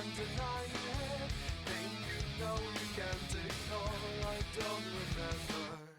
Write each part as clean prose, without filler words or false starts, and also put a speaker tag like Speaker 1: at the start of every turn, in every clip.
Speaker 1: can't deny it. Thing you know you can't ignore. I don't remember.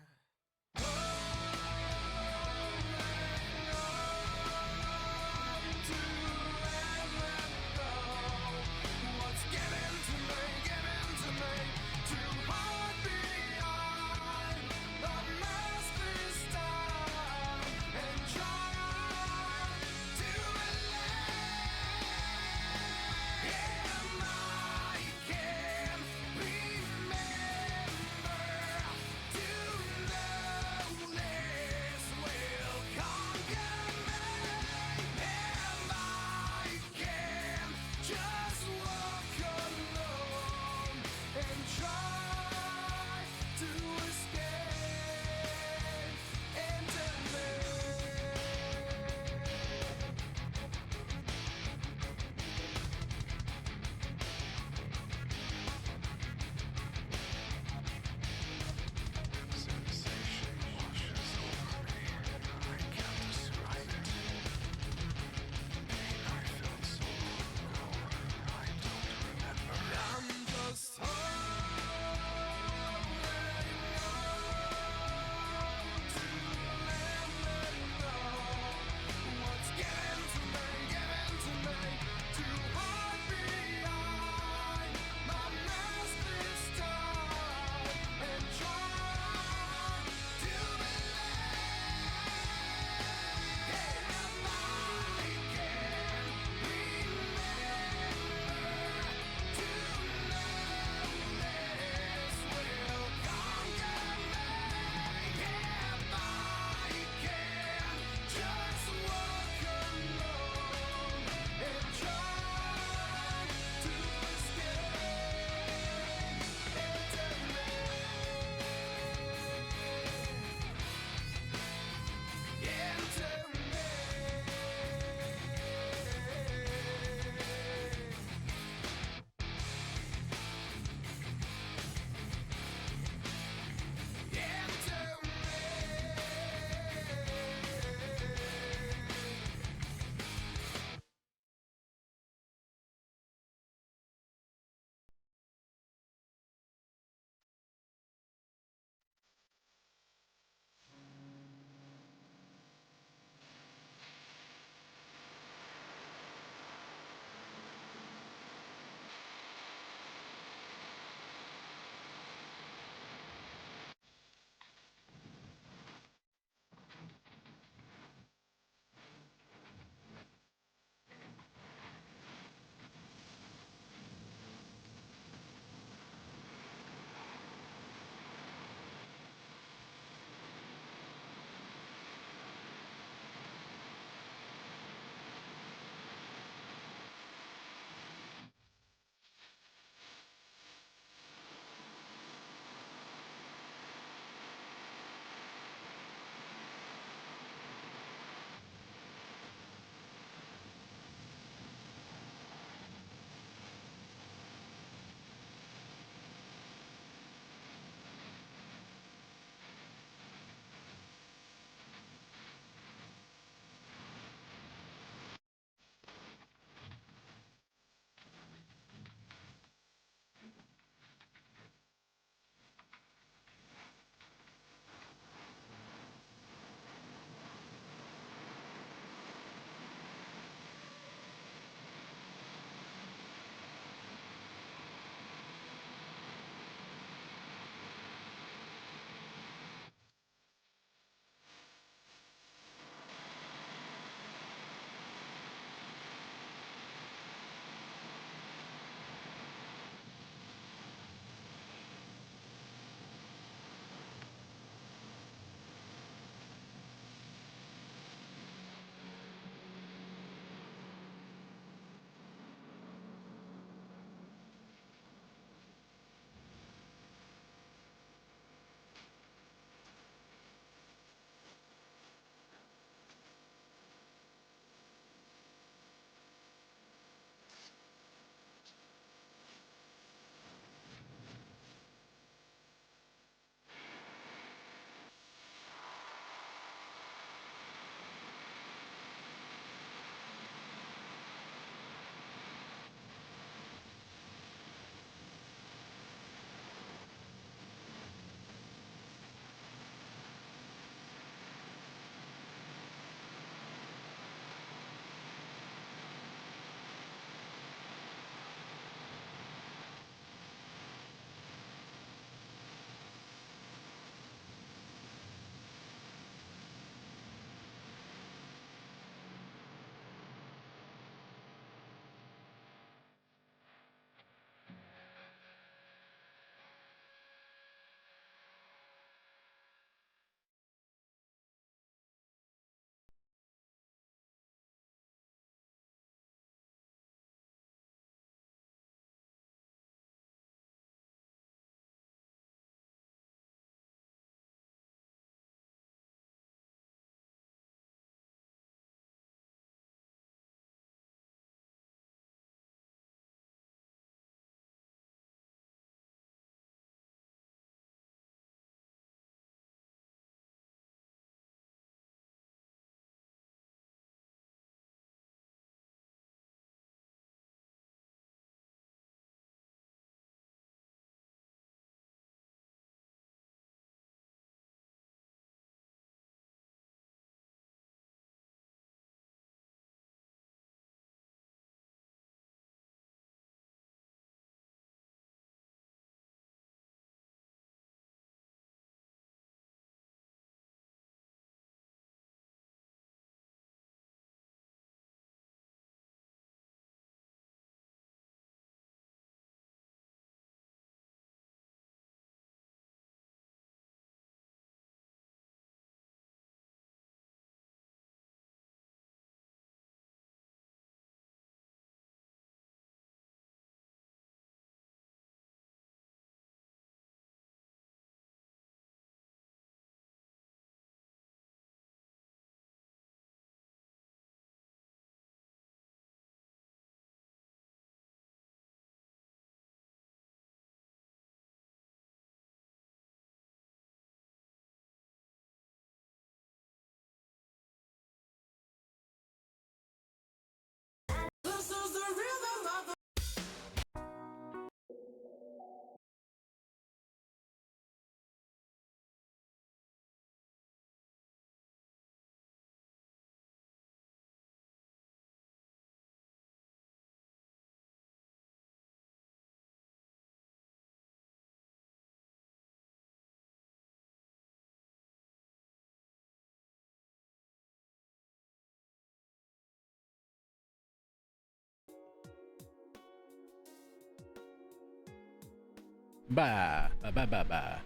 Speaker 2: Ba ba ba ba ba.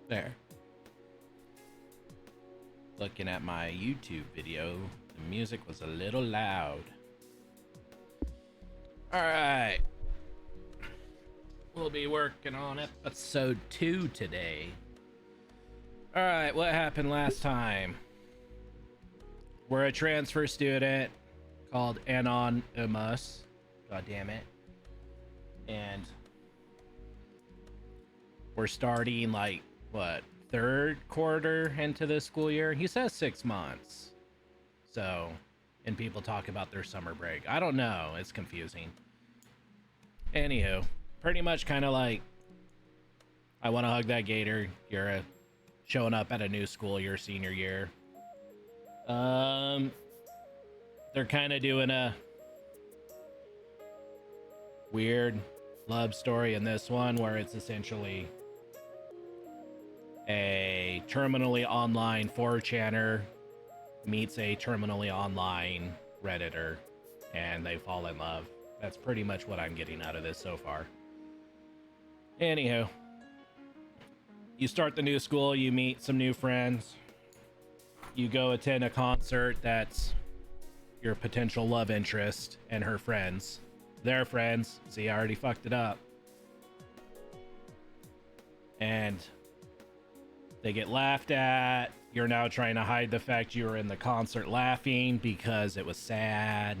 Speaker 2: There. Looking at my YouTube video, the music was a little loud. Alright. We'll be working on episode 2 today. Alright, what happened last time? We're a transfer student called Anonymous. God damn it. And we're starting like, what, third quarter into the school year? He says 6 months. So, and people talk about their summer break. I don't know. It's confusing. Anywho, pretty much kind of like, I want to hug that gator. You're showing up at a new school your senior year. They're kind of doing a weird love story in this one where it's essentially a terminally online 4channer meets a terminally online Redditor and they fall in love. That's pretty much what I'm getting out of this so far. Anywho, you start the new school, you meet some new friends, you go attend a concert that's your potential love interest and her friends. Their friends. See, I already fucked it up. And they get laughed at. You're now trying to hide the fact you were in the concert laughing because it was sad.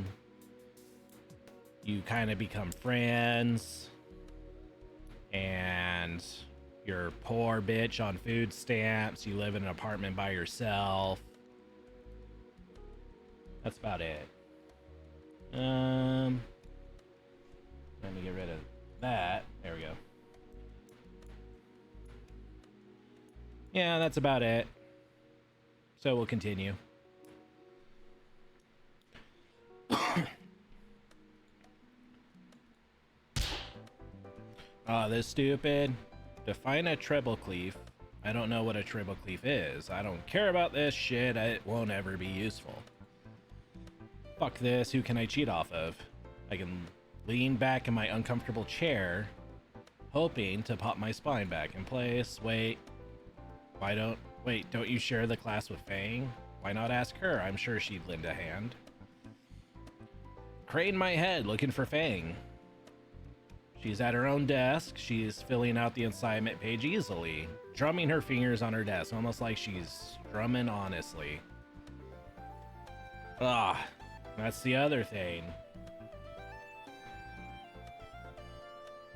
Speaker 2: You kind of become friends. And you're a poor bitch on food stamps. You live in an apartment by yourself. That's about it. Let me get rid of that. There we go. Yeah, that's about it. So we'll continue. Oh, this stupid. Define a treble cleave. I don't know what a treble cleave is. I don't care about this shit. It won't ever be useful. Fuck this. Who can I cheat off of? I can lean back in my uncomfortable chair, hoping to pop my spine back in place. Wait, don't you share the class with Fang? Why not ask her? I'm sure she'd lend a hand. Crane my head, looking for Fang. She's at her own desk. She's filling out the assignment page easily, drumming her fingers on her desk, almost like she's drumming honestly. Ah, that's the other thing.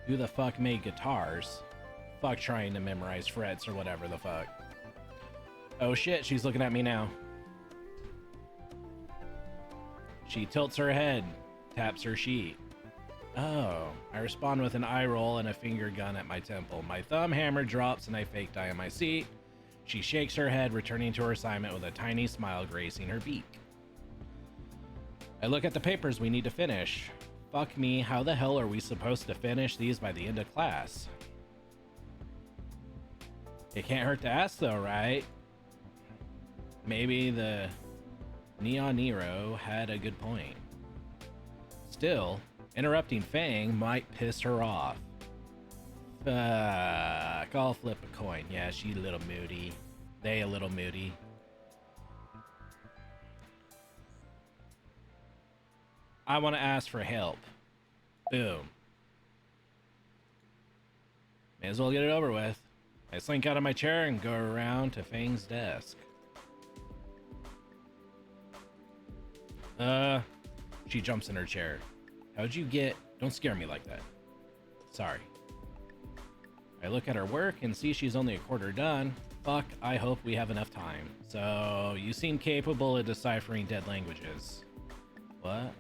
Speaker 2: Who the fuck made guitars? Fuck trying to memorize frets or whatever the fuck. Oh shit, she's looking at me now. She tilts her head, taps her sheet. Oh, I respond with an eye roll and a finger gun at my temple. My thumb hammer drops and I fake die on my seat. She shakes her head, returning to her assignment with a tiny smile gracing her beak. I look at the papers we need to finish. Fuck me, how the hell are we supposed to finish these by the end of class? It can't hurt to ask though, right? Maybe the Neon Nero had a good point. Still, interrupting Fang might piss her off. Fuck, I'll flip a coin. Yeah, she a little moody. They a little moody. I want to ask for help. Boom. May as well get it over with. I slink out of my chair and go around to Fang's desk. She jumps in her chair. How'd you get... Don't scare me like that. Sorry. I look at her work and see she's only a quarter done. Fuck, I hope we have enough time. So, you seem capable of deciphering dead languages. What?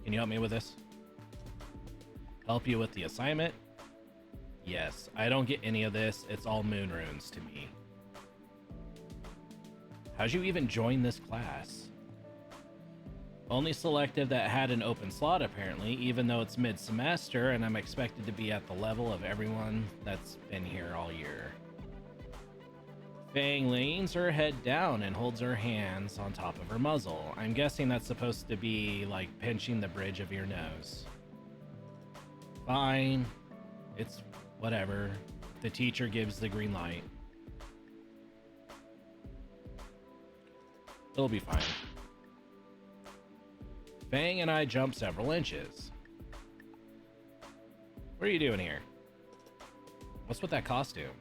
Speaker 2: Can you help me with this? Help you with the assignment? Yes, I don't get any of this. It's all moon runes to me. How'd you even join this class? Only selective that had an open slot apparently, even though it's mid-semester and I'm expected to be at the level of everyone that's been here all year. Fang leans her head down and holds her hands on top of her muzzle. I'm guessing that's supposed to be like pinching the bridge of your nose. Fine. It's whatever. The teacher gives the green light. It'll be fine. Fang and I jump several inches. What are you doing here? What's with that costume?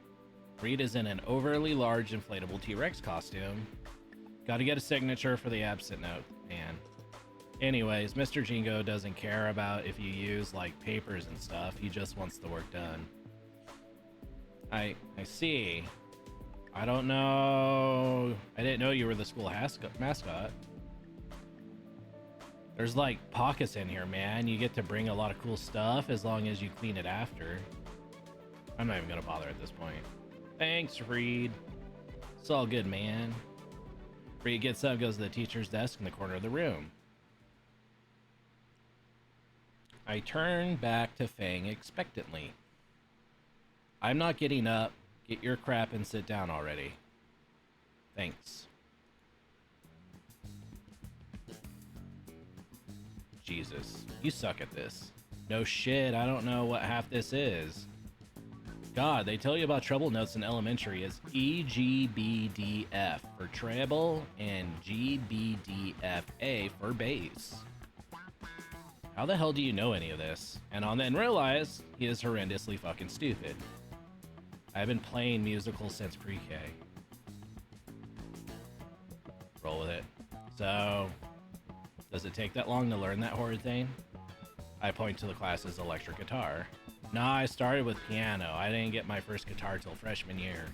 Speaker 2: Reed is in an overly large inflatable T-Rex costume. Gotta get a signature for the absent note, man. Anyways, Mr. Jingo doesn't care about if you use, like, papers and stuff. He just wants the work done. I see. I don't know. I didn't know you were the school mascot. There's, like, pockets in here, man. You get to bring a lot of cool stuff as long as you clean it after. I'm not even gonna bother at this point. Thanks, Reed. It's all good, man. Reed gets up, goes to the teacher's desk in the corner of the room. I turn back to Fang expectantly. I'm not getting up. Get your crap and sit down already. Thanks. Jesus, you suck at this. No shit, I don't know what half this is. God, they tell you about treble notes in elementary as E, G, B, D, F for treble and G, B, D, F, A for bass. How the hell do you know any of this? And on then realize he is horrendously fucking stupid. I've been playing musicals since pre-K. Roll with it. So, does it take that long to learn that horrid thing? I point to the class's electric guitar. Nah, I started with piano. I didn't get my first guitar till freshman year.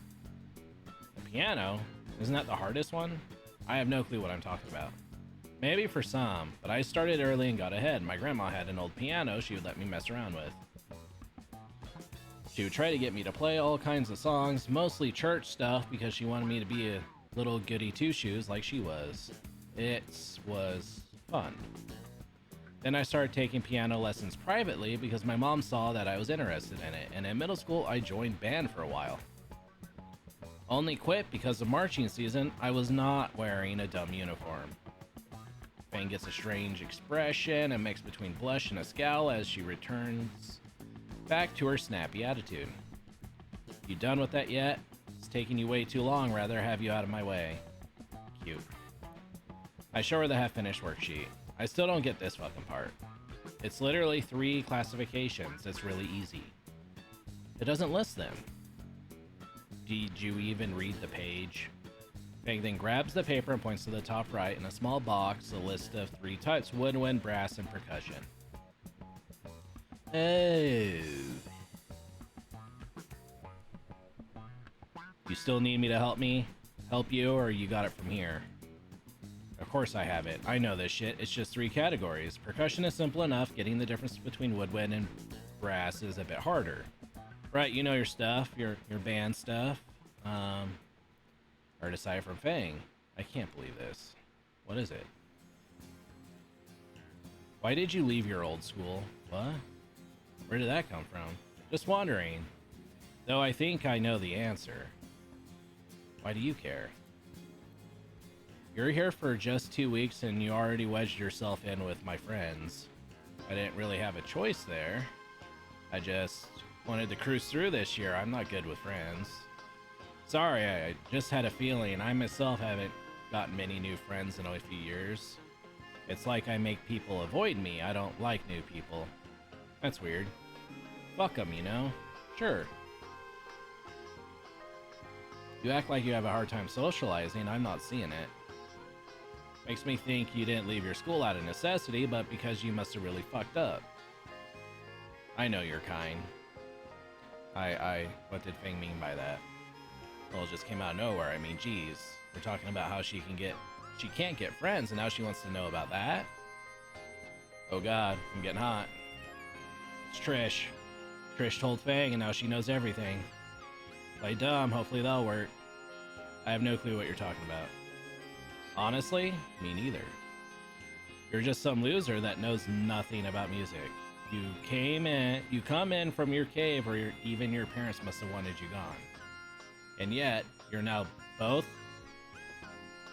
Speaker 2: The piano? Isn't that the hardest one? I have no clue what I'm talking about. Maybe for some, but I started early and got ahead. My grandma had an old piano she would let me mess around with. She would try to get me to play all kinds of songs, mostly church stuff, because she wanted me to be a little goody two-shoes like she was. It was fun. Then I started taking piano lessons privately because my mom saw that I was interested in it, and in middle school I joined band for a while. Only quit because of marching season. I was not wearing a dumb uniform. Fang gets a strange expression, a mix between blush and a scowl as she returns back to her snappy attitude. You done with that yet? It's taking you way too long, rather have you out of my way. Cute. I show her the half-finished worksheet. I still don't get this fucking part. It's literally 3 classifications. It's really easy. It doesn't list them. Did you even read the page? Fang then grabs the paper and points to the top right. In a small box, a list of 3 types: woodwind, brass, and percussion. Oh. You still need me to help you, or you got it from here? Of course I have it. I know this shit. It's just 3 categories. Percussion is simple enough. Getting the difference between woodwind and brass is a bit harder. Right, you know your stuff, your band stuff. Heard aside from Fang. I can't believe this. What is it? Why did you leave your old school? What? Where did that come from? Just wondering. Though I think I know the answer. Why do you care? You're here for just 2 weeks and you already wedged yourself in with my friends. I didn't really have a choice there. I just wanted to cruise through this year. I'm not good with friends. Sorry, I just had a feeling. I myself haven't gotten many new friends in a few years. It's like I make people avoid me. I don't like new people. That's weird. Fuck them, you know? Sure. You act like you have a hard time socializing. I'm not seeing it. Makes me think you didn't leave your school out of necessity, but because you must have really fucked up. I know you're kind. What did Fang mean by that? Well, it just came out of nowhere. I mean, geez. We're talking about how she can't get friends, and now she wants to know about that? Oh god, I'm getting hot. It's Trish. Trish told Fang, and now she knows everything. Play dumb, hopefully that'll work. I have no clue what you're talking about. Honestly, me neither. You're just some loser that knows nothing about music. You come in from your cave, or even your parents must have wanted you gone. And yet, you're now Both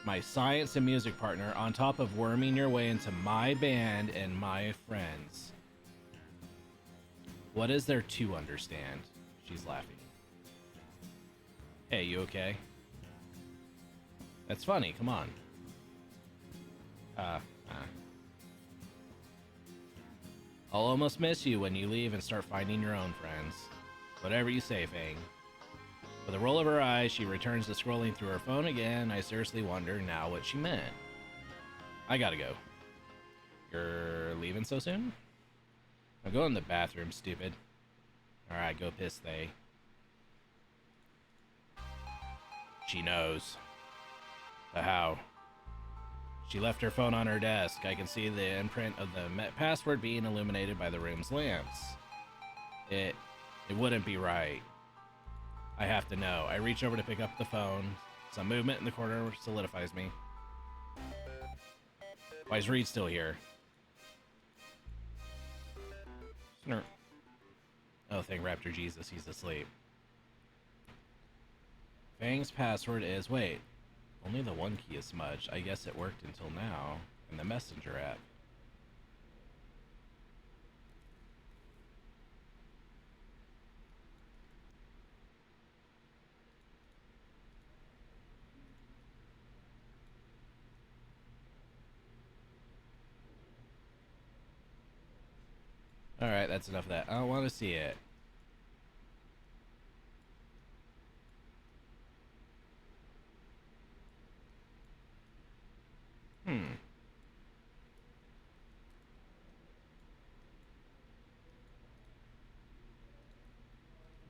Speaker 2: my science and music partner, on top of worming your way into my band and my friends. What is there to understand? She's laughing. Hey, you okay? That's funny, come on. I'll almost miss you when you leave and start finding your own friends. Whatever you say, Fang. With a roll of her eyes, she returns to scrolling through her phone again. I seriously wonder now what she meant. I gotta go. You're leaving so soon? I'm going to the bathroom, stupid. Alright, go piss, they. She knows. But how? She left her phone on her desk. I can see the imprint of the password being illuminated by the room's lamps. It wouldn't be right. I have to know. I reach over to pick up the phone. Some movement in the corner solidifies me. Why is Reed still here? Snurp. Oh, thank Raptor Jesus, he's asleep. Fang's password is... Wait. Only the one key is smudged. I guess it worked until now. In the messenger app. Alright, that's enough of that. I don't want to see it.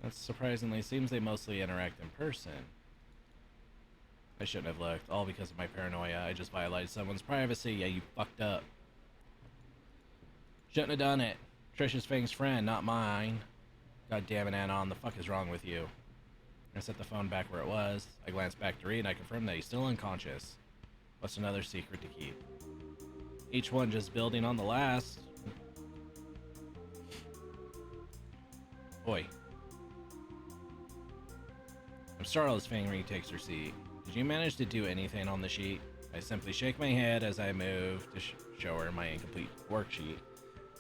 Speaker 2: That surprisingly seems they mostly interact in person. I shouldn't have looked, all because of my paranoia. I just violated someone's privacy. Yeah, you fucked up. Shouldn't have done it. Trish's Fang's friend, not mine. God damn it, Anon, the fuck is wrong with you? I set the phone back where it was. I glanced back to Reed and I confirmed that he's still unconscious. What's another secret to keep? Each one just building on the last. Oi. I'm startled as Fang retakes her seat. Did you manage to do anything on the sheet? I simply shake my head as I move to show her my incomplete worksheet.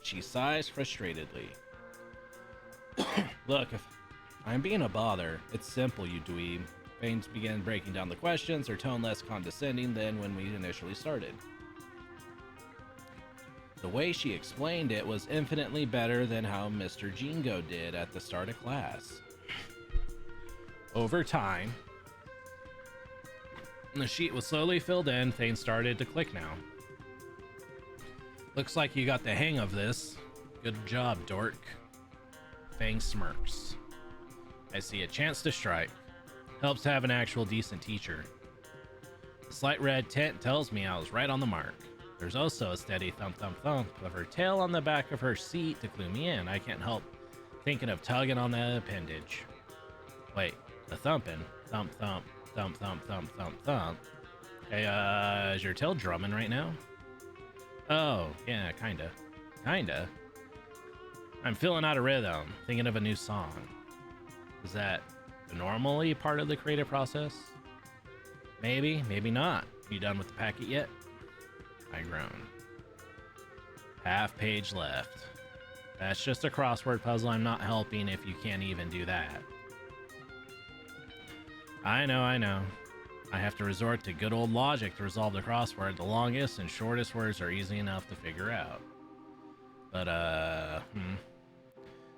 Speaker 2: She sighs frustratedly. Look, if I'm being a bother, it's simple, you dweeb. Fang began breaking down the questions, her tone less condescending than when we initially started. The way she explained it was infinitely better than how Mr. Jingo did at the start of class. Over time, the sheet was slowly filled in. Things started to click now. Looks like you got the hang of this. Good job, dork. Fang smirks. I see a chance to strike. Helps to have an actual decent teacher. The slight red tint tells me I was right on the mark. There's also a steady thump thump thump of her tail on the back of her seat to clue me in. I can't help thinking of tugging on that appendage. Wait, the thumping. Thump thump, thump thump thump thump thump. Hey, is your tail drumming right now? Oh, yeah, kinda. Kinda? I'm feeling out of rhythm, thinking of a new song. Is that normally part of the creative process? Maybe, maybe not. You done with the packet yet? I groan. Half page left. That's just a crossword puzzle. I'm not helping if you can't even do that. I know. I have to resort to good old logic to resolve the crossword. The longest and shortest words are easy enough to figure out. But,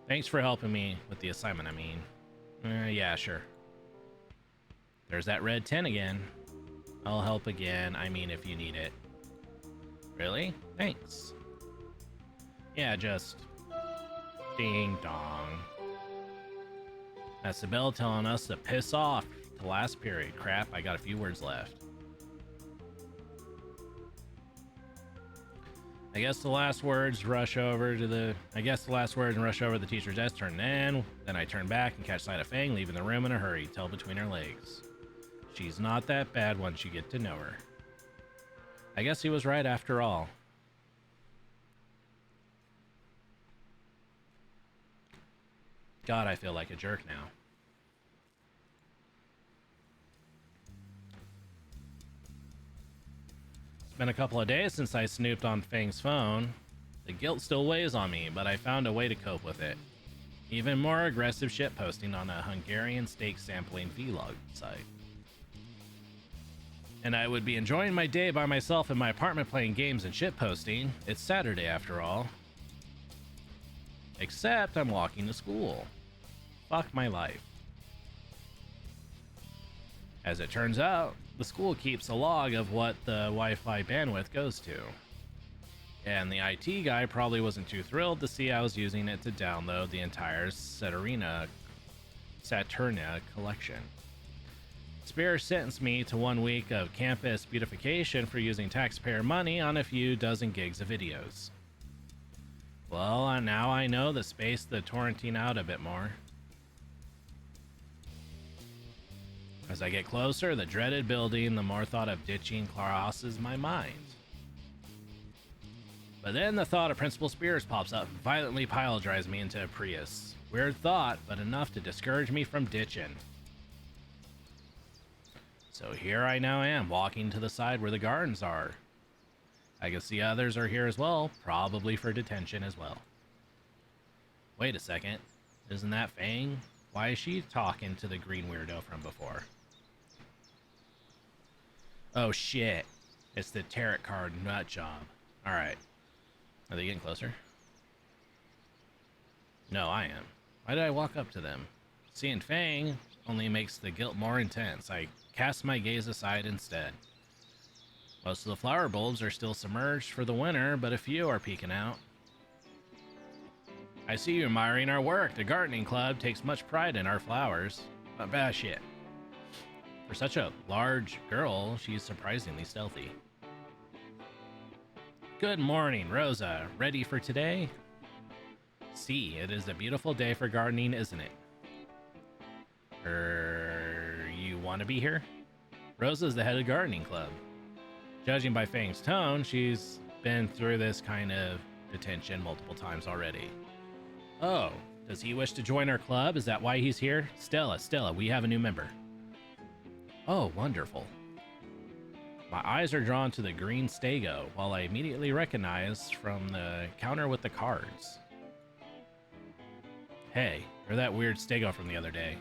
Speaker 2: thanks for helping me with the assignment, I mean. Yeah, sure. There's that red 10 again. I'll help again, I mean if you need it. Really? Thanks. Yeah, just... ding dong. That's the bell telling us to piss off to last period. Crap, I got a few words left. I guess the last words rush over the teacher's desk, turn in. Then I turn back and catch sight of Fang leaving the room in a hurry, tail between her legs. She's not that bad once you get to know her. I guess he was right after all. God, I feel like a jerk now. It's been a couple of days since I snooped on Fang's phone. The guilt still weighs on me, but I found a way to cope with it. Even more aggressive shitposting on a Hungarian steak sampling vlog site. And I would be enjoying my day by myself in my apartment playing games and shitposting. It's Saturday after all. Except I'm walking to school. Fuck my life. As it turns out, the school keeps a log of what the Wi-Fi bandwidth goes to. And the IT guy probably wasn't too thrilled to see I was using it to download the entire Saturnia collection. Spear sentenced me to 1 week of campus beautification for using taxpayer money on a few dozen gigs of videos. Well, now I know the space the torrenting out a bit more. As I get closer, the dreaded building, the more thought of ditching crosses my mind. But then the thought of Principal Spears pops up and violently pile drives me into a Prius. Weird thought, but enough to discourage me from ditching. So here I now am, walking to the side where the gardens are. I can see others are here as well, probably for detention as well. Wait a second, isn't that Fang? Why is she talking to the green weirdo from before? Oh shit, it's the tarot card nut job. Alright. Are they getting closer? No, I am. Why did I walk up to them? Seeing Fang only makes the guilt more intense. I cast my gaze aside instead. Most of the flower bulbs are still submerged for the winter, but a few are peeking out. I see you admiring our work. The gardening club takes much pride in our flowers. Not bad shit. For such a large girl, she's surprisingly stealthy. Good morning, Rosa. Ready for today? See, it is a beautiful day for gardening, isn't it? You want to be here? Rosa's the head of gardening club. Judging by Fang's tone, she's been through this kind of detention multiple times already. Oh, does he wish to join our club? Is that why he's here? Stella, we have a new member. Oh, wonderful. My eyes are drawn to the green stego, while I immediately recognize from the counter with the cards. Hey, you're that weird stego from the other day.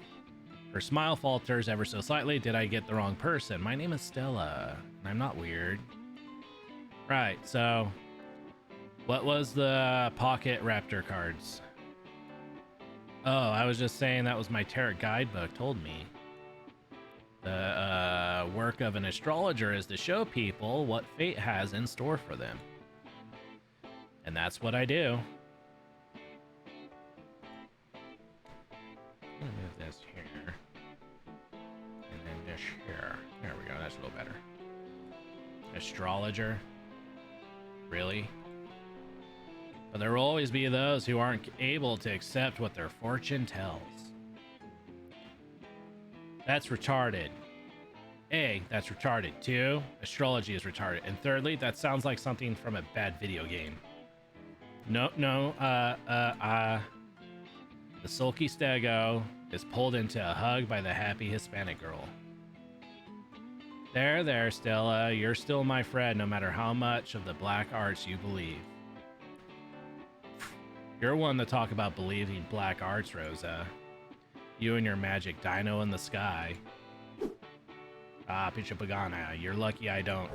Speaker 2: Her smile falters ever so slightly. Did I get the wrong person? My name is Stella, and I'm not weird. Right, so what was the pocket raptor cards? Oh, I was just saying that was my tarot guidebook told me. The work of an astrologer is to show people what fate has in store for them. And that's what I do. I'm gonna move this here. And then this here. There we go, that's a little better. Astrologer? Really? But there will always be those who aren't able to accept what their fortune tells. That's retarded. A, that's retarded. 2, astrology is retarded. And thirdly, that sounds like something from a bad video game. No, the sulky stego is pulled into a hug by the happy Hispanic girl. There, Stella, you're still my friend no matter how much of the black arts you believe. You're one to talk about believing black arts, Rosa. You and your magic dino in the sky. Ah, Picha Pagana, you're lucky I don't.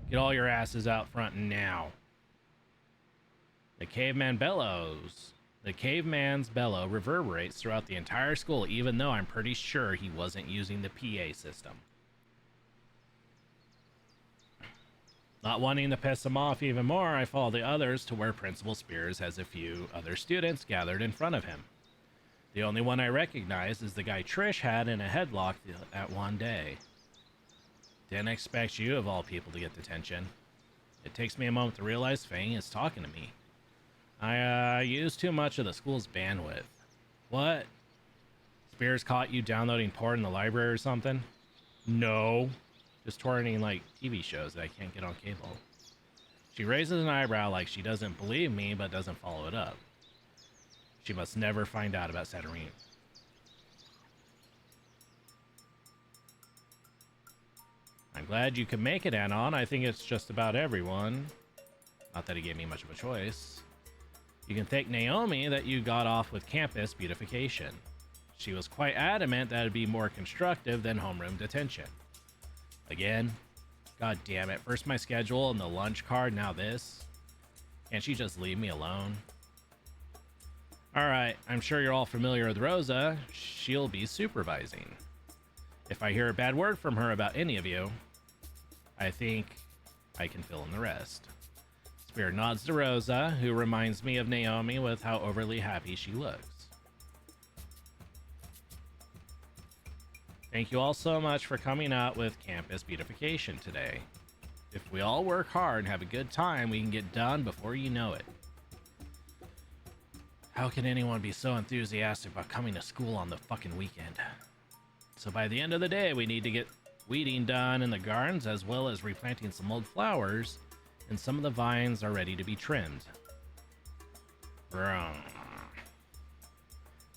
Speaker 2: Get all your asses out front now. The caveman bellows. The caveman's bellow reverberates throughout the entire school, even though I'm pretty sure he wasn't using the PA system. Not wanting to piss him off even more, I follow the others to where Principal Spears has a few other students gathered in front of him. The only one I recognize is the guy Trish had in a headlock at one day. Didn't expect you, of all people, to get detention. It takes me a moment to realize Fang is talking to me. I used too much of the school's bandwidth. What? Spears caught you downloading porn in the library or something? No. Just torrenting like TV shows that I can't get on cable. She raises an eyebrow like she doesn't believe me but doesn't follow it up. She must never find out about Saturnine. I'm glad you could make it, Anon. I think it's just about everyone. Not that he gave me much of a choice. You can thank Naomi that you got off with campus beautification. She was quite adamant that it'd be more constructive than homeroom detention. Again? God damn it. First my schedule and the lunch card, now this. Can't she just leave me alone? Alright, I'm sure you're all familiar with Rosa. She'll be supervising. If I hear a bad word from her about any of you, I think I can fill in the rest. Spirit nods to Rosa, who reminds me of Naomi with how overly happy she looks. Thank you all so much for coming out with campus beautification today. If we all work hard and have a good time, we can get done before you know it. How can anyone be so enthusiastic about coming to school on the fucking weekend? So by the end of the day, we need to get weeding done in the gardens as well as replanting some old flowers, and some of the vines are ready to be trimmed. Vroom.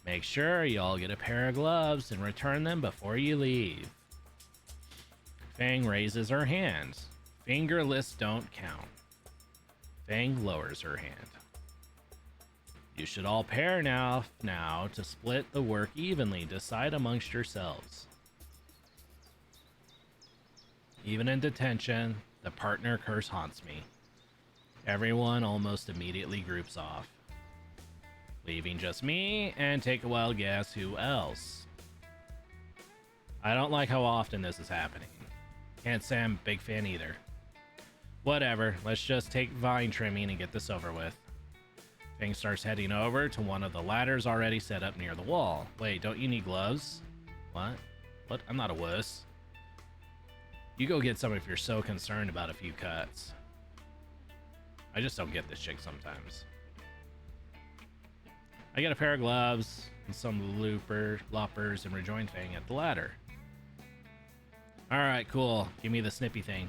Speaker 2: Make sure you all get a pair of gloves and return them before you leave. Fang raises her hand. Fingerless don't count. Fang lowers her hand. You should all pair now to split the work evenly. Decide amongst yourselves. Even in detention, the partner curse haunts me. Everyone almost immediately groups off, leaving just me, and take a wild guess who else. I don't like how often this is happening. Can't say I'm a big fan either. Whatever, let's just take vine trimming and get this over with. Fang starts heading over to one of the ladders already set up near the wall. Wait, don't you need gloves? What? What? I'm not a wuss. You go get some if you're so concerned about a few cuts. I just don't get this chick sometimes. I get a pair of gloves and some loppers and rejoin Fang at the ladder. Alright, cool. Give me the snippy thing.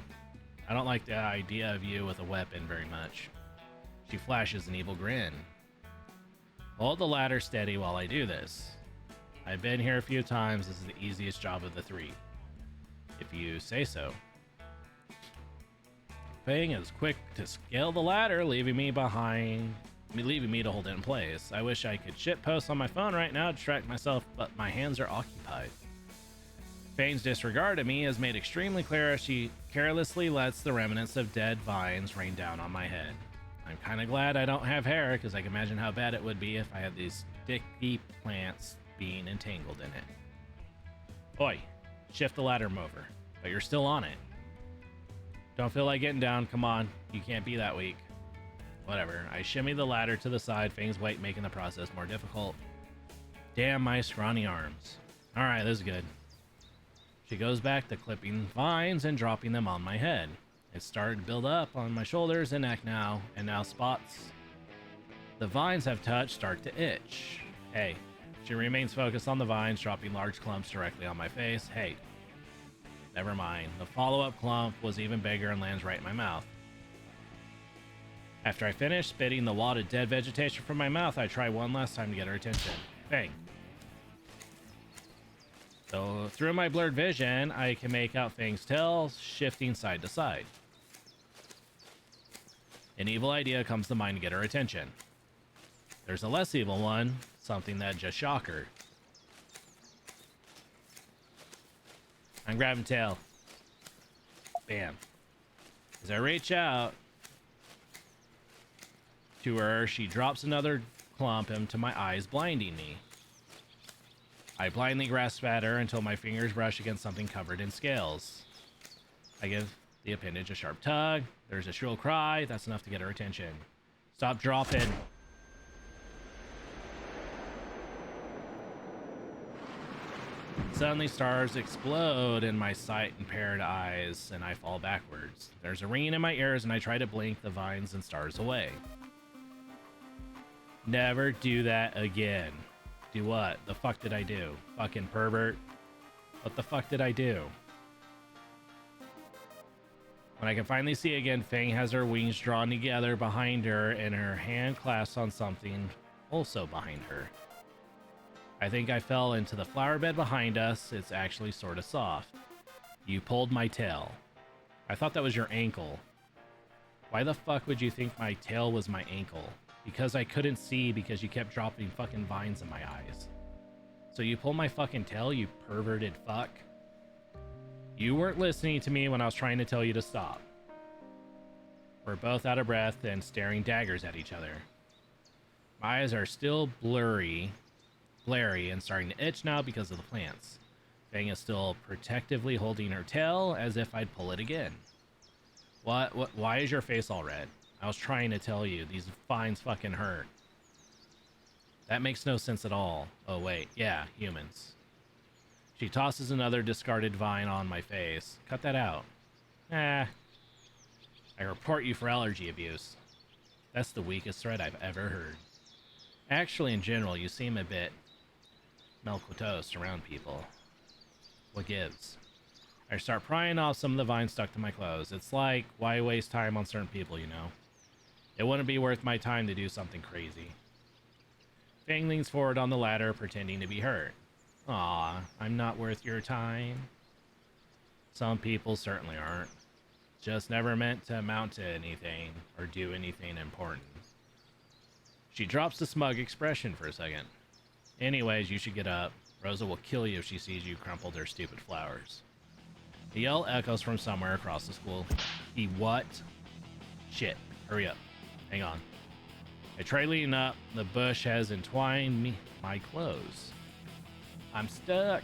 Speaker 2: I don't like the idea of you with a weapon very much. She flashes an evil grin. Hold the ladder steady while I do this. I've been here a few times. This is the easiest job of the three, if you say so. Fang is quick to scale the ladder, leaving me to hold it in place. I wish I could shitpost on my phone right now to distract myself, but my hands are occupied. Fang's disregard of me is made extremely clear as she carelessly lets the remnants of dead vines rain down on my head. I'm kind of glad I don't have hair, because I can imagine how bad it would be if I had these sticky plants being entangled in it. Oi, shift the ladder over, but you're still on it. Don't feel like getting down, come on, you can't be that weak. Whatever, I shimmy the ladder to the side, Fang's weight making the process more difficult. Damn my scrawny arms. Alright, this is good. She goes back to clipping vines and dropping them on my head. It started to build up on my shoulders and neck now, and now spots the vines have touched start to itch. Hey, she remains focused on the vines, dropping large clumps directly on my face. Hey, never mind. The follow-up clump was even bigger and lands right in my mouth. After I finish spitting the wad of dead vegetation from my mouth, I try one last time to get her attention. Bang. So through my blurred vision, I can make out Fang's tail shifting side to side. An evil idea comes to mind to get her attention. There's a less evil one, something that just shock her. I'm grabbing tail. Bam. As I reach out to her, she drops another clump into my eyes, blinding me. I blindly grasp at her until my fingers brush against something covered in scales. I give the appendage a sharp tug. There's a shrill cry. That's enough to get her attention. Stop, dropping. Suddenly stars explode in my sight-impaired eyes, and I fall backwards. There's a ringing in my ears, and I try to blink the vines and stars away. Never do that again. Do what? The fuck did I do? Fucking pervert. What the fuck did I do? When I can finally see again, Fang has her wings drawn together behind her and her hand clasps on something also behind her. I think I fell into the flower bed behind us. It's actually sort of soft. You pulled my tail. I thought that was your ankle. Why the fuck would you think my tail was my ankle? Because I couldn't see because you kept dropping fucking vines in my eyes. So you pulled my fucking tail, you perverted fuck? You weren't listening to me when I was trying to tell you to stop. We're both out of breath and staring daggers at each other. My eyes are still blurry and starting to itch now because of the plants. Fang is still protectively holding her tail as if I'd pull it again. What? Why is your face all red? I was trying to tell you, these vines fucking hurt. That makes no sense at all. Oh wait, yeah, humans. She tosses another discarded vine on my face. Cut that out. I report you for allergy abuse. That's the weakest threat I've ever heard. Actually, in general, you seem a bit milk with toast around people. What gives? I start prying off some of the vines stuck to my clothes. It's like, why waste time on certain people, you know? It wouldn't be worth my time to do something crazy. Fang leans forward on the ladder, pretending to be hurt. Aw, I'm not worth your time. Some people certainly aren't. Just never meant to amount to anything or do anything important. She drops the smug expression for a second. Anyways, you should get up. Rosa will kill you if she sees you crumple their stupid flowers. The yell echoes from somewhere across the school. He what? Shit, hurry up. Hang on. I try leaning up. The bush has entwined my clothes. I'm stuck.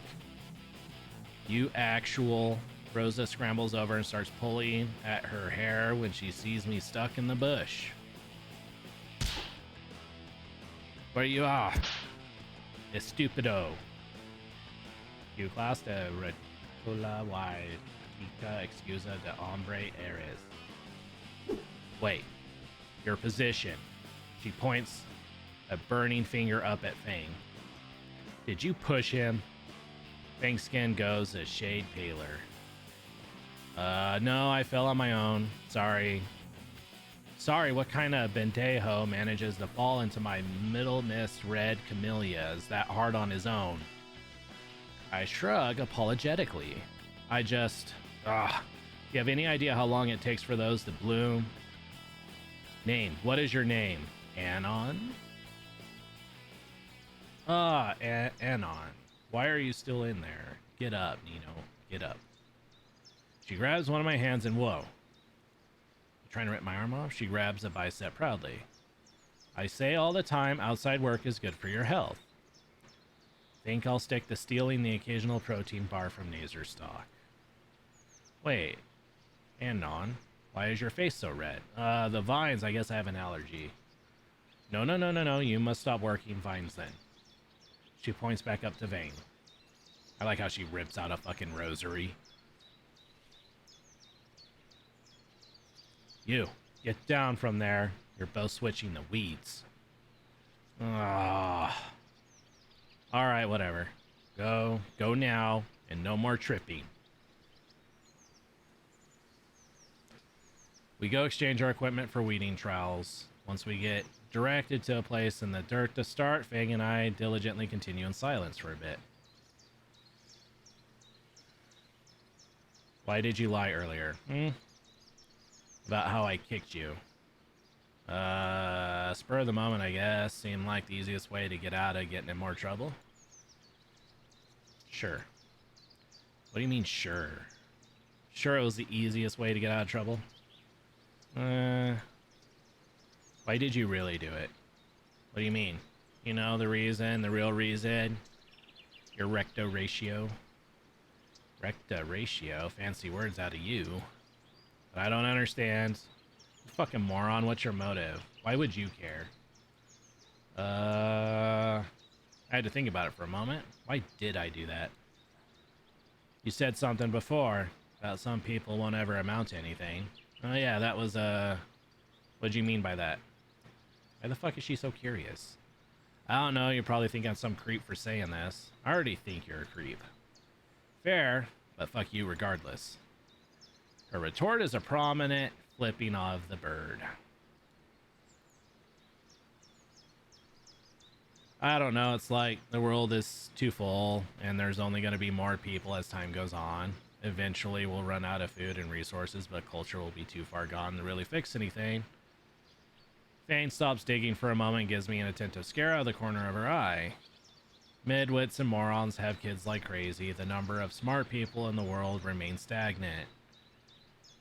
Speaker 2: You actual... Rosa scrambles over and starts pulling at her hair when she sees me stuck in the bush. Where you are? Estupido. You class de retula y tica excusa de hombre eres. Wait. Your position. She points a burning finger up at Fang. Did you push him? Fang's skin goes a shade paler. No, I fell on my own. Sorry. Sorry, what kind of bendejo manages to fall into my middle-mist red camellias that hard on his own? I shrug apologetically. I just... you have any idea how long it takes for those to bloom? Name. What is your name? Anon? Anon. Why are you still in there? Get up, Nino. Get up. She grabs one of my hands and whoa. Trying to rip my arm off? She grabs a bicep proudly. I say all the time, outside work is good for your health. Think I'll stick to stealing the occasional protein bar from Nazer's stock. Wait. Anon, why is your face so red? The vines, I guess I have an allergy. No, you must stop working vines then. She points back up to Vane. I like how she rips out a fucking rosary. You, get down from there. You're both switching the weeds. Alright, whatever. Go now, and no more tripping. We go exchange our equipment for weeding trowels. Once we get directed to a place in the dirt to start, Fang and I diligently continue in silence for a bit. Why did you lie earlier? About how I kicked you. Spur of the moment, I guess. Seemed like the easiest way to get out of getting in more trouble. Sure. What do you mean, sure? Sure it was the easiest way to get out of trouble? Why did you really do it? What do you mean? You know, the reason, the real reason? Your recto ratio? Recta ratio? Fancy words out of you. I don't understand. You fucking moron, what's your motive? Why would you care? I had to think about it for a moment. Why did I do that? You said something before about some people won't ever amount to anything. Oh yeah, that was, what'd you mean by that? Why the fuck is she so curious? I don't know, you probably think I'm some creep for saying this. I already think you're a creep. Fair, but fuck you regardless. Her retort is a prominent flipping of the bird. I don't know, it's like the world is too full and there's only going to be more people as time goes on. eventually we'll run out of food and resources, but culture will be too far gone to really fix anything. Fane stops digging for a moment and gives me an attentive stare out of the corner of her eye. Midwits and morons have kids like crazy. The number of smart people in the world remains stagnant,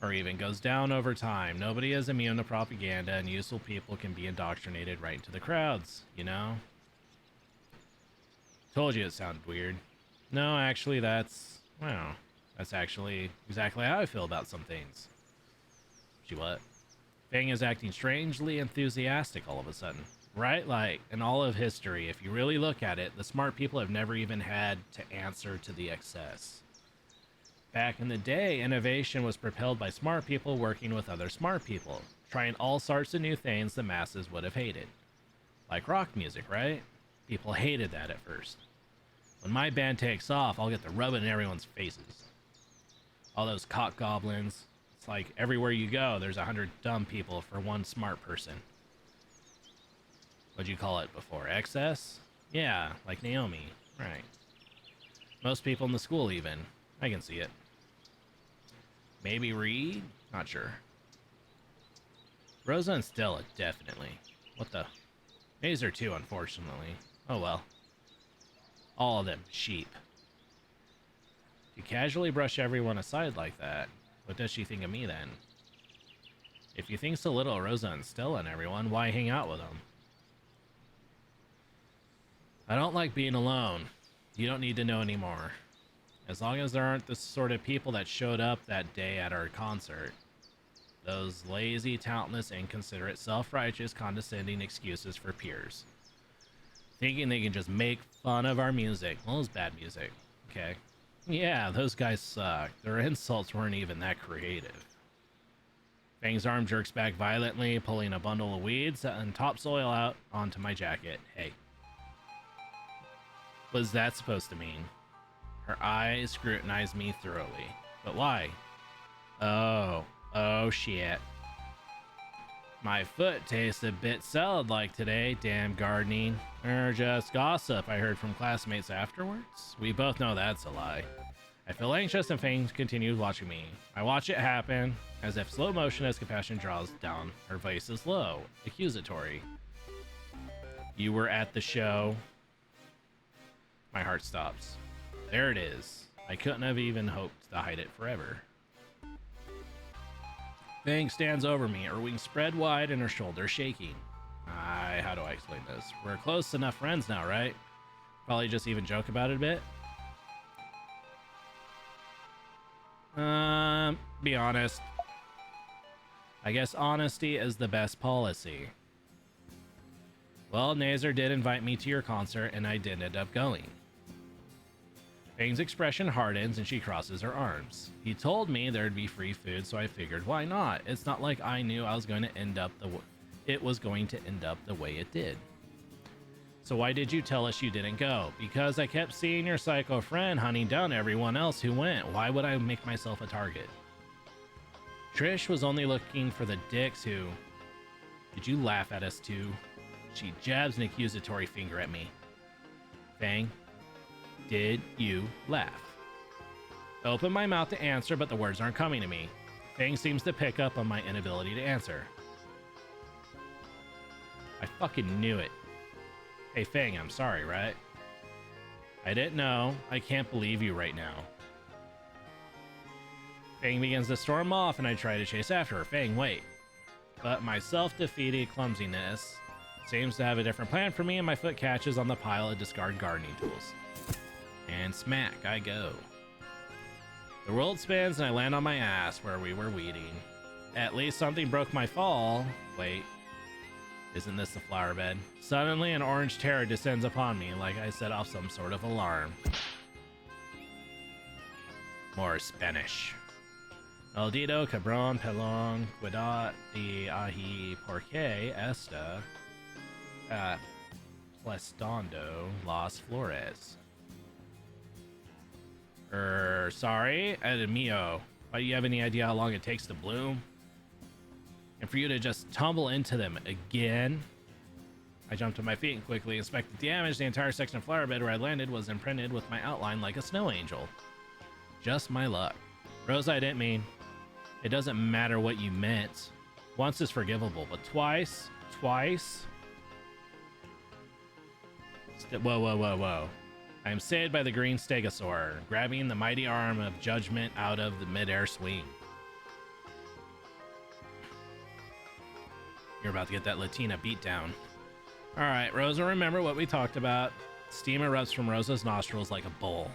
Speaker 2: or even goes down over time. Nobody is immune to propaganda, and useful people can be indoctrinated right into the crowds, you know? Told you it sounded weird. No, actually, that's actually exactly how I feel about some things. She what? Fang is acting strangely enthusiastic all of a sudden. Right? Like, in all of history, if you really look at it, the smart people have never even had to answer to the excess. Back in the day, innovation was propelled by smart people working with other smart people, trying all sorts of new things the masses would have hated. Like rock music, right? People hated that at first. When my band takes off, I'll get to rub it in everyone's faces. All those cock goblins. It's like everywhere you go, there's 100 dumb people for one smart person. What'd you call it before? Excess? Yeah, like Naomi. Right. Most people in the school, even. I can see it. Maybe Reed? Not sure. Rosa and Stella, definitely. What the? Mazer too, unfortunately. Oh well. All of them, sheep. You casually brush everyone aside like that. What does she think of me then? If you think so little of Rosa and Stella and everyone, why hang out with them? I don't like being alone. You don't need to know anymore. As long as there aren't the sort of people that showed up that day at our concert. Those lazy, talentless, inconsiderate, self-righteous, condescending excuses for peers. Thinking they can just make fun of our music. Well, it's bad music. Okay. Yeah, those guys suck. Their insults weren't even that creative. Fang's arm jerks back violently, pulling a bundle of weeds and topsoil out onto my jacket. Hey. What's that supposed to mean? Her eyes scrutinize me thoroughly. But why? Oh shit. My foot tastes a bit salad-like today, damn gardening. Or just gossip I heard from classmates afterwards. We both know that's a lie. I feel anxious and Fang continues watching me. I watch it happen, as if slow motion as compassion draws down. Her voice is low, accusatory. You were at the show. My heart stops. There it is. I couldn't have even hoped to hide it forever. Fang stands over me, her wings spread wide and her shoulders shaking. How do I explain this? We're close enough friends now, right? Probably just even joke about it a bit. Be honest. I guess honesty is the best policy. Well, Nazer did invite me to your concert, and I did end up going. Fang's expression hardens, and she crosses her arms. He told me there'd be free food, so I figured, why not? It's not like I knew I was going to end up it was going to end up the way it did. So why did you tell us you didn't go? Because I kept seeing your psycho friend hunting down everyone else who went. Why would I make myself a target? Trish was only looking for the dicks who... Did you laugh at us too? She jabs an accusatory finger at me. Fang, did you laugh? I open my mouth to answer, but the words aren't coming to me. Fang seems to pick up on my inability to answer. I fucking knew it. Hey Fang, I'm sorry, right? I didn't know. I can't believe you right now. Fang begins to storm off and I try to chase after her. Fang, wait. But my self-defeated clumsiness seems to have a different plan for me, and my foot catches on the pile of discarded gardening tools. And smack I go. The world spins and I land on my ass where we were weeding. At least something broke my fall. Wait. Isn't this the flower bed? Suddenly an orange terror descends upon me like I set off some sort of alarm. More Spanish. Maldito cabrón pelón cuidad de ahí porque esta plastando las flores. Sorry, Edmio. But you have any idea how long it takes to bloom? And for you to just tumble into them again? I jumped to my feet and quickly inspected the damage. The entire section of flower bed where I landed was imprinted with my outline like a snow angel. Just my luck. Rose, I didn't mean. It doesn't matter what you meant. Once is forgivable, but twice? Twice? Whoa, whoa, whoa, whoa. I am saved by the green stegosaur, grabbing the mighty arm of judgment out of the midair swing. You're about to get that Latina beatdown. Alright, Rosa, remember what we talked about. Steam erupts from Rosa's nostrils like a bowl.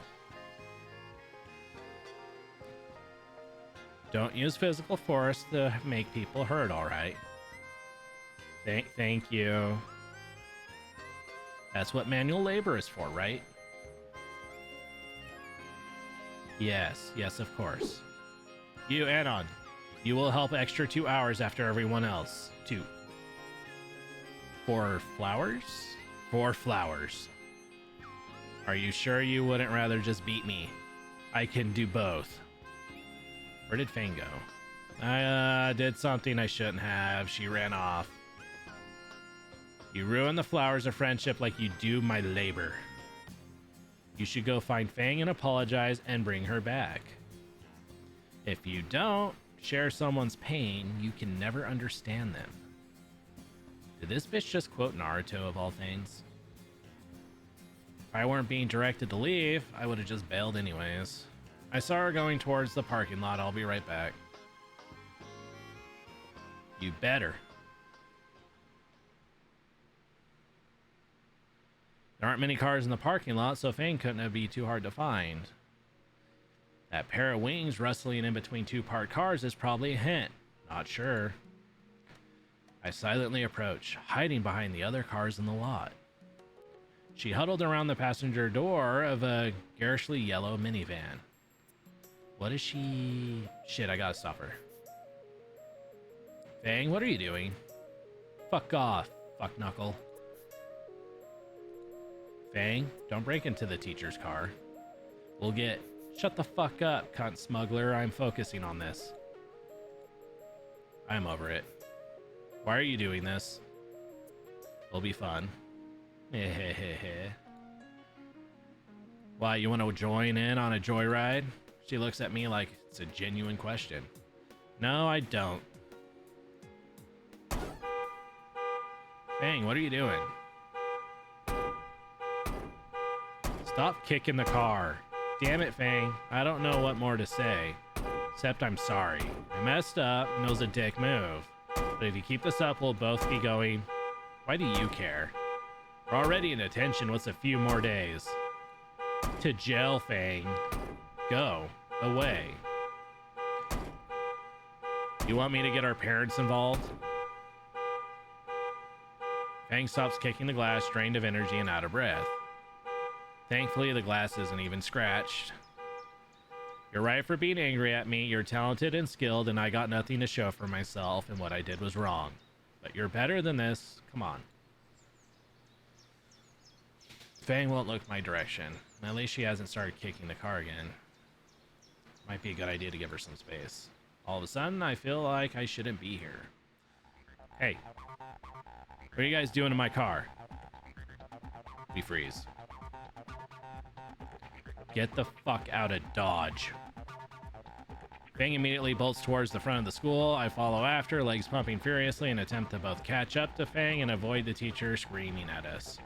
Speaker 2: Don't use physical force to make people hurt, alright? Thank you. That's what manual labor is for, right? Yes, yes, of course. You, Anon, you will help extra 2 hours after everyone else. 2. 4 flowers? 4 flowers. Are you sure you wouldn't rather just beat me? I can do both. Where did Fane go? I did something I shouldn't have. She ran off. You ruin the flowers of friendship like you do my labor. You should go find Fang and apologize and bring her back. If you don't share someone's pain, you can never understand them. Did this bitch just quote Naruto of all things? If I weren't being directed to leave, I would have just bailed anyways. I saw her going towards the parking lot. I'll be right back. You better. There aren't many cars in the parking lot, so Fang couldn't be too hard to find. That pair of wings rustling in between 2 parked cars is probably a hint. Not sure. I silently approach, hiding behind the other cars in the lot. She huddled around the passenger door of a garishly yellow minivan. What is she... Shit, I gotta stop her. Fang, what are you doing? Fuck off, fuck knuckle. Fang, don't break into the teacher's car. We'll get... Shut the fuck up, cunt smuggler. I'm focusing on this. I'm over it. Why are you doing this? It'll be fun. Hehehehe. Why, you want to join in on a joyride? She looks at me like it's a genuine question. No, I don't. Fang, what are you doing? Stop kicking the car. Damn it, Fang. I don't know what more to say. Except I'm sorry. I messed up and it was a dick move. But if you keep this up, we'll both be going... Why do you care? We're already in detention. What's a few more days? To jail, Fang. Go. Away. You want me to get our parents involved? Fang stops kicking the glass, drained of energy and out of breath. Thankfully, the glass isn't even scratched. You're right for being angry at me. You're talented and skilled, and I got nothing to show for myself, and what I did was wrong. But you're better than this. Come on. Fang won't look my direction. At least she hasn't started kicking the car again. Might be a good idea to give her some space. All of a sudden, I feel like I shouldn't be here. Hey. What are you guys doing in my car? We freeze. Get the fuck out of Dodge. Fang immediately bolts towards the front of the school. I follow after, legs pumping furiously, and attempt to both catch up to Fang and avoid the teacher screaming at us.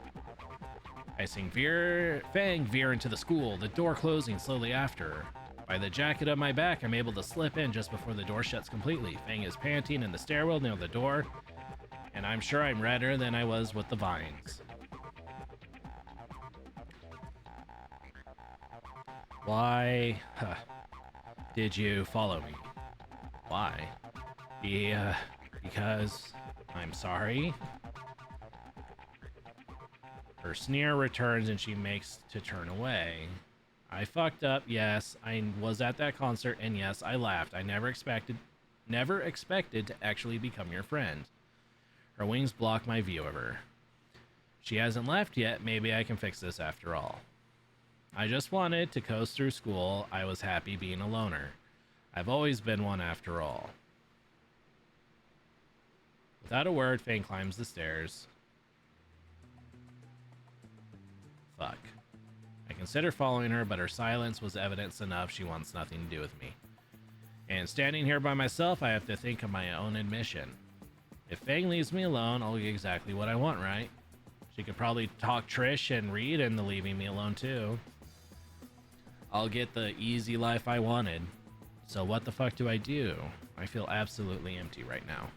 Speaker 2: I sing Fang veer into the school, the door closing slowly after. By the jacket of my back, I'm able to slip in just before the door shuts completely. Fang is panting in the stairwell near the door, and I'm sure I'm redder than I was with the vines. Why did you follow me? Why? Because I'm sorry. Her sneer returns and she makes to turn away. I fucked up, yes. I was at that concert, and yes, I laughed. I never expected to actually become your friend. Her wings block my view of her. She hasn't left yet. Maybe I can fix this after all. I just wanted to coast through school. I was happy being a loner. I've always been one after all. Without a word, Fang climbs the stairs. Fuck. I consider following her, but her silence was evidence enough she wants nothing to do with me. And standing here by myself, I have to think of my own admission. If Fang leaves me alone, I'll get exactly what I want, right? She could probably talk Trish and Reed into leaving me alone too. I'll get the easy life I wanted. So what the fuck do? I feel absolutely empty right now.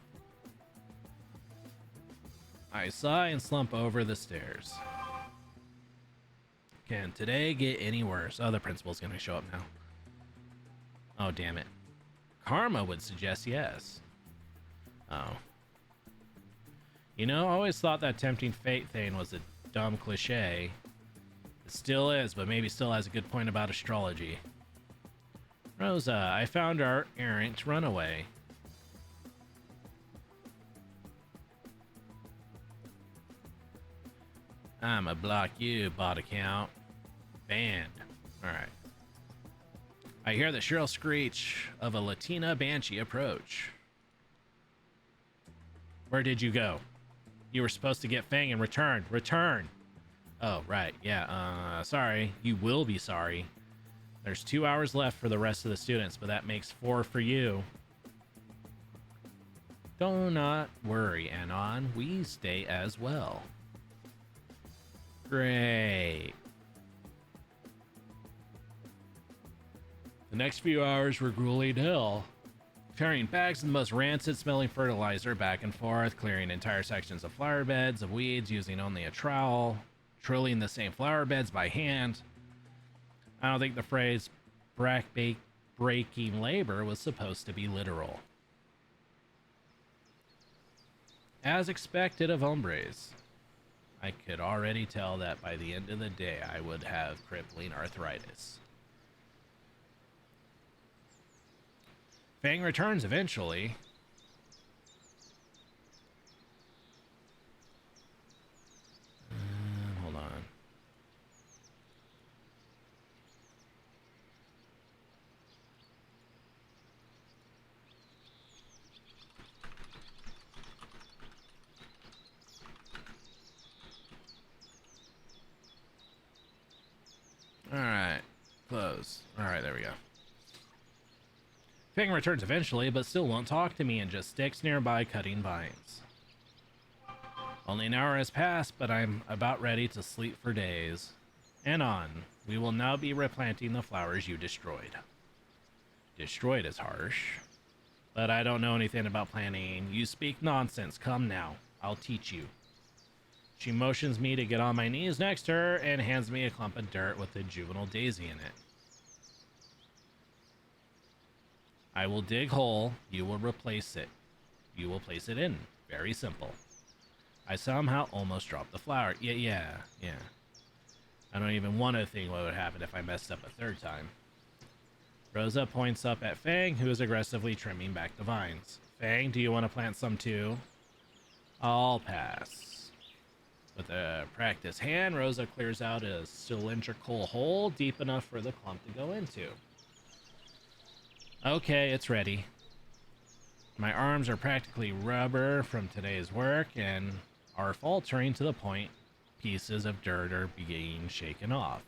Speaker 2: I sigh and slump over the stairs. Can today get any worse? Oh, the principal's gonna show up now. Oh, damn it. Karma would suggest yes. Oh. You know, I always thought that tempting fate thing was a dumb cliche. It still is, but maybe still has a good point about astrology. Rosa, I found our errant runaway. I'ma block you, bot account. Banned. Alright. I hear the shrill screech of a Latina banshee approach. Where did you go? You were supposed to get Fang and return. Return! Oh, right. Yeah, sorry. You will be sorry. There's 2 hours left for the rest of the students, but that makes 4 for you. Do not worry, Anon. We stay as well. Great. The next few hours were grueling hell. Carrying bags of the most rancid-smelling fertilizer back and forth, clearing entire sections of flower beds of weeds using only a trowel, trilling the same flower beds by hand. I don't think the phrase breaking labor was supposed to be literal. As expected of hombres, I could already tell that by the end of the day I would have crippling arthritis. Fang returns eventually. Hold on. Alright. Close. Alright, there we go. Fang returns eventually, but still won't talk to me and just sticks nearby cutting vines. Only an hour has passed, but I'm about ready to sleep for days. And on. We will now be replanting the flowers you destroyed. Destroyed is harsh. But I don't know anything about planting. You speak nonsense. Come now. I'll teach you. She motions me to get on my knees next to her and hands me a clump of dirt with a juvenile daisy in it. I will dig hole, you will replace it. You will place it in. Very simple. I somehow almost dropped the flower. Yeah. I don't even want to think what would happen if I messed up a third time. Rosa points up at Fang, who is aggressively trimming back the vines. Fang, do you want to plant some too? I'll pass. With a practiced hand, Rosa clears out a cylindrical hole deep enough for the clump to go into. Okay, it's ready. My arms are practically rubber from today's work and are faltering to the point pieces of dirt are being shaken off.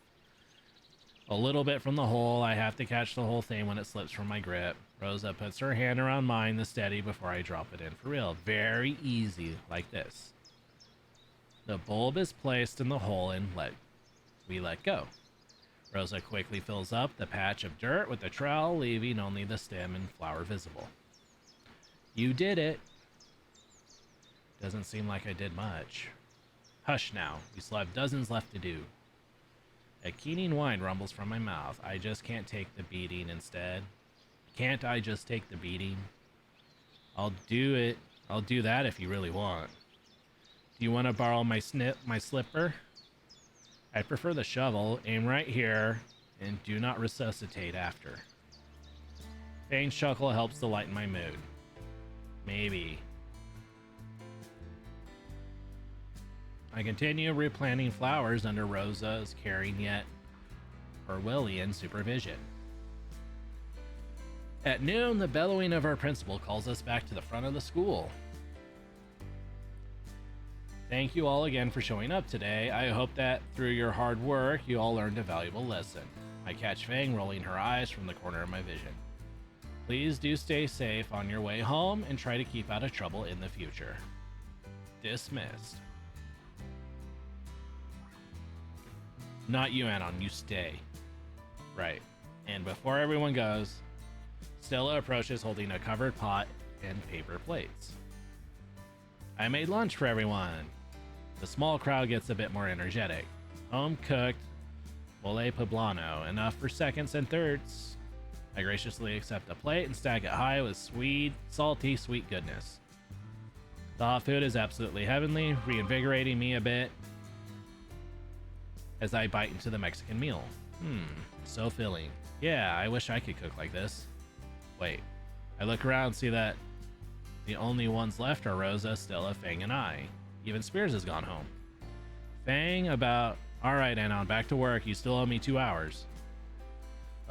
Speaker 2: A little bit from the hole, I have to catch the whole thing when it slips from my grip. Rosa puts her hand around mine to steady before I drop it in for real. Very easy, like this. The bulb is placed in the hole and we let go. Rosa quickly fills up the patch of dirt with the trowel, leaving only the stem and flower visible. You did it. Doesn't seem like I did much. Hush now. We still have dozens left to do. A keening whine rumbles from my mouth. I just can't take the beating instead. Can't I just take the beating? I'll do it. I'll do that if you really want. Do you want to borrow my slipper? I prefer the shovel. Aim right here, and do not resuscitate after. Fang's chuckle helps to lighten my mood. Maybe. I continue replanting flowers under Rosa's caring yet Orwellian supervision. At noon, the bellowing of our principal calls us back to the front of the school. Thank you all again for showing up today. I hope that through your hard work, you all learned a valuable lesson. I catch Fang rolling her eyes from the corner of my vision. Please do stay safe on your way home and try to keep out of trouble in the future. Dismissed. Not you, Anon. You stay. Right. And before everyone goes, Stella approaches holding a covered pot and paper plates. I made lunch for everyone. The small crowd gets a bit more energetic. Home cooked mole poblano, enough for seconds and thirds. I graciously accept a plate and stack it high with sweet, salty, sweet goodness. The hot food is absolutely heavenly, reinvigorating me a bit as I bite into the Mexican meal. So filling. Yeah, I wish I could cook like this. Wait, I look around and see that the only ones left are Rosa, Stella, Fang, and I. Even Spears has gone home. Fang, about... Alright, Anon, back to work. You still owe me 2 hours.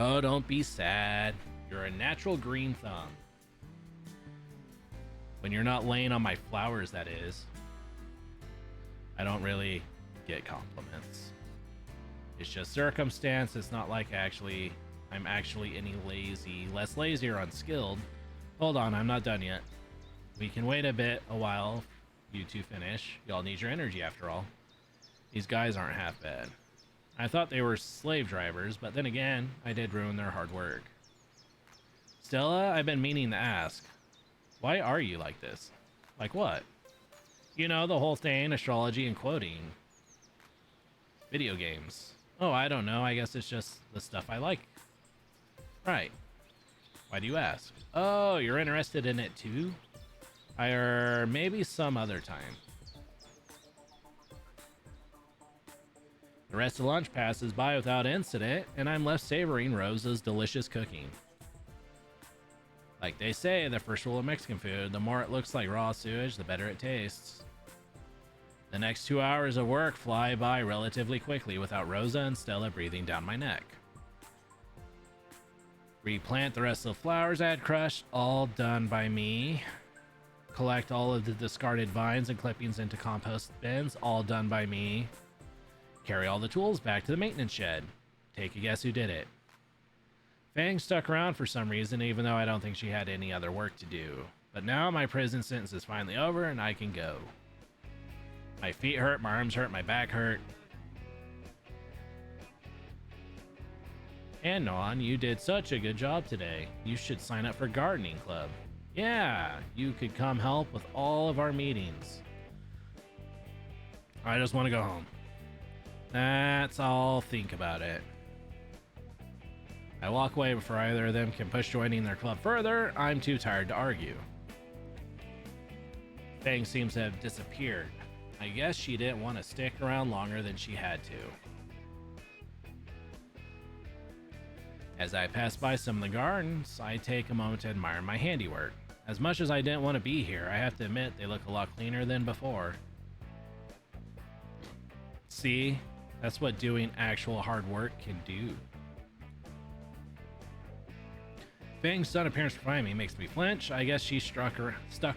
Speaker 2: Oh, don't be sad. You're a natural green thumb. When you're not laying on my flowers, that is. I don't really get compliments. It's just circumstance. It's not like I'm actually any less lazy or unskilled. Hold on, I'm not done yet. We can wait a while. You two finish. Y'all need your energy after all. These guys aren't half bad. I thought they were slave drivers, but then again, I did ruin their hard work. Stella, I've been meaning to ask. Why are you like this? Like what? You know, the whole thing, astrology and quoting. Video games. Oh, I don't know. I guess it's just the stuff I like. Right. Why do you ask? Oh, you're interested in it too? Or maybe some other time. The rest of lunch passes by without incident, and I'm left savoring Rosa's delicious cooking. Like they say, the first rule of Mexican food, the more it looks like raw sewage, the better it tastes. The next 2 hours of work fly by relatively quickly without Rosa and Stella breathing down my neck. Replant the rest of the flowers I had crushed, all done by me. Collect all of the discarded vines and clippings into compost bins, all done by me. Carry all the tools back to the maintenance shed. Take a guess who did it. Fang stuck around for some reason, even though I don't think she had any other work to do. But now my prison sentence is finally over and I can go. My feet hurt, my arms hurt, my back hurt. And Non, you did such a good job today. You should sign up for gardening club. Yeah, you could come help with all of our meetings. I just want to go home. That's all. Think about it. I walk away before either of them can push joining their club further. I'm too tired to argue. Fang seems to have disappeared. I guess she didn't want to stick around longer than she had to. As I pass by some of the gardens, I take a moment to admire my handiwork. As much as I didn't want to be here, I have to admit they look a lot cleaner than before. See? That's what doing actual hard work can do. Fang's sudden appearance behind me makes me flinch. I guess she stuck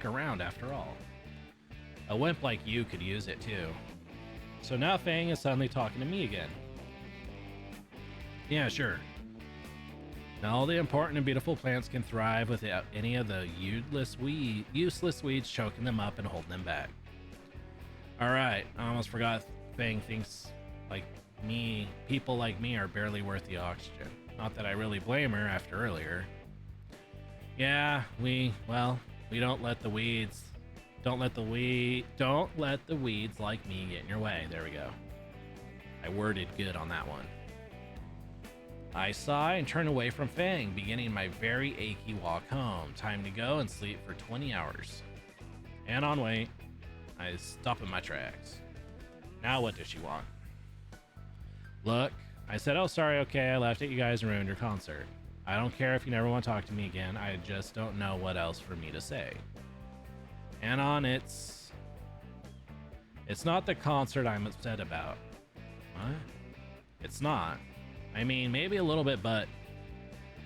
Speaker 2: around after all. A wimp like you could use it too. So now Fang is suddenly talking to me again. Yeah, sure. Now all the important and beautiful plants can thrive without any of the useless weeds choking them up and holding them back. Alright, I almost forgot Fang thinks like me, people like me are barely worth the oxygen. Not that I really blame her after earlier. Yeah, we don't let the weeds like me get in your way. There we go. I worded good on that one. I sigh and turn away from Fang, beginning my very achy walk home. Time to go and sleep for 20 hours. And on wait, I stop in my tracks. Now what does she want? Look, I said, oh sorry, okay, I laughed at you guys and ruined your concert. I don't care if you never want to talk to me again, I just don't know what else for me to say. Anon, it's not the concert I'm upset about. What? It's not. I mean, maybe a little bit, but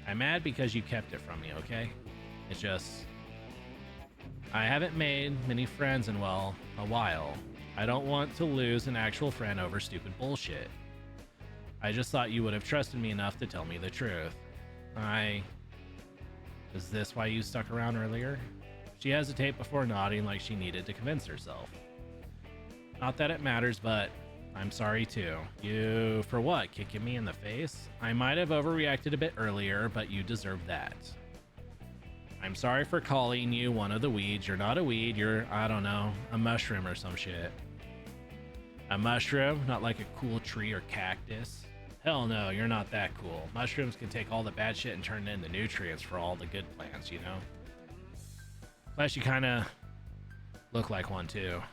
Speaker 2: I'm mad because you kept it from me, okay? It's just, I haven't made many friends in, a while. I don't want to lose an actual friend over stupid bullshit. I just thought you would have trusted me enough to tell me the truth. Is this why you stuck around earlier? She hesitated before nodding like she needed to convince herself. Not that it matters, but I'm sorry too. You, for what? Kicking me in the face? I might have overreacted a bit earlier, but you deserve that. I'm sorry for calling you one of the weeds. You're not a weed, you're, I don't know, a mushroom or some shit. A mushroom? Not like a cool tree or cactus? Hell no, you're not that cool. Mushrooms can take all the bad shit and turn it into nutrients for all the good plants, you know? Plus you kinda look like one too.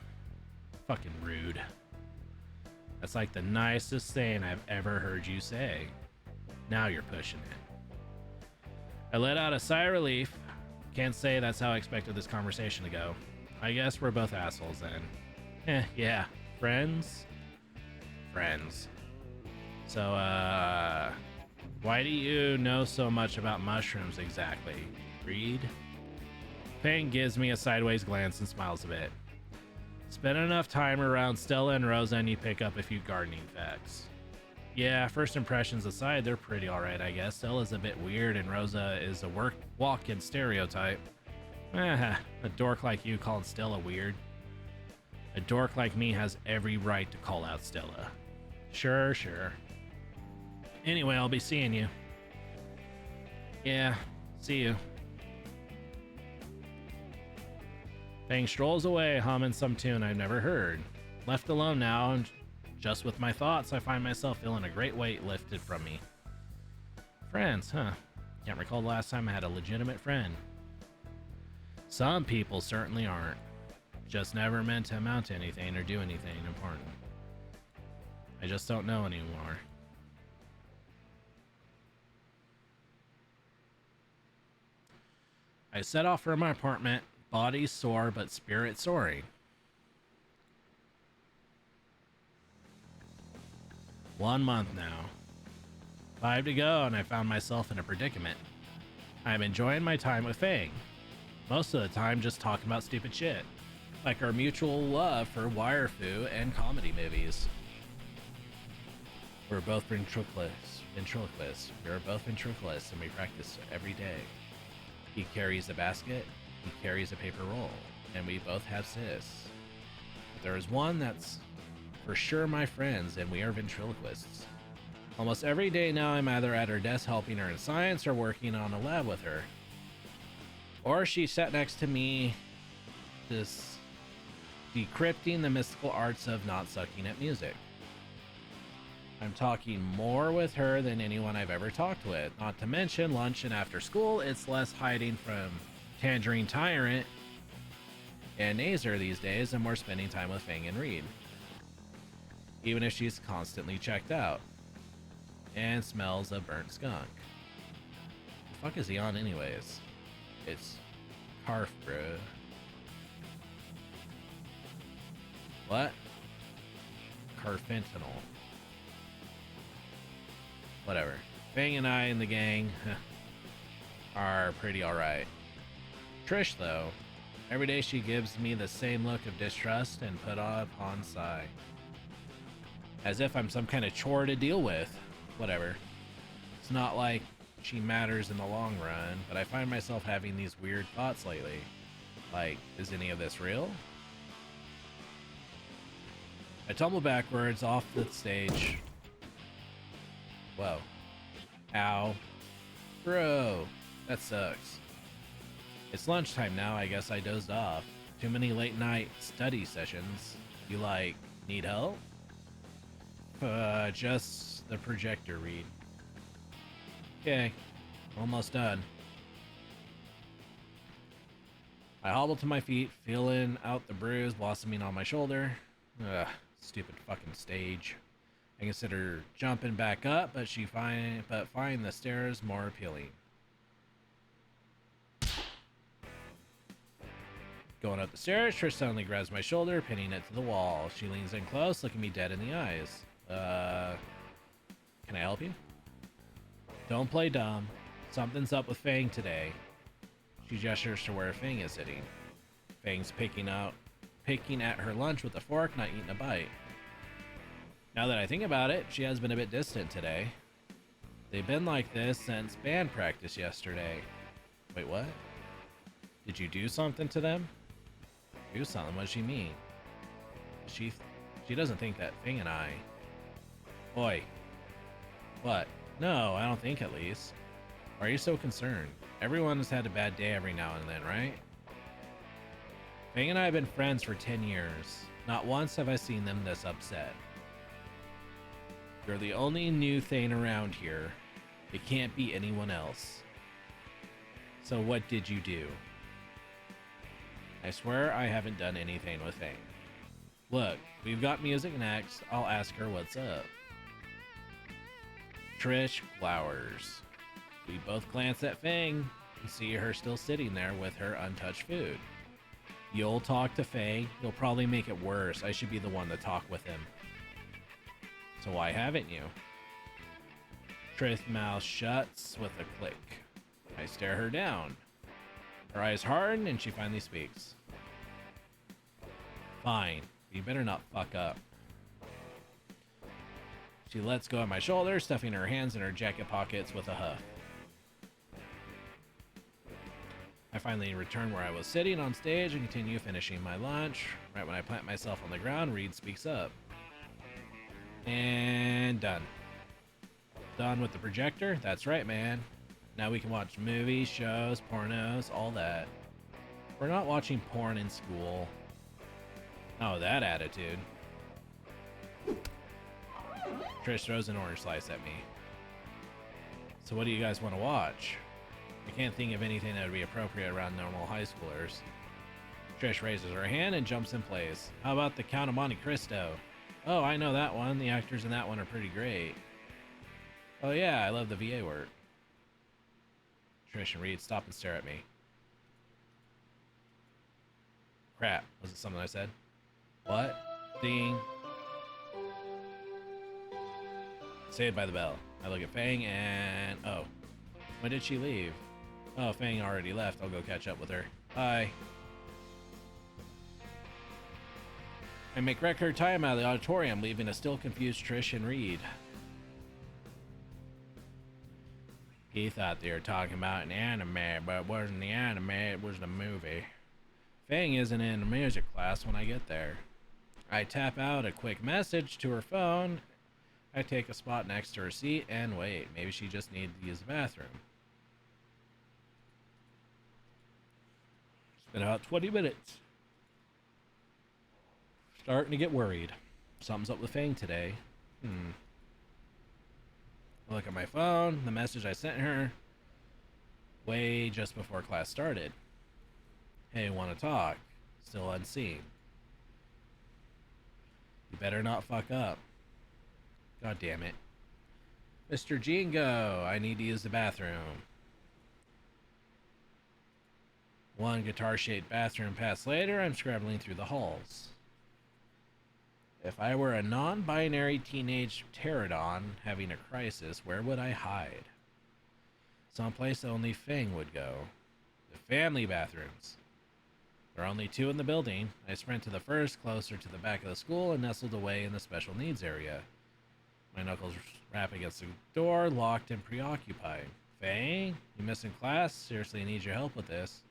Speaker 2: Fucking rude. That's like the nicest thing I've ever heard you say. Now you're pushing it. I let out a sigh of relief. Can't say that's how I expected this conversation to go. I guess we're both assholes then. Yeah. Friends? Friends. So, why do you know so much about mushrooms exactly? Reed? Payne gives me a sideways glance and smiles a bit. Spend enough time around Stella and Rosa and you pick up a few gardening facts. Yeah, first impressions aside, they're pretty alright, I guess. Stella's a bit weird and Rosa is a walk-in stereotype. A dork like you calling Stella weird. A dork like me has every right to call out Stella. Sure. Anyway, I'll be seeing you. Yeah, see you. Fang strolls away, humming some tune I've never heard. Left alone now, and just with my thoughts, I find myself feeling a great weight lifted from me. Friends, huh? Can't recall the last time I had a legitimate friend. Some people certainly aren't. Just never meant to amount to anything or do anything important. I just don't know anymore. I set off for my apartment, body sore but spirit soaring. 1 month now. 5 to go and I found myself in a predicament. I'm enjoying my time with Fang. Most of the time just talking about stupid shit. Like our mutual love for wire fu and comedy movies. We're both ventriloquists. We are both ventriloquists and we practice every day. He carries a basket, he carries a paper roll, and we both have sis. But there is one that's for sure my friends, and we are ventriloquists. Almost every day now I'm either at her desk helping her in science or working on a lab with her. Or she sat next to me, just decrypting the mystical arts of not sucking at music. I'm talking more with her than anyone I've ever talked with. Not to mention lunch and after school, it's less hiding from Tangerine Tyrant and Nazer these days and more spending time with Fang and Reed. Even if she's constantly checked out and smells of burnt skunk. The fuck is he on anyways? It's Carf, bro. What? Carfentanil. Whatever. Fang and I and the gang are pretty alright. Trish, though, every day she gives me the same look of distrust and put upon sigh. As if I'm some kind of chore to deal with. Whatever. It's not like she matters in the long run, but I find myself having these weird thoughts lately. Like, is any of this real? I tumble backwards off the stage. Whoa. Ow. Bro, that sucks. It's lunchtime now, I guess I dozed off. Too many late night study sessions. You like, need help? Just the projector read. Okay, almost done. I hobbled to my feet, feeling out the bruise blossoming on my shoulder. Ugh, stupid fucking stage. I consider jumping back up, but find the stairs more appealing. Going up the stairs, Trish suddenly grabs my shoulder, pinning it to the wall. She leans in close, looking me dead in the eyes. Can I help you? Don't play dumb. Something's up with Fang today. She gestures to where Fang is sitting. Fang's picking at her lunch with a fork, not eating a bite. Now that I think about it, she has been a bit distant today. They've been like this since band practice yesterday. Wait, what? Did you do something to them? Do something? What does she mean? She doesn't think that Fang and I... Oi. What? No, I don't think, at least. Why are you so concerned? Everyone has had a bad day every now and then, right? Fang and I have been friends for 10 years. Not once have I seen them this upset. You're the only new thing around here. It can't be anyone else. So what did you do? I swear I haven't done anything with Fang. Look, we've got music next. I'll ask her what's up. Trish glowers. We both glance at Fang and see her still sitting there with her untouched food. You'll talk to Fang. You'll probably make it worse. I should be the one to talk with him. So why haven't you? Trish's mouth shuts with a click. I stare her down. Her eyes harden and she finally speaks. Fine. You better not fuck up. She lets go of my shoulder, stuffing her hands in her jacket pockets with a huff. I finally return where I was sitting on stage and continue finishing my lunch. Right when I plant myself on the ground, Reed speaks up. And done. Done with the projector? That's right, man. Now we can watch movies, shows, pornos, all that. We're not watching porn in school. Oh, that attitude. Trish throws an orange slice at me. So what do you guys want to watch? I can't think of anything that would be appropriate around normal high schoolers. Trish raises her hand and jumps in place. How about the Count of Monte Cristo? Oh, I know that one. The actors in that one are pretty great. Oh yeah, I love the VA work. Trish and Reed stop and stare at me. Crap, was it something I said? What? Ding. Saved by the bell. I look at Fang and... Oh. When did she leave? Oh, Fang already left. I'll go catch up with her. Bye. I make record time out of the auditorium, leaving a still confused Trish and Reed. He thought they were talking about an anime, but it wasn't the anime, it was the movie. Fang isn't in the music class when I get there. I tap out a quick message to her phone. I take a spot next to her seat and wait. Maybe she just needed to use the bathroom. It's been about 20 minutes. Starting to get worried. Something's up with Fang today. I look at my phone, the message I sent her way just before class started. Hey, want to talk? Still unseen. You better not fuck up. God damn it. Mr. Jingo, I need to use the bathroom. One guitar-shaped bathroom pass later, I'm scrabbling through the halls. If I were a non-binary teenage pterodon having a crisis, where would I hide? Someplace only Fang would go. The family bathrooms. There are only 2 in the building. I sprint to the first, closer to the back of the school, and nestled away in the special needs area. My knuckles rap against the door, locked and preoccupied. Fang? You missing class? Seriously, I need your help with this.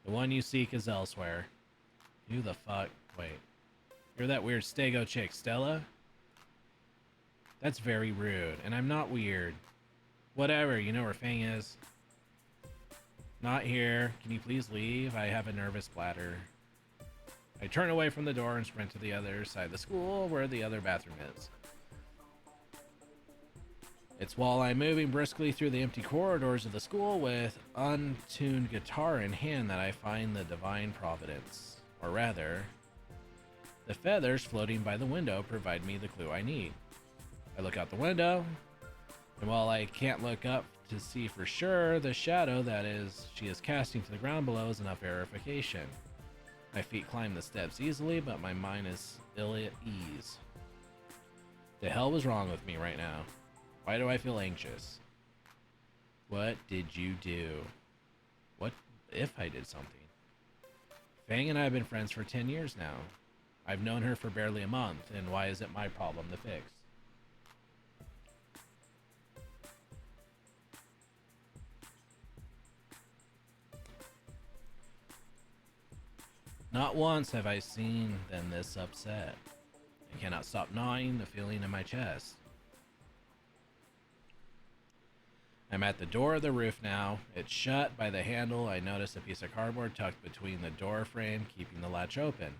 Speaker 2: The one you seek is elsewhere. Who the fuck? Wait. You're that weird Stego chick, Stella? That's very rude, and I'm not weird. Whatever, you know where Fang is. Not here. Can you please leave? I have a nervous bladder. I turn away from the door and sprint to the other side of the school where the other bathroom is. It's while I'm moving briskly through the empty corridors of the school with untuned guitar in hand that I find the divine providence. Or rather, the feathers floating by the window provide me the clue I need. I look out the window, and while I can't look up to see for sure, the shadow that she is casting to the ground below is enough verification. My feet climb the steps easily, but my mind is ill at ease. The hell was wrong with me right now? Why do I feel anxious? What did you do? What if I did something? Fang and I have been friends for 10 years now. I've known her for barely a month, and why is it my problem to fix? Not once have I seen them this upset. I cannot stop gnawing the feeling in my chest. I'm at the door of the roof now. It's shut by the handle. I notice a piece of cardboard tucked between the door frame, keeping the latch open.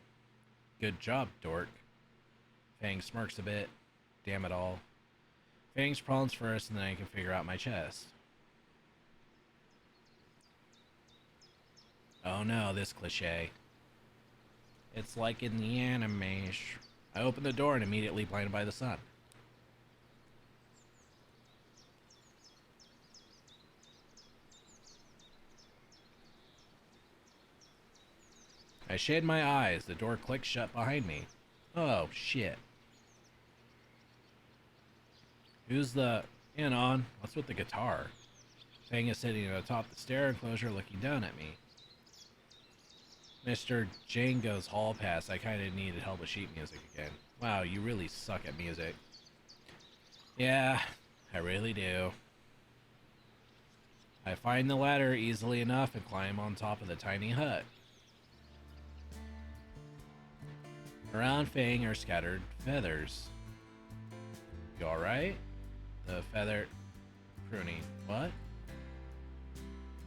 Speaker 2: Good job, dork. Fang smirks a bit. Damn it all. Fang's problems first, and then I can figure out my chest. Oh no, this cliche. It's like in the anime. I open the door and immediately blinded by the sun. I shade my eyes. The door clicks shut behind me. Oh, shit. Who's the... Anon? What's with the guitar? Fang is sitting atop the stair enclosure looking down at me. Mr. Django's hall pass. I kinda needed help with sheet music again. Wow, you really suck at music. Yeah, I really do. I find the ladder easily enough and climb on top of the tiny hut. Around Fang are scattered feathers. You alright? The feather... pruning. What?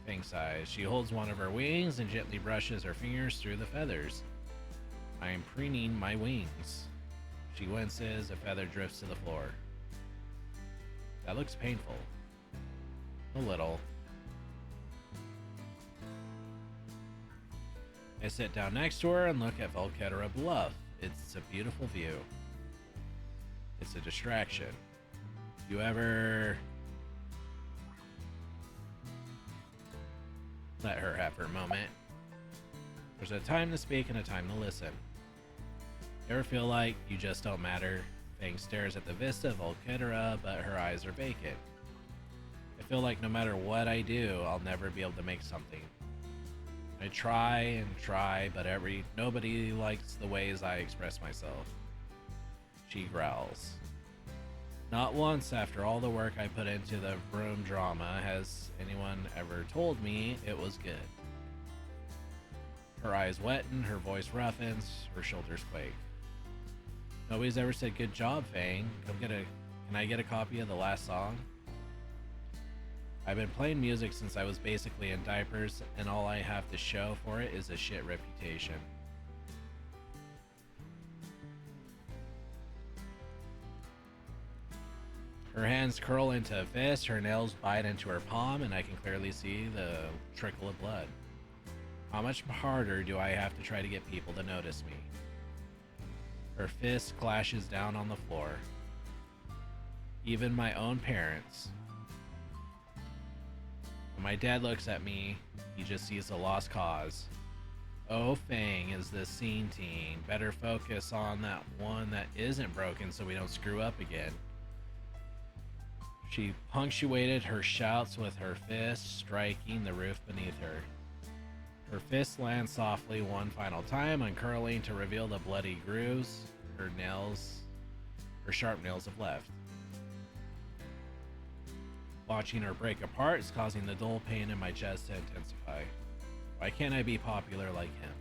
Speaker 2: Fang sighs. She holds one of her wings and gently brushes her fingers through the feathers. I am preening my wings. She winces. A feather drifts to the floor. That looks painful. A little. I sit down next to her and look at Volcatera Bluff. It's a beautiful view. It's a distraction. You ever... Let her have her moment. There's a time to speak and a time to listen. You ever feel like you just don't matter? Fang stares at the vista of Volcatera, but her eyes are vacant. I feel like no matter what I do, I'll never be able to make something. I try and try, but nobody likes the ways I express myself. She growls. Not once, after all the work I put into the room drama, has anyone ever told me it was good. Her eyes wetten, her voice roughens, her shoulders quake. Nobody's ever said good job, Fang. Can I get a copy of the last song? I've been playing music since I was basically in diapers, and all I have to show for it is a shit reputation. Her hands curl into a fist, her nails bite into her palm, and I can clearly see the trickle of blood. How much harder do I have to try to get people to notice me? Her fist clashes down on the floor. Even my own parents. When my dad looks at me, he just sees a lost cause. Oh, Fang is the scene teen. Better focus on that one that isn't broken so we don't screw up again. She punctuated her shouts with her fist, striking the roof beneath her. Her fist lands softly one final time, uncurling to reveal the bloody grooves her sharp nails have left. Watching her break apart is causing the dull pain in my chest to intensify. Why can't I be popular like him?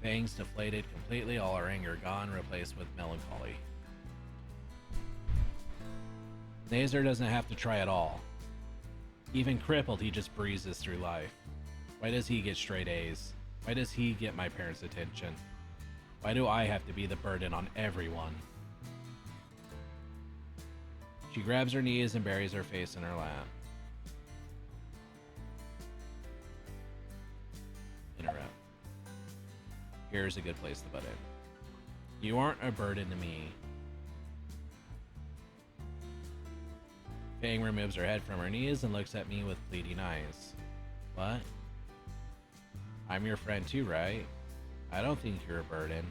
Speaker 2: Fangs deflated completely, all her anger gone, replaced with melancholy. Nazar doesn't have to try at all. Even crippled, he just breezes through life. Why does he get straight A's? Why does he get my parents' attention? Why do I have to be the burden on everyone? She grabs her knees and buries her face in her lap. Interrupt. Here's a good place to butt in. You aren't a burden to me. Fang removes her head from her knees and looks at me with pleading eyes. What? I'm your friend too, right? I don't think you're a burden.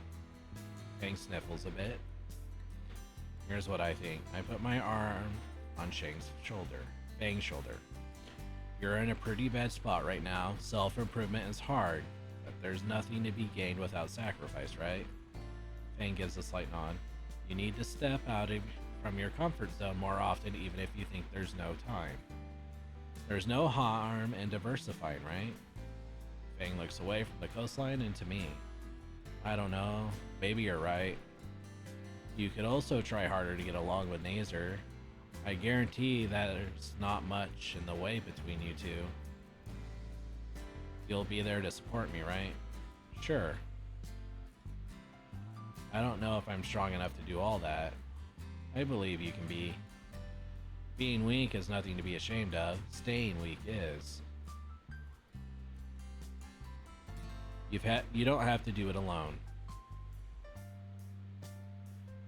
Speaker 2: Fang sniffles a bit. Here's what I think. I put my arm on Fang's shoulder. You're in a pretty bad spot right now. Self-improvement is hard, but there's nothing to be gained without sacrifice, right? Fang gives a slight nod. You need to step out from your comfort zone more often, even if you think there's no time. There's no harm in diversifying, right? Fang looks away from the coastline and to me. I don't know. Maybe you're right. You could also try harder to get along with Nazer. I guarantee that there's not much in the way between you two. You'll be there to support me, right? Sure. I don't know if I'm strong enough to do all that. I believe you can be. Being weak is nothing to be ashamed of. Staying weak is. You don't have to do it alone.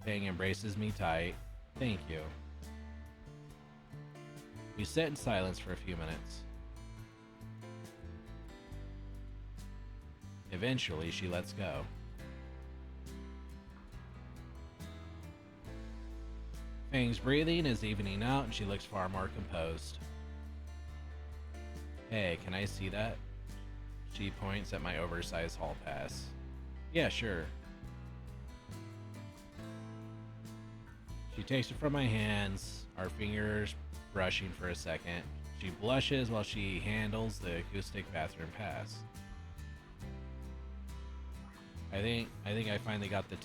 Speaker 2: Fang embraces me tight. Thank you. We sit in silence for a few minutes. Eventually, she lets go. Fang's breathing is evening out and she looks far more composed. Hey, can I see that? She points at my oversized hall pass. Yeah, sure. She takes it from my hands, our fingers brushing for a second. She blushes while she handles the acoustic bathroom pass. I think I finally got the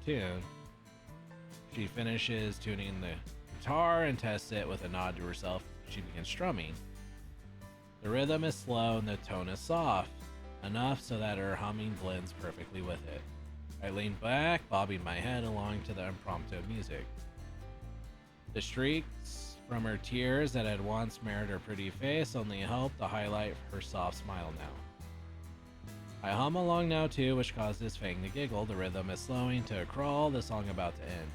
Speaker 2: tune. She finishes tuning the guitar and tests it with a nod to herself. She begins strumming. The rhythm is slow and the tone is soft, enough so that her humming blends perfectly with it. I lean back, bobbing my head along to the impromptu music. The streaks from her tears that had once marred her pretty face only help to highlight her soft smile now. I hum along now too, which causes Fang to giggle. The rhythm is slowing to a crawl, the song about to end.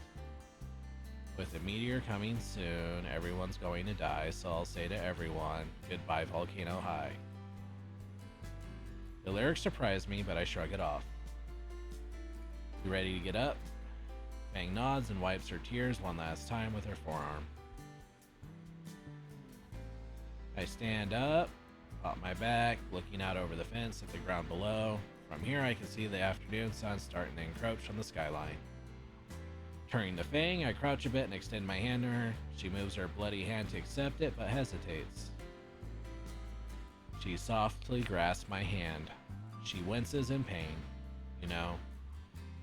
Speaker 2: With the meteor coming soon, everyone's going to die, so I'll say to everyone, goodbye Volcano High. The lyrics surprise me, but I shrug it off. You ready to get up? Fang nods and wipes her tears one last time with her forearm. I stand up, pop my back, looking out over the fence at the ground below. From here I can see the afternoon sun starting to encroach on the skyline. Turning to Fang, I crouch a bit and extend my hand to her. She moves her bloody hand to accept it, but hesitates. She softly grasps my hand. She winces in pain. You know,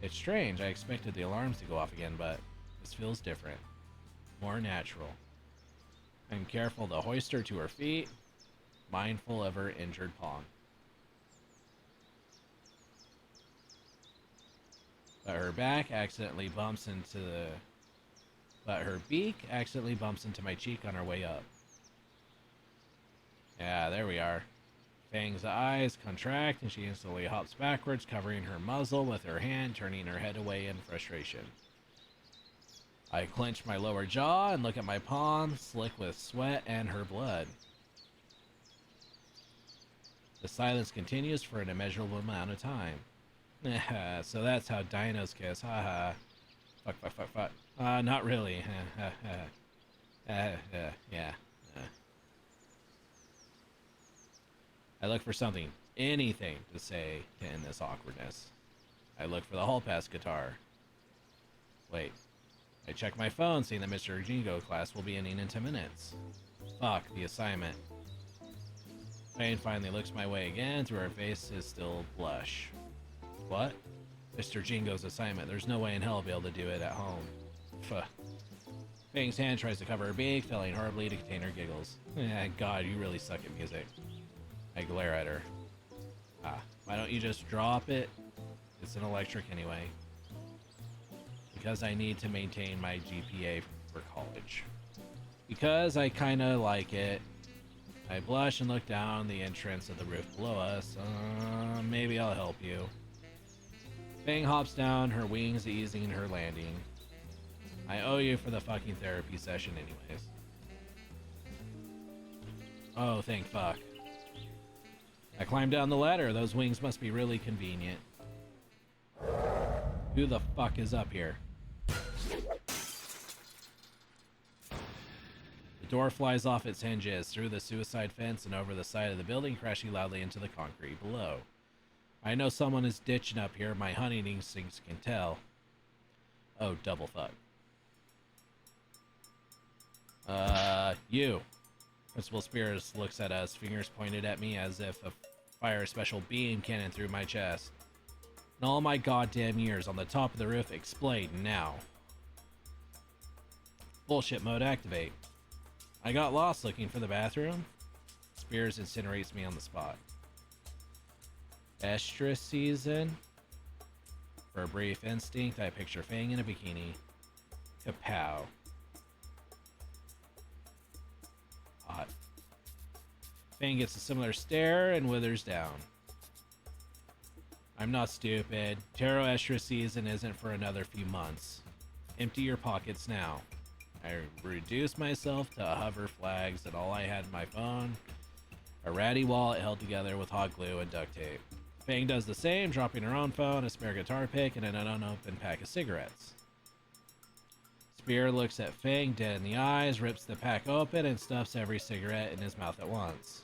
Speaker 2: it's strange. I expected the alarms to go off again, but this feels different. More natural. I'm careful to hoist her to her feet, mindful of her injured palm. But her beak accidentally bumps into my cheek on her way up. Yeah, there we are. Fang's eyes contract and she instantly hops backwards, covering her muzzle with her hand, turning her head away in frustration. I clench my lower jaw and look at my palm, slick with sweat and her blood. The silence continues for an immeasurable amount of time. So that's how dinos kiss, haha. Fuck. Not really. Yeah. I look for something, anything to say to end this awkwardness. I look for the hall pass guitar. Wait. I check my phone, seeing that Mr. Jingo class will be ending in 10 minutes. Fuck, the assignment. Fang finally looks my way again, through her face is still blush. What? Mr. Jingo's assignment. There's no way in hell I'll be able to do it at home. Fuh. Fang's hand tries to cover her beak, failing horribly to contain her giggles. God, you really suck at music. I glare at her. Why don't you just drop it? It's an electric anyway. Because I need to maintain my GPA for college. Because I kinda like it. I blush and look down the entrance of the roof below us. Maybe I'll help you. Fang hops down, her wings easing her landing. I owe you for the fucking therapy session anyways. Oh, thank fuck. I climb down the ladder. Those wings must be really convenient. Who the fuck is up here? The door flies off its hinges, through the suicide fence and over the side of the building, crashing loudly into the concrete below. I know someone is ditching up here. My hunting instincts can tell. Oh, double fuck. You. Principal Spears looks at us, fingers pointed at me as if a fire special beam cannon through my chest. And all my goddamn years on the top of the roof explain now. Bullshit mode activate. I got lost looking for the bathroom. Spears incinerates me on the spot. Estrus season. For a brief instinct, I picture Fang in a bikini. Kapow. Hot. Fang gets a similar stare and withers down. I'm not stupid. Tarot Estrus season isn't for another few months. Empty your pockets now. I reduced myself to hover flags and all I had my phone, a ratty wallet held together with hot glue and duct tape. Fang does the same, dropping her own phone, a spare guitar pick, and an unopened pack of cigarettes. Spear looks at Fang dead in the eyes, rips the pack open, and stuffs every cigarette in his mouth at once.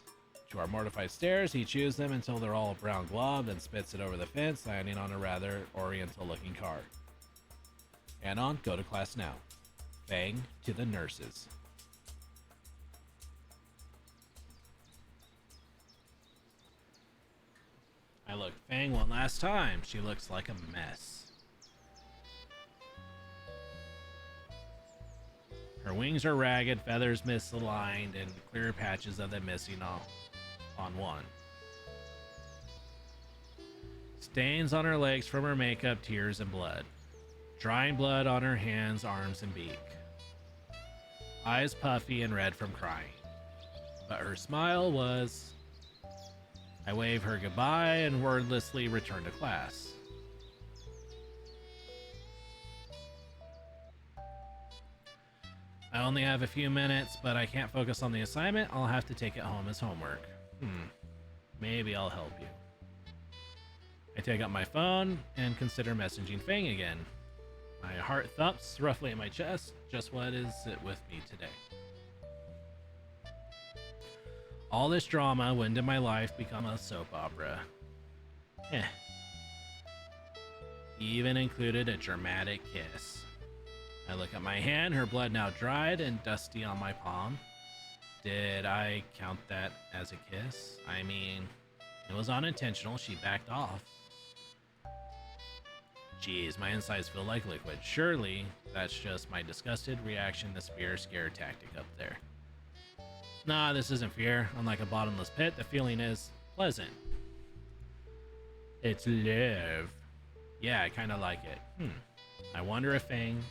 Speaker 2: To our mortified stares, he chews them until they're all brown gloved and spits it over the fence, landing on a rather oriental-looking car. Anon, go to class now. Fang to the nurses. I looked Fang one last time. She looks like a mess. Her wings are ragged, feathers misaligned, and clear patches of them missing on one. Stains on her legs from her makeup, tears, and blood. Drying blood on her hands, arms, and beak. Eyes puffy and red from crying. But her smile was... I wave her goodbye and wordlessly return to class. I only have a few minutes, but I can't focus on the assignment. I'll have to take it home as homework. Maybe I'll help you. I take out my phone and consider messaging Fang again. My heart thumps roughly in my chest. Just what is it with me today? All this drama, when did my life become a soap opera? Even included a dramatic kiss. I look at my hand, her blood now dried and dusty on my palm. Did I count that as a kiss? I mean, it was unintentional, she backed off. Geez, my insides feel like liquid. Surely, that's just my disgusted reaction to Spear scare tactic up there. Nah, this isn't fear. Unlike a bottomless pit, the feeling is pleasant. It's love. Yeah, I kinda like it. I wonder if Fang...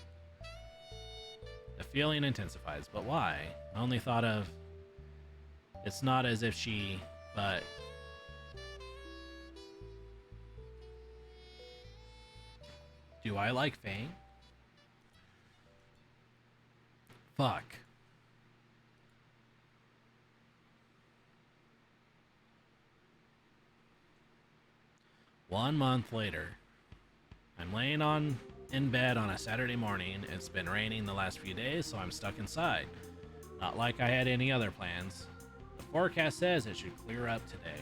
Speaker 2: The feeling intensifies, but why? I only thought of... It's not as if she... But... Do I like Fang? Fuck. One month later. I'm laying in bed on a Saturday morning. It's been raining the last few days, so I'm stuck inside. Not like I had any other plans. The forecast says it should clear up today.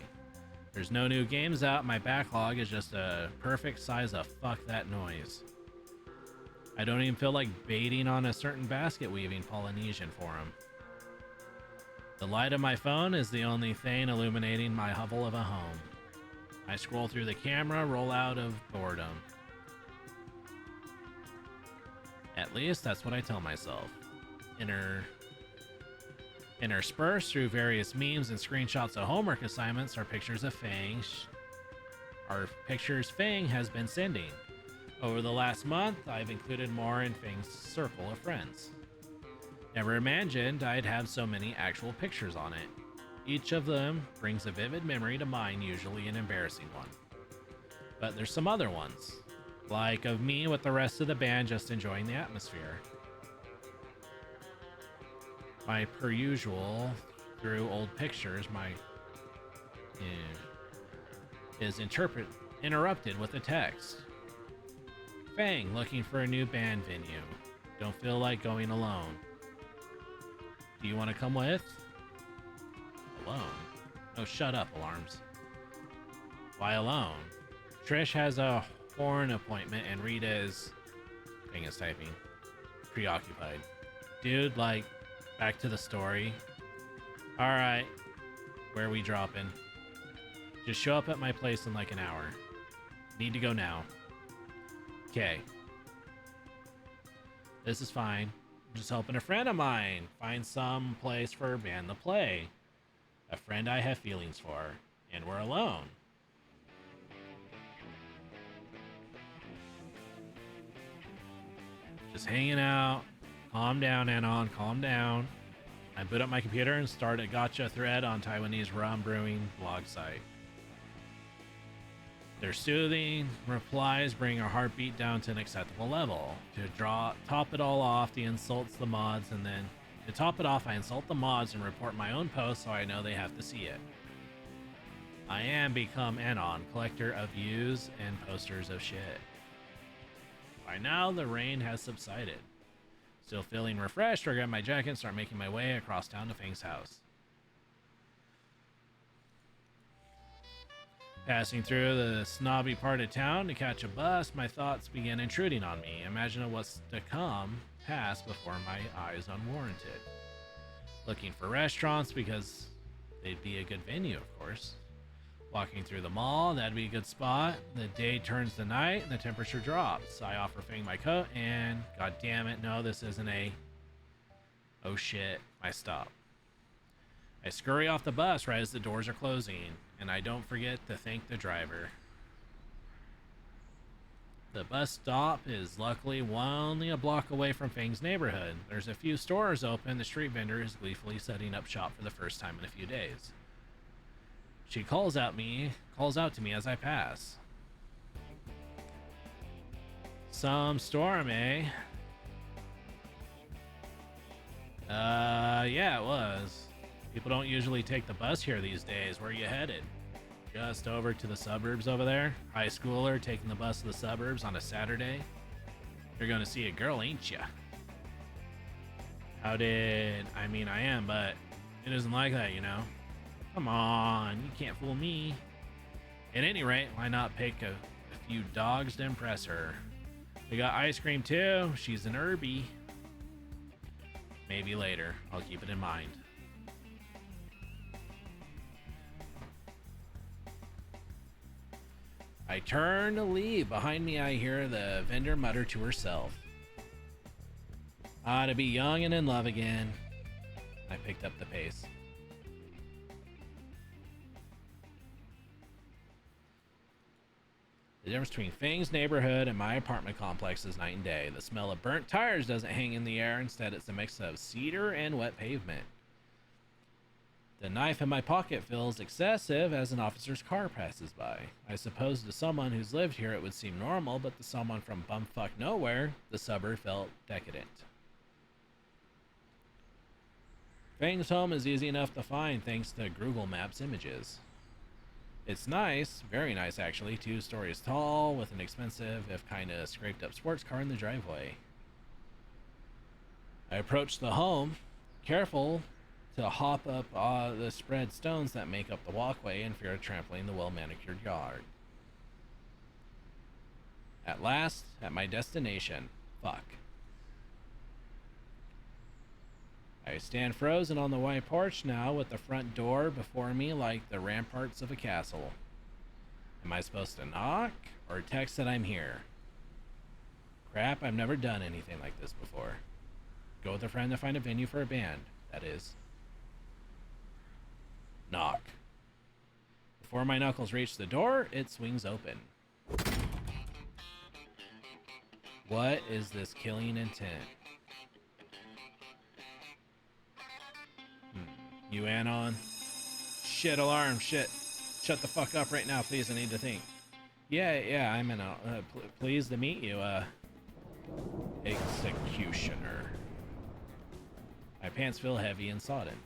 Speaker 2: There's no new games out. My backlog is just a perfect size of fuck that noise. I don't even feel like baiting on a certain basket weaving Polynesian forum. The light of my phone is the only thing illuminating my hovel of a home. I scroll through the camera, roll out of boredom. At least that's what I tell myself. Interspersed through various memes and screenshots of homework assignments are pictures of Fang. Fang has been sending. Over the last month, I've included more in Fang's circle of friends. Never imagined I'd have so many actual pictures on it. Each of them brings a vivid memory to mind, usually an embarrassing one. But there's some other ones, like of me with the rest of the band just enjoying the atmosphere. My per usual through old pictures, is interrupted with a text. Fang, looking for a new band venue. Don't feel like going alone. Do you want to come with? Alone? Oh, shut up, alarms. Why alone? Trish has a horn appointment and Rita is... Fang is typing. Preoccupied. Dude, like, back to the story. Alright. Where are we dropping? Just show up at my place in like an hour. Need to go now. Okay. This is fine. I'm just helping a friend of mine find some place for a band to play. A friend I have feelings for. And we're alone. Just hanging out. Calm down, Anon. Calm down. I boot up my computer and start a gotcha thread on Taiwanese rum brewing blog site. Their soothing replies bring our heartbeat down to an acceptable level. Top it all off, the insults the mods, and then to top it off, I insult the mods and report my own post so I know they have to see it. I am become Anon, collector of views and posters of shit. By now, the rain has subsided. Still feeling refreshed, I grab my jacket and start making my way across town to Fang's house. Passing through the snobby part of town to catch a bus, my thoughts began intruding on me. Imagine what's to come pass before my eyes unwarranted. Looking for restaurants because they'd be a good venue, of course. Walking through the mall, that'd be a good spot. The day turns to night and the temperature drops. I offer Fang my coat and, god damn it, no, this isn't a... Oh shit, I stop. I scurry off the bus right as the doors are closing, and I don't forget to thank the driver. The bus stop is luckily only a block away from Fang's neighborhood. There's a few stores open. The street vendor is gleefully setting up shop for the first time in a few days. She calls out to me as I pass. Some storm, eh? Yeah, it was. People don't usually take the bus here these days. Where are you headed? Just over to the suburbs over there. High schooler taking the bus to the suburbs on a Saturday. You're gonna see a girl, ain't ya? I am, but it isn't like that, you know? Come on, you can't fool me. At any rate, why not pick a few dogs to impress her? We got ice cream too. She's an herbie. Maybe later. I'll keep it in mind. I turn to leave. Behind me, I hear the vendor mutter to herself. To be young and in love again. I picked up the pace. The difference between Fang's neighborhood and my apartment complex is night and day. The smell of burnt tires doesn't hang in the air. Instead, it's a mix of cedar and wet pavement. The knife in my pocket feels excessive as an officer's car passes by. I suppose to someone who's lived here it would seem normal, but to someone from bumfuck nowhere, the suburb felt decadent. Fang's home is easy enough to find thanks to Google Maps images. It's nice, very nice actually, 2 stories tall with an expensive, if kinda scraped up sports car in the driveway. I approach the home, careful to hop up the spread stones that make up the walkway in fear of trampling the well-manicured yard. At last, at my destination. Fuck. I stand frozen on the white porch now with the front door before me like the ramparts of a castle. Am I supposed to knock or text that I'm here? Crap, I've never done anything like this before. Go with a friend to find a venue for a band, that is. Knock. Before my knuckles reach the door, it swings open. What is this killing intent? You Anon? Shit, alarm, shit. Shut the fuck up right now, please, I need to think. Yeah, I'm in pleased to meet you, executioner. My pants feel heavy and sodden.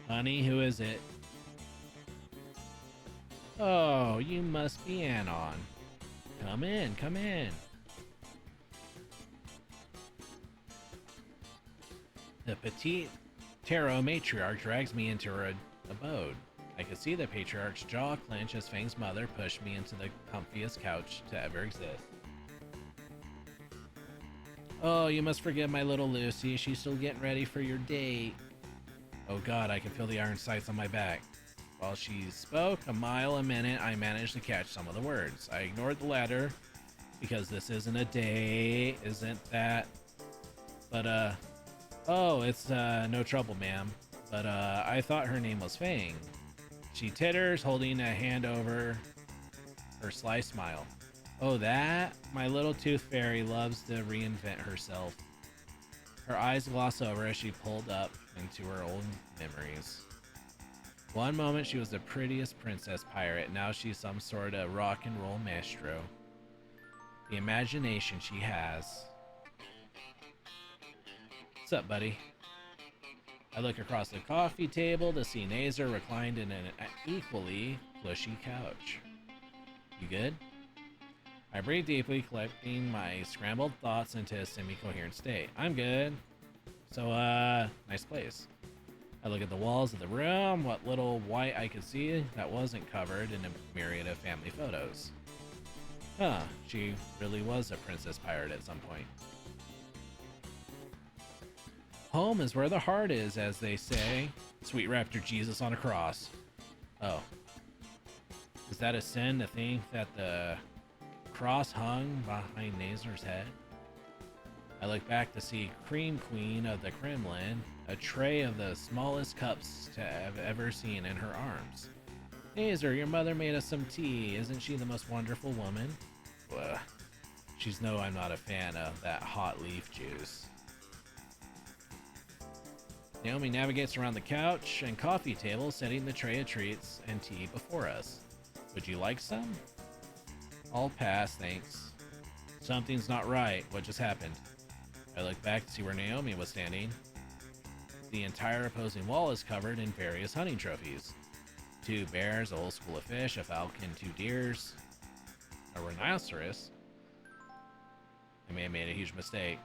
Speaker 2: Honey, who is it? Oh, you must be Anon. Come in, come in. The petite tarot matriarch drags me into her abode. I could see the patriarch's jaw clench as Fang's mother pushed me into the comfiest couch to ever exist. Oh, you must forgive my little Lucy. She's still getting ready for your date. Oh god, I can feel the iron sights on my back. While she spoke a mile a minute, I managed to catch some of the words. I ignored the latter because this isn't a day, isn't that? But, oh, it's, no trouble, ma'am. But, I thought her name was Fang. She titters, holding a hand over her sly smile. Oh, that? My little tooth fairy loves to reinvent herself. Her eyes gloss over as she pulled up into her old memories. One moment she was the prettiest princess pirate, now she's some sort of rock and roll maestro. The imagination she has. What's up, buddy? I look across the coffee table to see Nazer reclined in an equally plushy couch. You good? I breathe deeply, collecting my scrambled thoughts into a semi-coherent state. I'm good. So, nice place. I look at the walls of the room, what little white I could see that wasn't covered in a myriad of family photos. Huh, she really was a princess pirate at some point. Home is where the heart is, as they say. Sweet Raptor Jesus on a cross. Oh. Is that a sin to think that the cross hung behind Nazer's head? I look back to see Cream Queen of the Kremlin, a tray of the smallest cups to have ever seen in her arms. Nazer, your mother made us some tea. Isn't she the most wonderful woman? Blah. She's no, I'm not a fan of that hot leaf juice. Naomi navigates around the couch and coffee table, setting the tray of treats and tea before us. Would you like some? I'll pass, thanks. Something's not right. What just happened? I look back to see where Naomi was standing. The entire opposing wall is covered in various hunting trophies. 2 bears, a whole school of fish, a falcon, 2 deers, a rhinoceros. I may have made a huge mistake.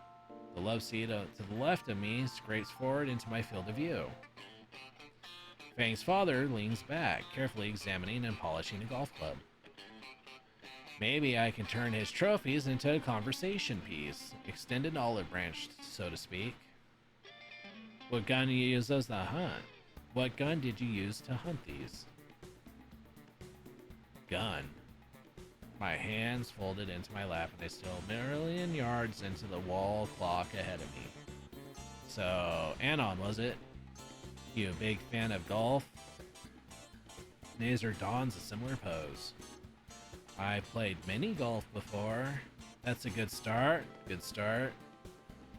Speaker 2: The love seat to the left of me scrapes forward into my field of view. Fang's father leans back, carefully examining and polishing a golf club. Maybe I can turn his trophies into a conversation piece, extended olive branch, so to speak. What gun do you use as the hunt? What gun did you use to hunt these? Gun. My hands folded into my lap and I still a million yards into the wall clock ahead of me. So, Anon, was it? You a big fan of golf? Nazer dons a similar pose. I played mini golf before. That's a good start. Good start.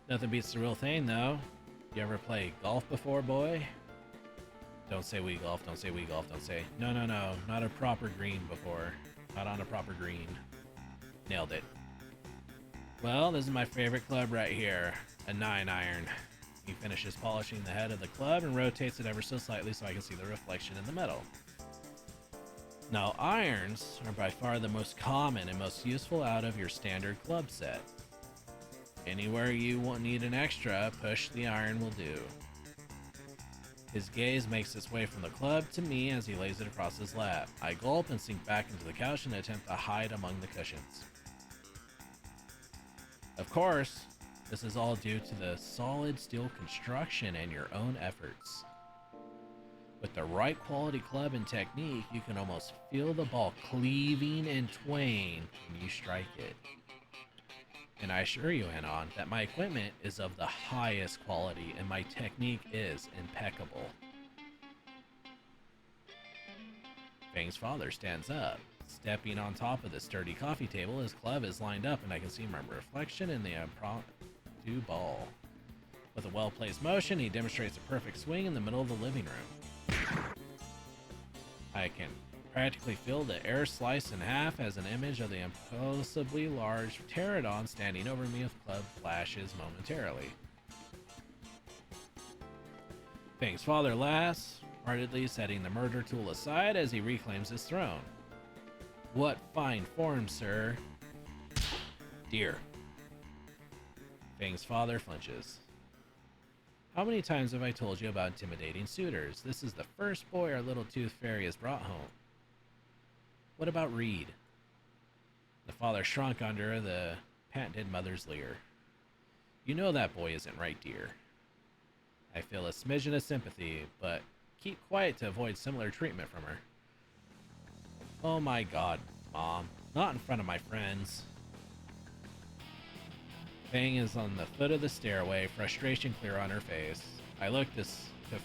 Speaker 2: Nothing beats the real thing, though. You ever play golf before, boy? Don't say we golf, don't say we golf, don't say. No, not a proper green before. Not on a proper green. Nailed it. Well, this is my favorite club right here. A 9-iron. He finishes polishing the head of the club and rotates it ever so slightly so I can see the reflection in the metal. Now, irons are by far the most common and most useful out of your standard club set. Anywhere you won't need an extra, push the iron will do. His gaze makes its way from the club to me as he lays it across his lap. I gulp and sink back into the couch and attempt to hide among the cushions. Of course, this is all due to the solid steel construction and your own efforts. With the right quality club and technique, you can almost feel the ball cleaving in twain when you strike it. And I assure you, Anon, that my equipment is of the highest quality and my technique is impeccable. Fang's father stands up. Stepping on top of the sturdy coffee table, his club is lined up and I can see my reflection in the impromptu ball. With a well-placed motion, he demonstrates a perfect swing in the middle of the living room. I can practically feel the air sliced in half as an image of the impossibly large pterodon standing over me with club flashes momentarily. Fang's father laughs, heartedly setting the murder tool aside as he reclaims his throne. What fine form, sir. Dear. Fang's father flinches. How many times have I told you about intimidating suitors? This is the first boy our little tooth fairy has brought home. What about Reed? The father shrunk under the patented mother's leer. You know that boy isn't right, dear. I feel a smidgen of sympathy, but keep quiet to avoid similar treatment from her. Oh my god, Mom. Not in front of my friends. Fang is on the foot of the stairway, frustration clear on her face. I look to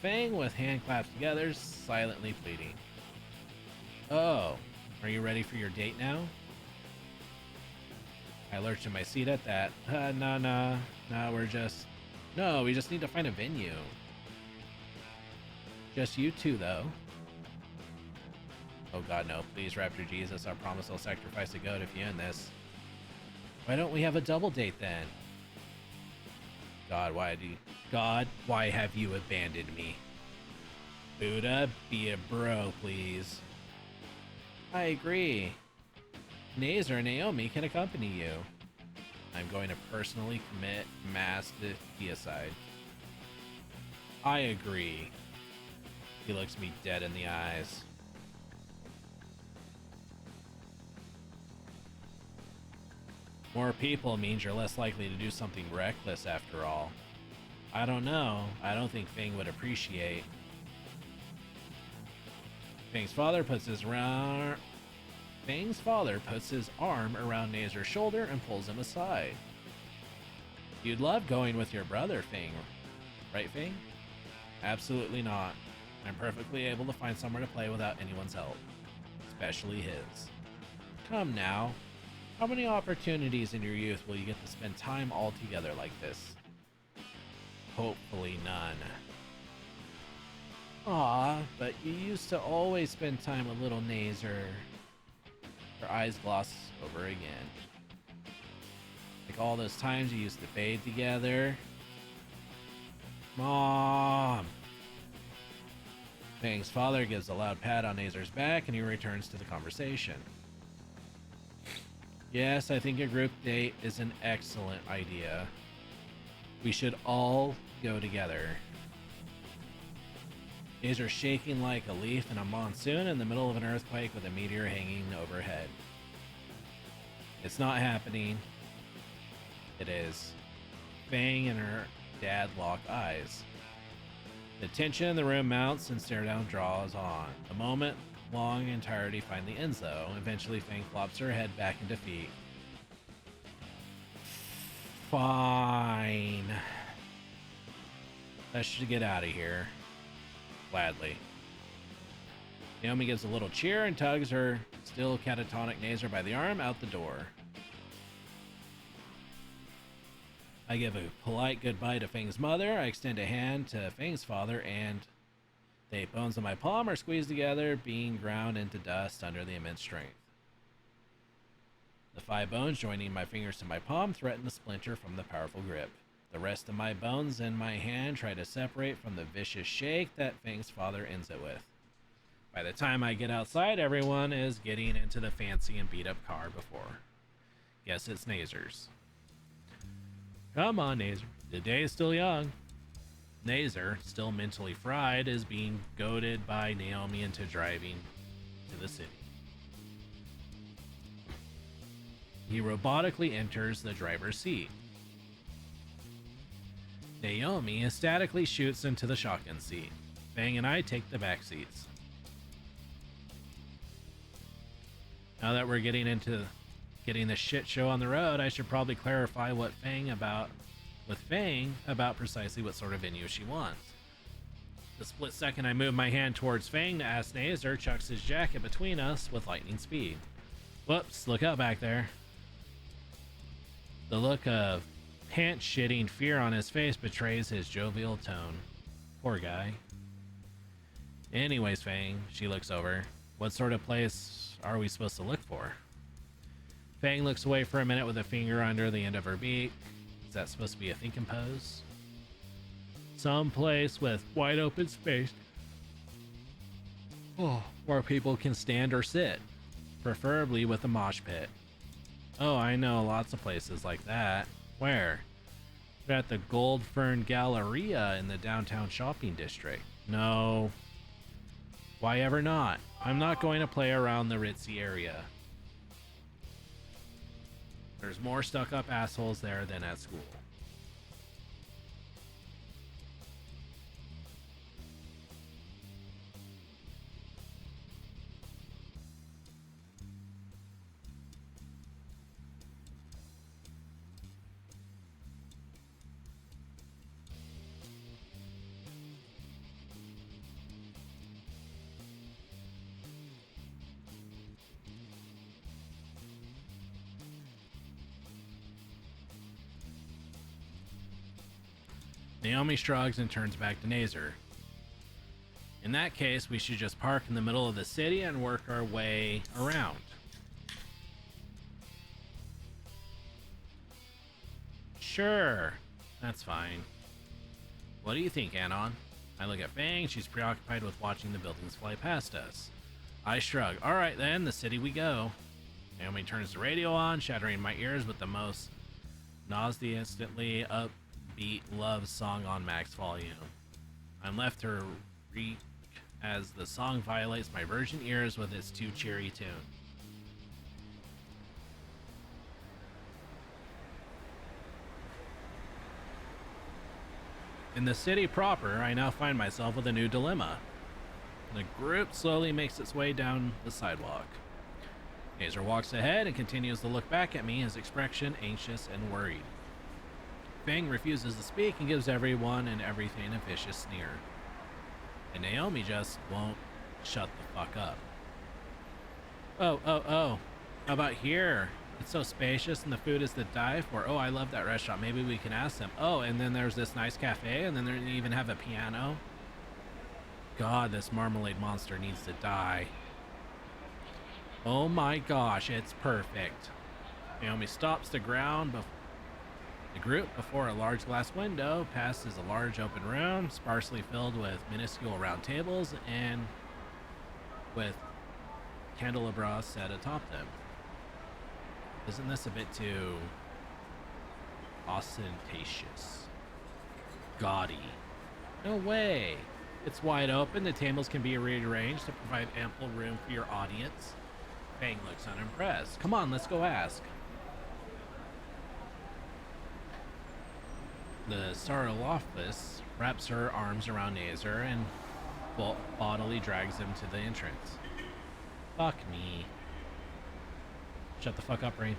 Speaker 2: Fang with hand claps together, silently pleading. Oh, are you ready for your date now? I lurch in my seat at that. No, we just need to find a venue. Just you two, though. Oh god, no. Please, Raptor Jesus, I promise I'll sacrifice a goat if you end this. Why don't we have a double date then? God, why have you abandoned me? Buddha, be a bro, please. I agree. Nazer and Naomi can accompany you. I'm going to personally commit mass deicide. I agree. He looks me dead in the eyes. More people means you're less likely to do something reckless after all. I don't know. I don't think Fang would appreciate. Fang's father puts his arm around Nazer's shoulder and pulls him aside. You'd love going with your brother, Fang. Right, Fang? Absolutely not. I'm perfectly able to find somewhere to play without anyone's help. Especially his. Come now. How many opportunities in your youth will you get to spend time all together like this? Hopefully none. Aw, but you used to always spend time with little Nazer. Her eyes gloss over again. Like all those times you used to bathe together. Mom! Fang's father gives a loud pat on Nazer's back and he returns to the conversation. Yes, I think a group date is an excellent idea. We should all go together. Nazer shaking like a leaf in a monsoon in the middle of an earthquake with a meteor hanging overhead. It's not happening. It is. Fang and her dad lock eyes. The tension in the room mounts and stare down draws on. The moment long entirety finally ends though. Eventually Fang flops her head back in defeat. Fine. Let's just get out of here. Gladly. Naomi gives a little cheer and tugs her still catatonic Nazer by the arm out the door. I give a polite goodbye to Fang's mother. I extend a hand to Fang's father, and the 8 bones in my palm are squeezed together, being ground into dust under the immense strength. The 5 bones joining my fingers to my palm threaten to splinter from the powerful grip. The rest of my bones in my hand try to separate from the vicious shake that Fang's father ends it with. By the time I get outside, everyone is getting into the fancy and beat up car before. Guess it's Nazer's. Come on, Nazer. The day is still young. Nazer, still mentally fried, is being goaded by Naomi into driving to the city. He robotically enters the driver's seat. Naomi ecstatically shoots into the shotgun seat. Fang and I take the back seats. Now that we're getting the shit show on the road, I should probably clarify with Fang about precisely what sort of venue she wants. The split second I move my hand towards Fang to ask, Nazer chucks his jacket between us with lightning speed. Whoops, look out back there. The look of pants-shitting fear on his face betrays his jovial tone. Poor guy. Anyways, Fang, she looks over. What sort of place are we supposed to look for? Fang looks away for a minute with a finger under the end of her beak. Is that supposed to be a thinking pose? Some place with wide open space. Where people can stand or sit. Preferably with a mosh pit. Oh, I know lots of places like that. Where? We're at the Gold Fern Galleria in the downtown shopping district. No. Why ever not? I'm not going to play around the ritzy area. There's more stuck-up assholes there than at school. Naomi shrugs and turns back to Nazer. In that case, we should just park in the middle of the city and work our way around. Sure, that's fine. What do you think, Anon? I look at Fang. She's preoccupied with watching the buildings fly past us. I shrug. All right, then, the city we go. Naomi turns the radio on, shattering my ears with the most nauseously upbeat love song on max volume. I'm left to reek as the song violates my virgin ears with its too cheery tune. In the city proper, I now find myself with a new dilemma. The group slowly makes its way down the sidewalk. Nazer walks ahead and continues to look back at me, his expression anxious and worried. Fang refuses to speak and gives everyone and everything a vicious sneer. And Naomi just won't shut the fuck up. Oh, how about here? It's so spacious and the food is to die for. Oh, I love that restaurant. Maybe we can ask them. Oh, and then there's this nice cafe, and then they even have a piano. God, this marmalade monster needs to die. Oh my gosh, it's perfect. Naomi stops the group before a large glass window, passes a large open room, sparsely filled with minuscule round tables and with candelabras set atop them. Isn't this a bit too ostentatious? Gaudy. No way. It's wide open. The tables can be rearranged to provide ample room for your audience. Fang looks unimpressed. Come on, let's go ask. The Sarolophus wraps her arms around Nazer and bodily drags him to the entrance. Fuck me. Shut the fuck up, Rain.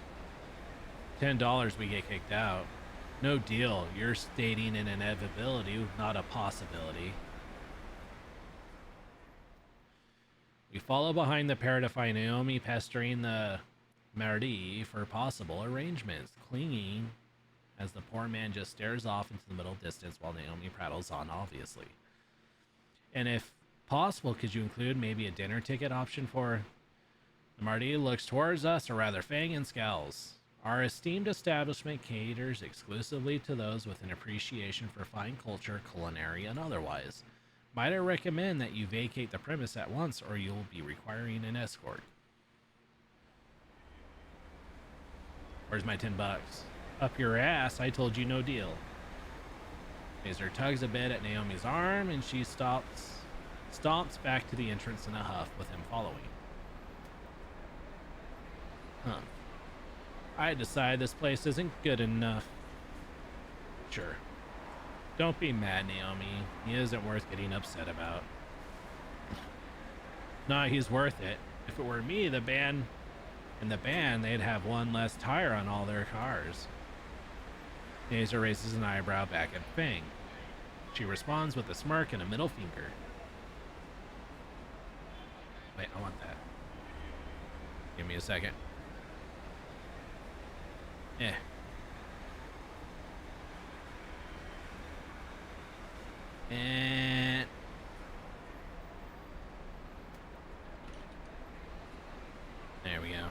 Speaker 2: $10 we get kicked out. No deal. You're stating an inevitability, not a possibility. We follow behind the pair to find Naomi pestering the Mardi for possible arrangements, clinging as the poor man just stares off into the middle distance while Naomi prattles on, obviously. And if possible, could you include maybe a dinner ticket option for... The Mardi looks towards us, or rather Fang, and scowls. Our esteemed establishment caters exclusively to those with an appreciation for fine culture, culinary, and otherwise. Might I recommend that you vacate the premise at once, or you'll be requiring an escort. Where's my $10? Up your ass, I told you no deal. Nazer tugs a bit at Naomi's arm, and she stomps back to the entrance in a huff, with him following. Huh. I decide this place isn't good enough. Sure. Don't be mad, Naomi. He isn't worth getting upset about. Nah, he's worth it. If it were me, the band, they'd have one less tire on all their cars. Nazer raises an eyebrow back at Fang. She responds with a smirk and a middle finger. Wait, I want that. Give me a second. And there we go.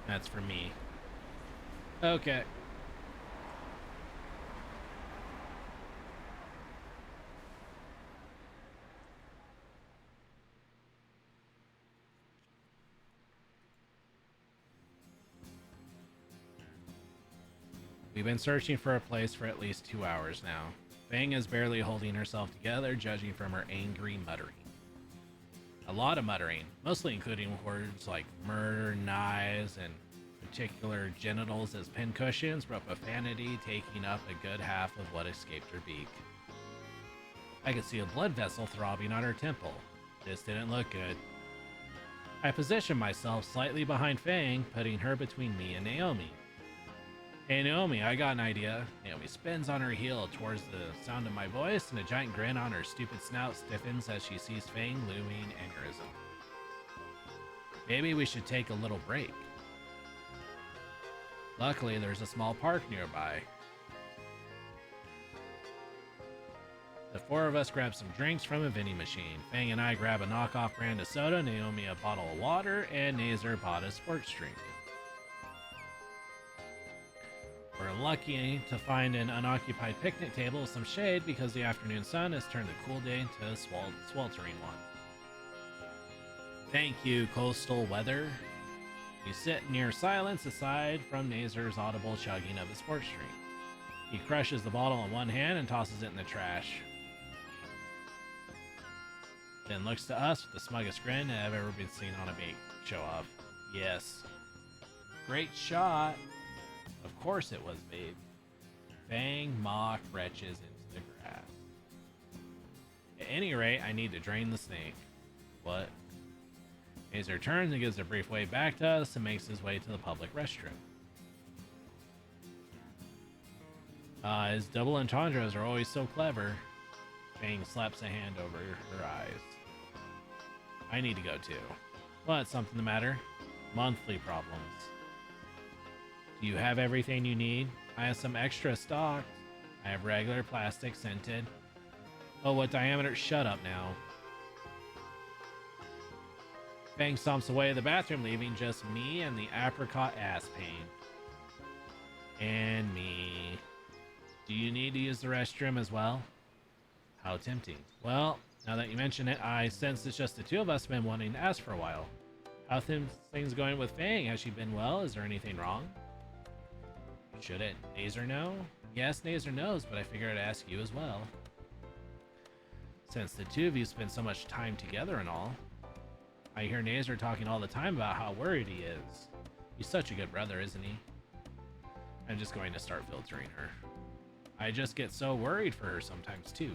Speaker 2: That's for me. Okay. We've been searching for a place for at least 2 hours now. Fang is barely holding herself together, judging from her angry muttering. A lot of muttering, mostly including words like murder, knives, and particular genitals as pincushions, but profanity taking up a good half of what escaped her beak. I could see a blood vessel throbbing on her temple. This didn't look good. I positioned myself slightly behind Fang, putting her between me and Naomi. Hey Naomi, I got an idea. Naomi spins on her heel towards the sound of my voice, and a giant grin on her stupid snout stiffens as she sees Fang looming aneurysm. Maybe we should take a little break. Luckily, there's a small park nearby. The four of us grab some drinks from a vending machine. Fang and I grab a knockoff brand of soda, Naomi a bottle of water, and Nazer bought a sports drink. We're lucky to find an unoccupied picnic table with some shade because the afternoon sun has turned the cool day into a sweltering one. Thank you, coastal weather. We sit near silence aside from Nazer's audible chugging of the sports drink. He crushes the bottle in one hand and tosses it in the trash. Then looks to us with the smuggest grin I've ever been seen on a bait show off. Yes. Great shot. Of course it was, babe. Fang mock retches into the grass. At any rate, I need to drain the snake. What? Nazer turns and gives a brief wave back to us and makes his way to the public restroom. His double entendres are always so clever. Fang slaps a hand over her eyes. I need to go too. What, something the matter? Monthly problems. Do you have everything you need? I have some extra stock. I have regular plastic scented. Oh, what diameter? Shut up now. Fang stomps away to the bathroom, leaving just me and the apricot ass pain. And me. Do you need to use the restroom as well? How tempting. Well, now that you mention it, I sense it's just the two of us been wanting to ask for a while. How things going with Fang? Has she been well? Is there anything wrong? Shouldn't Nazer know? Yes, Nazer knows, but I figured I'd ask you as well. Since the two of you spend so much time together and all, I hear Nazer talking all the time about how worried he is. He's such a good brother, isn't he? I'm just going to start filtering her. I just get so worried for her sometimes too.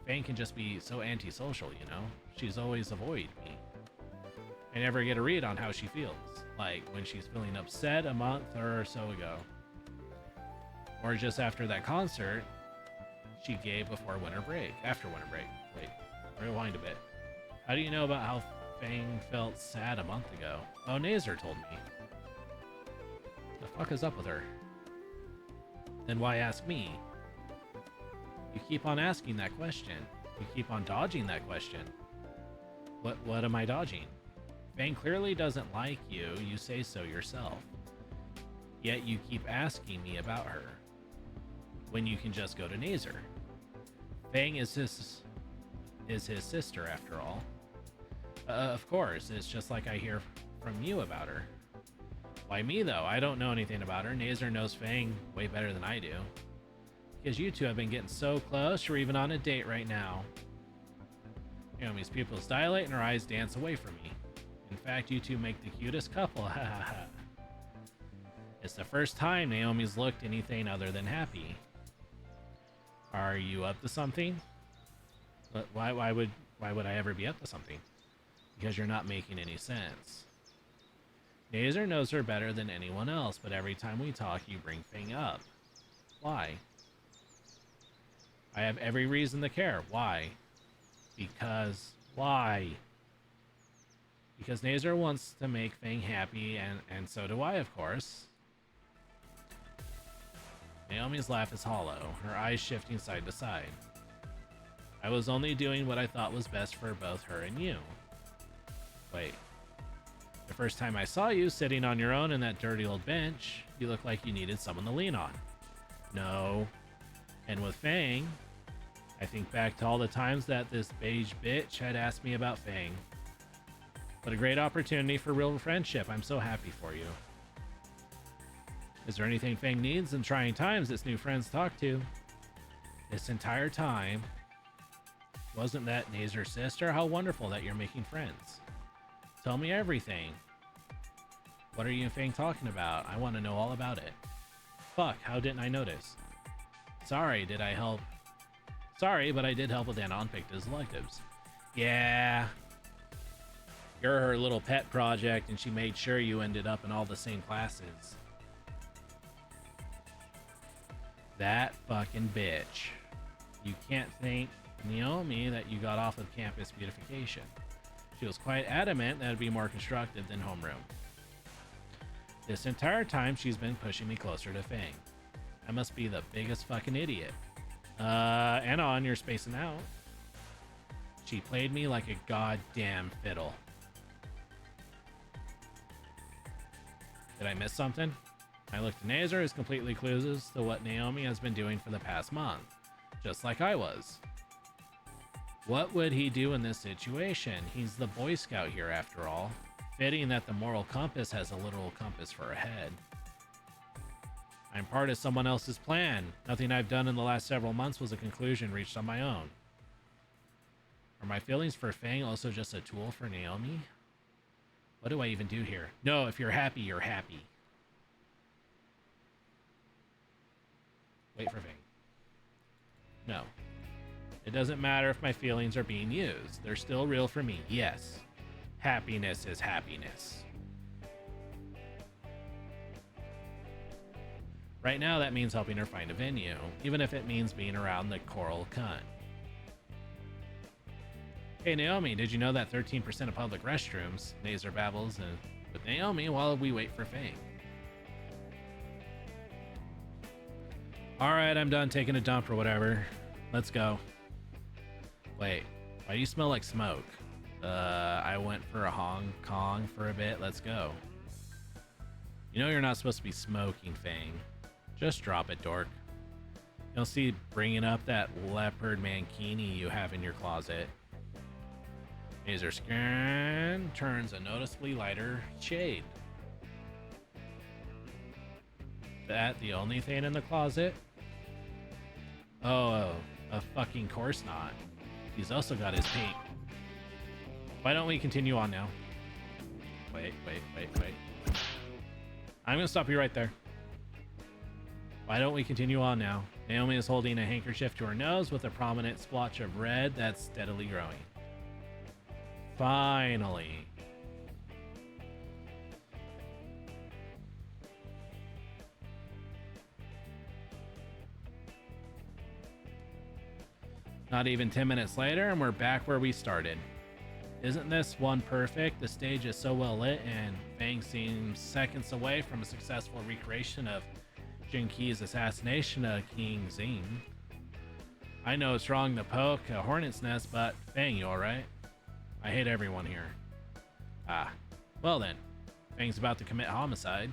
Speaker 2: Fang can just be so antisocial, you know? She's always avoided me. I never get a read on how she feels, like when she's feeling upset a month or so ago. Or just after that concert she gave before winter break. After winter break. Wait, rewind a bit. How do you know about how Fang felt sad a month ago? Oh, Nazer told me. The fuck is up with her? Then why ask me? You keep on asking that question. You keep on dodging that question. What am I dodging? Fang clearly doesn't like you. You say so yourself. Yet you keep asking me about her. When you can just go to Nazer. Fang is his sister after all. Of course, it's just like I hear from you about her. Why me though? I don't know anything about her. Nazer knows Fang way better than I do. Because you two have been getting so close, you're even on a date right now. Naomi's pupils dilate and her eyes dance away from me. In fact, you two make the cutest couple, ha ha ha. It's the first time Naomi's looked anything other than happy. Are you up to something? But why would I ever be up to something? Because you're not making any sense. Nazer knows her better than anyone else, but every time we talk, you bring Fang up. Why? I have every reason to care. Why? Because... Why? Because Nazer wants to make Fang happy, and so do I, of course. Naomi's laugh is hollow, her eyes shifting side to side. I was only doing what I thought was best for both her and you. Wait. The first time I saw you sitting on your own in that dirty old bench, you looked like you needed someone to lean on. No. And with Fang, I think back to all the times that this beige bitch had asked me about Fang. What a great opportunity for real friendship. I'm so happy for you. Is there anything Fang needs in trying times its new friends talk to? This entire time, wasn't that Nazer's sister? How wonderful that you're making friends. Tell me everything. What are you and Fang talking about? I want to know all about it. Fuck, how didn't I notice? Sorry, did I help? Sorry, but I did help with Anna on Picta's electives. Yeah. You're her little pet project and she made sure you ended up in all the same classes. That fucking bitch. You can't thank Naomi that you got off of campus beautification. She was quite adamant that it'd be more constructive than homeroom. This entire time she's been pushing me closer to Fang. I must be the biggest fucking idiot. Anon, you're spacing out. She played me like a goddamn fiddle. Did I miss something? I looked at Nazar, who's completely clueless to what Naomi has been doing for the past month. Just like I was. What would he do in this situation? He's the Boy Scout here after all. Fitting that the moral compass has a literal compass for a head. I'm part of someone else's plan. Nothing I've done in the last several months was a conclusion reached on my own. Are my feelings for Fang also just a tool for Naomi? What do I even do here? No, if you're happy, you're happy. Wait for Fang. No. It doesn't matter if my feelings are being used. They're still real for me, yes. Happiness is happiness. Right now, that means helping her find a venue, even if it means being around the Coral Cunt. Hey Naomi, did you know that 13% of public restrooms, Nazar babbles with Naomi while we wait for Fang. Alright, I'm done taking a dump or whatever. Let's go. Wait, why do you smell like smoke? I went for a Hong Kong for a bit. Let's go. You know you're not supposed to be smoking, Fang. Just drop it, dork. You'll see bringing up that leopard mankini you have in your closet. Nazar scan turns a noticeably lighter shade. That the only thing in the closet? Oh, a fucking course not. He's also got his paint. Why don't we continue on now? Wait. I'm gonna stop you right there. Why don't we continue on now? Naomi is holding a handkerchief to her nose with a prominent splotch of red that's steadily growing. Finally. Not even 10 minutes later, and we're back where we started. Isn't this one perfect? The stage is so well lit, and Fang seems seconds away from a successful recreation of Jin Qi's assassination of King Xing. I know it's wrong to poke a hornet's nest, but Fang, you alright? I hate everyone here. Ah, well then. Fang's about to commit homicide.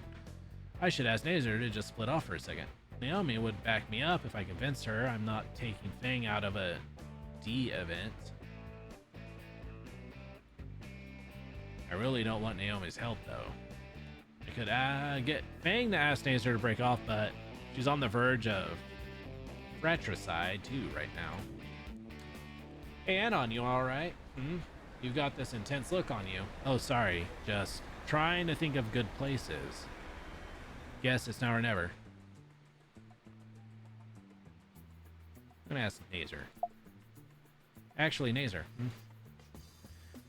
Speaker 2: I should ask Nazar to just split off for a second. Naomi would back me up if I convinced her I'm not taking Fang out of a D event. I really don't want Naomi's help though. I could get Fang to ask Nazar to break off, but she's on the verge of fratricide too right now. Hey Anon, you alright? You've got this intense look on you. Oh, sorry. Just trying to think of good places. Guess it's now or never. I'm gonna ask Nazar. Actually, Nazar.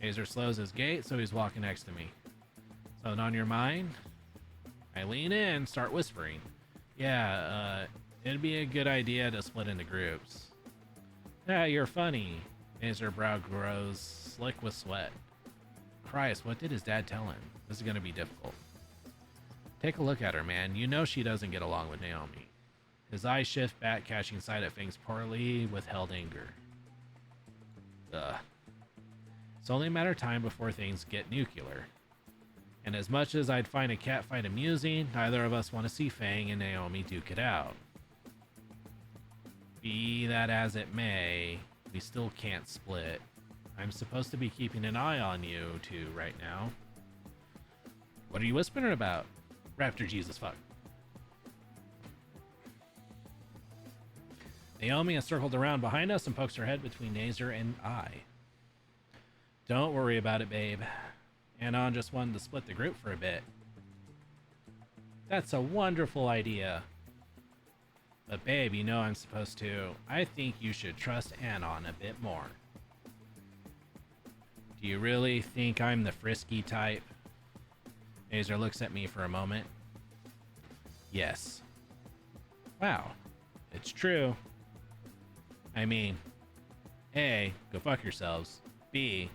Speaker 2: Nazar slows his gait, so he's walking next to me. Something on your mind? I lean in, start whispering. Yeah, it'd be a good idea to split into groups. Yeah, you're funny. Nazar's brow grows slick with sweat. Christ, what did his dad tell him? This is gonna be difficult. Take a look at her, man. You know she doesn't get along with Naomi. His eyes shift back, catching sight of Fang's poorly withheld anger. Ugh. It's only a matter of time before things get nuclear. And as much as I'd find a catfight amusing, neither of us want to see Fang and Naomi duke it out. Be that as it may, we still can't split. I'm supposed to be keeping an eye on you two right now. What are you whispering about? Raptor Jesus fuck. Naomi has circled around behind us and pokes her head between Nazar and I. Don't worry about it, babe. Anon just wanted to split the group for a bit. That's a wonderful idea. But babe, you know I'm supposed to. I think you should trust Anon a bit more. Do you really think I'm the frisky type? Nazar looks at me for a moment. Yes. Wow. It's true. I mean, A, go fuck yourselves. B,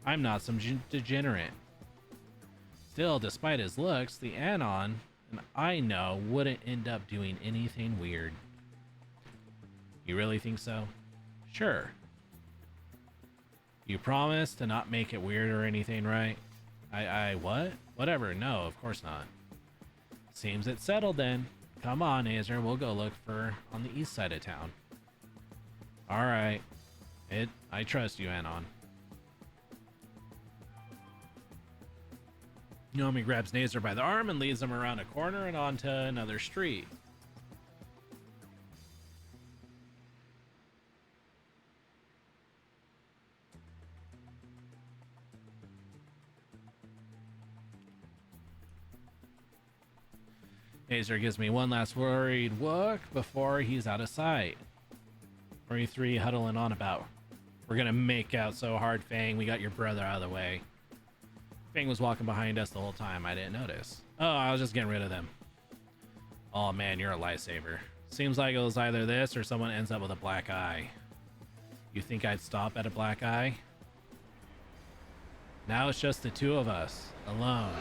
Speaker 2: I'm not some degenerate. Still, despite his looks, the Anon, and I know, wouldn't end up doing anything weird. You really think so? Sure. You promise to not make it weird or anything, right? I what? Whatever, no, of course not. Seems it's settled then. Come on, Azer, we'll go look for on the east side of town. Alright. I trust you, Anon. Naomi grabs Nazer by the arm and leads him around a corner and onto another street. Nazer gives me one last worried look before he's out of sight. What are you three huddling on about? We're gonna make out so hard, Fang. We got your brother out of the way. Fang was walking behind us the whole time. I didn't notice. Oh, I was just getting rid of them. Oh man, you're a lifesaver. Seems like it was either this or someone ends up with a black eye. You think I'd stop at a black eye? Now it's just the two of us, alone.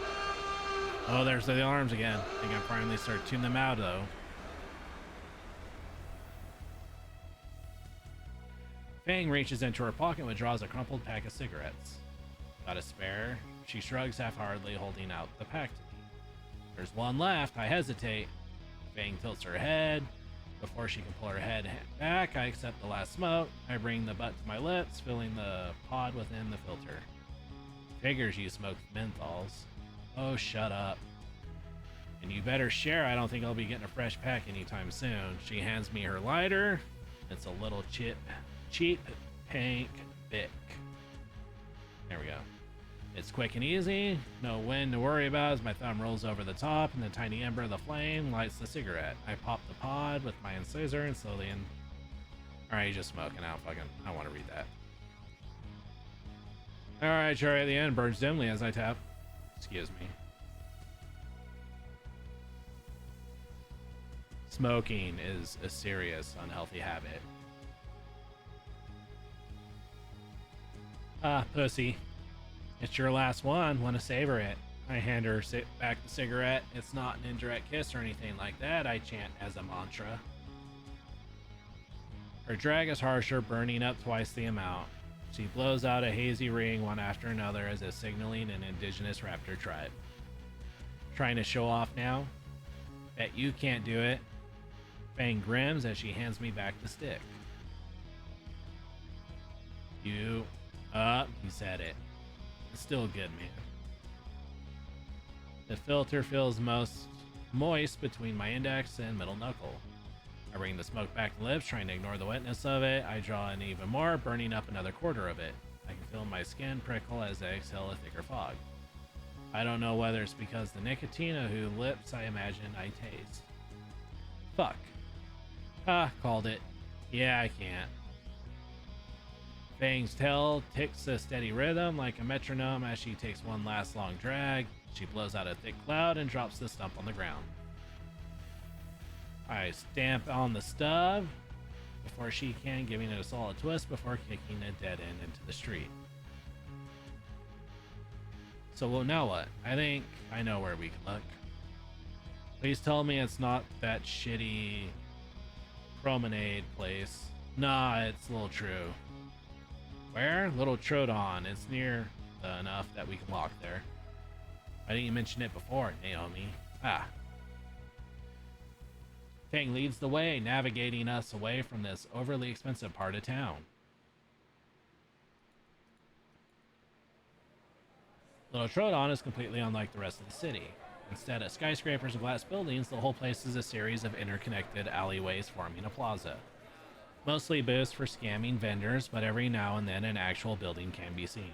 Speaker 2: Oh, there's the alarms again. I think I finally start tuning them out, though. Fang reaches into her pocket and withdraws a crumpled pack of cigarettes. Got a spare? She shrugs half-heartedly, holding out the pack to me. There's one left. I hesitate. Fang tilts her head. Before she can pull her head back, I accept the last smoke. I bring the butt to my lips, filling the pod within the filter. Figures you smoked menthols. Oh, shut up. And you better share. I don't think I'll be getting a fresh pack anytime soon. She hands me her lighter. It's a little cheap pink Bic. There we go. It's quick and easy. No wind to worry about as my thumb rolls over the top and the tiny ember of the flame lights the cigarette. I pop the pod with my incisor and slowly in. Alright, you're just smoking out. Fucking, I don't want to read that. Alright, cherry at the end burns dimly as I tap. Excuse me. Smoking is a serious, unhealthy habit. Ah, pussy. It's your last one. Want to savor it. I hand her back the cigarette. It's not an indirect kiss or anything like that, I chant as a mantra. Her drag is harsher, burning up twice the amount. She blows out a hazy ring one after another as if signaling an indigenous raptor tribe. Trying to show off now? Bet you can't do it. Fang grins as she hands me back the stick. You he said it. It's still good, man. The filter feels most moist between my index and middle knuckle. I bring the smoke back to lips, trying to ignore the wetness of it. I draw in even more, burning up another quarter of it. I can feel my skin prickle as I exhale a thicker fog. I don't know whether it's because the nicotine or whose lips I imagine I taste. Fuck. Ah, called it. Yeah, I can't. Fang's tail ticks a steady rhythm like a metronome as she takes one last long drag. She blows out a thick cloud and drops the stump on the ground. I stamp on the stub before she can, giving it a solid twist before kicking a dead end into the street. So well, now what? I think I know where we can look. Please tell me it's not that shitty promenade place. Nah, it's Little True. Where? Little Trodon. It's near enough that we can walk there. Why didn't you mention it before, Naomi? Ah. Fang leads the way, navigating us away from this overly expensive part of town. Little Trodon is completely unlike the rest of the city. Instead of skyscrapers and glass buildings, the whole place is a series of interconnected alleyways forming a plaza. Mostly booths for scamming vendors, but every now and then an actual building can be seen.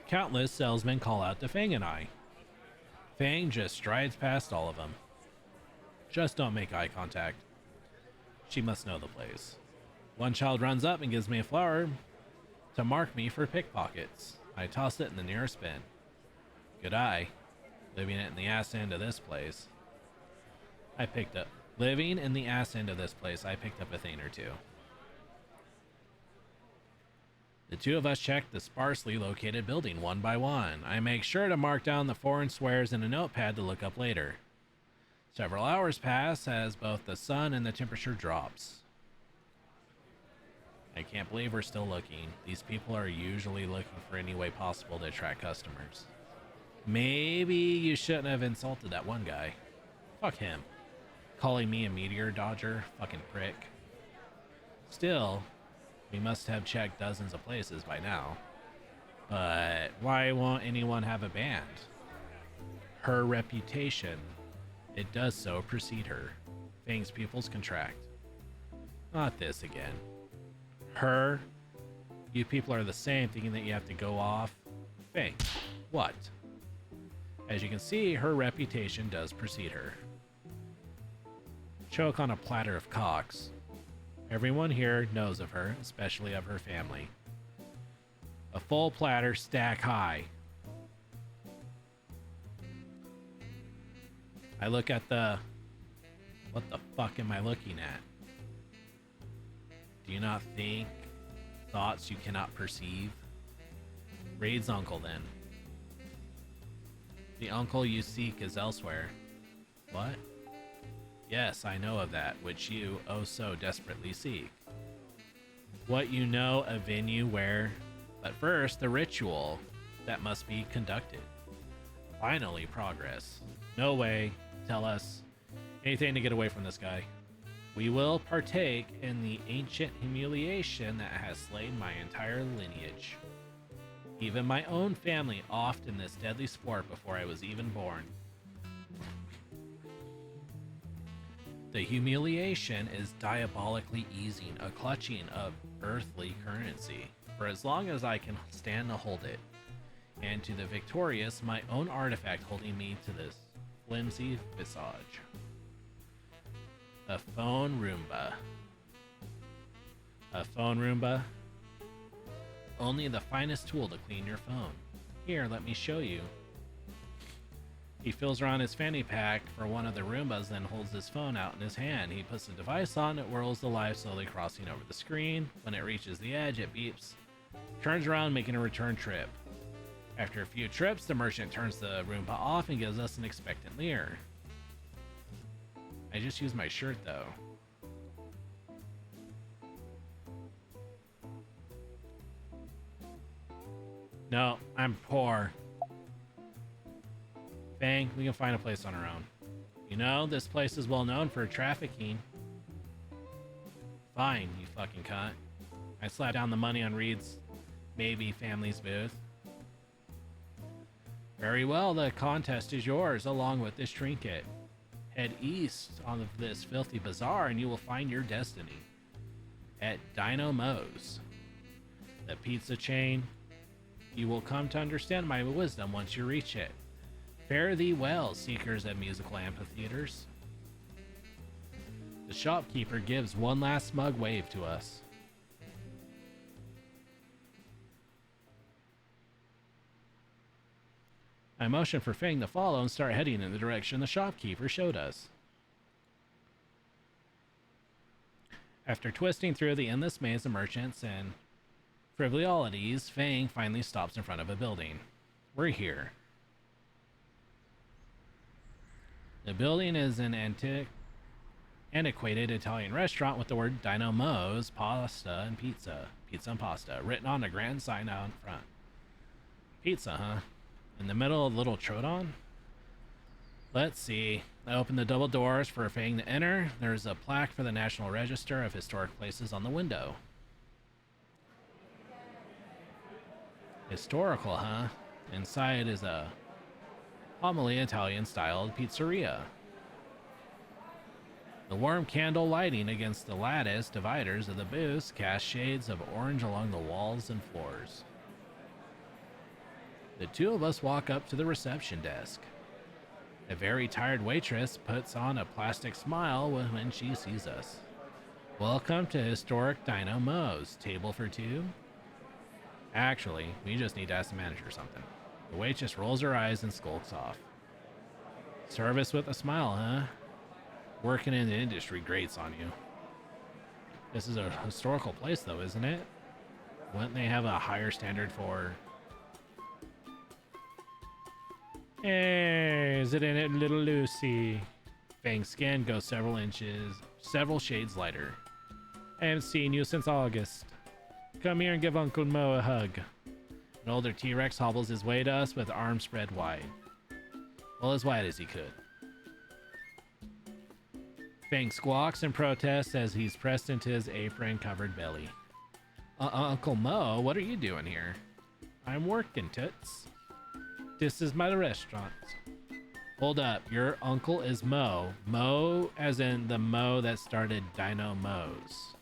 Speaker 2: Countless salesmen call out to Fang and I. Fang just strides past all of them. Just don't make eye contact. She must know the place. One child runs up and gives me a flower to mark me for pickpockets. I toss it in the nearest bin. Good eye. Living it in the ass end of this place. Living in the ass end of this place, I picked up a thing or two. The two of us check the sparsely located building one by one. I make sure to mark down the foreign swears in a notepad to look up later. Several hours pass as both the sun and the temperature drops. I can't believe we're still looking. These people are usually looking for any way possible to attract customers. Maybe you shouldn't have insulted that one guy. Fuck him. Calling me a meteor dodger? Fucking prick. Still, we must have checked dozens of places by now. But why won't anyone have a band? Her reputation. It does so precede her. Fang's pupils contract. Not this again. Her. You people are the same, thinking that you have to go off. Fang. What? As you can see, her reputation does precede her. Choke on a platter of cocks. Everyone here knows of her, especially of her family. A full platter stack high. I look at the... What the fuck am I looking at? Do you not think thoughts you cannot perceive? Raid's uncle, then. The uncle you seek is elsewhere. What? Yes, I know of that, which you, oh so desperately seek. What you know, a venue where... But first, the ritual that must be conducted. Finally, progress. No way. Tell us. Anything to get away from this guy. We will partake in the ancient humiliation that has slain my entire lineage. Even my own family oft in this deadly sport before I was even born. The humiliation is diabolically easing a clutching of earthly currency, for as long as I can stand to hold it, and to the victorious my own artifact holding me to this flimsy visage. A phone Roomba. A phone Roomba? Only the finest tool to clean your phone. Here, let me show you. He feels around his fanny pack for one of the Roombas, then holds his phone out in his hand. He puts the device on, it whirls the light, slowly crossing over the screen. When it reaches the edge, it beeps. Turns around, making a return trip. After a few trips, the merchant turns the Roomba off and gives us an expectant leer. I just used my shirt, though. No, I'm poor. Fang, we can find a place on our own. You know, this place is well known for trafficking. Fine, you fucking cunt. I slapped down the money on Reed's maybe family's booth. Very well, the contest is yours, along with this trinket. Head east on this filthy bazaar and you will find your destiny. At Dino Mo's, the pizza chain. You will come to understand my wisdom once you reach it. Fare thee well, seekers of musical amphitheaters. The shopkeeper gives one last smug wave to us. I motion for Fang to follow and start heading in the direction the shopkeeper showed us. After twisting through the endless maze of merchants and frivolities, Fang finally stops in front of a building. We're here. The building is an antiquated Italian restaurant with the word Dino Mo's, pasta and pizza. Pizza and pasta, written on a grand sign out in front. Pizza, huh? In the middle of Little Troodon? Let's see. I open the double doors for Fang to enter. There's a plaque for the National Register of Historic Places on the window. Historical, huh? Inside is a homily Italian-styled pizzeria. The warm candle lighting against the lattice dividers of the booths cast shades of orange along the walls and floors. The two of us walk up to the reception desk. A very tired waitress puts on a plastic smile when she sees us. Welcome to historic Dino Mo's. Table for two? Actually, we just need to ask the manager something. The waitress rolls her eyes and skulks off. Service with a smile, huh? Working in the industry grates on you. This is a historical place, though, isn't it? Wouldn't they have a higher standard for... Hey, is it in it, little Lucy? Fang's skin goes several shades lighter. I haven't seen you since August. Come here and give Uncle Mo a hug. An older T-Rex hobbles his way to us with arms spread wide. Well, as wide as he could. Fang squawks and protests as he's pressed into his apron-covered belly. Uncle Mo, what are you doing here? I'm working, toots. This is my restaurant. Hold up, your uncle is Mo. Mo as in the Mo that started Dino Mo's.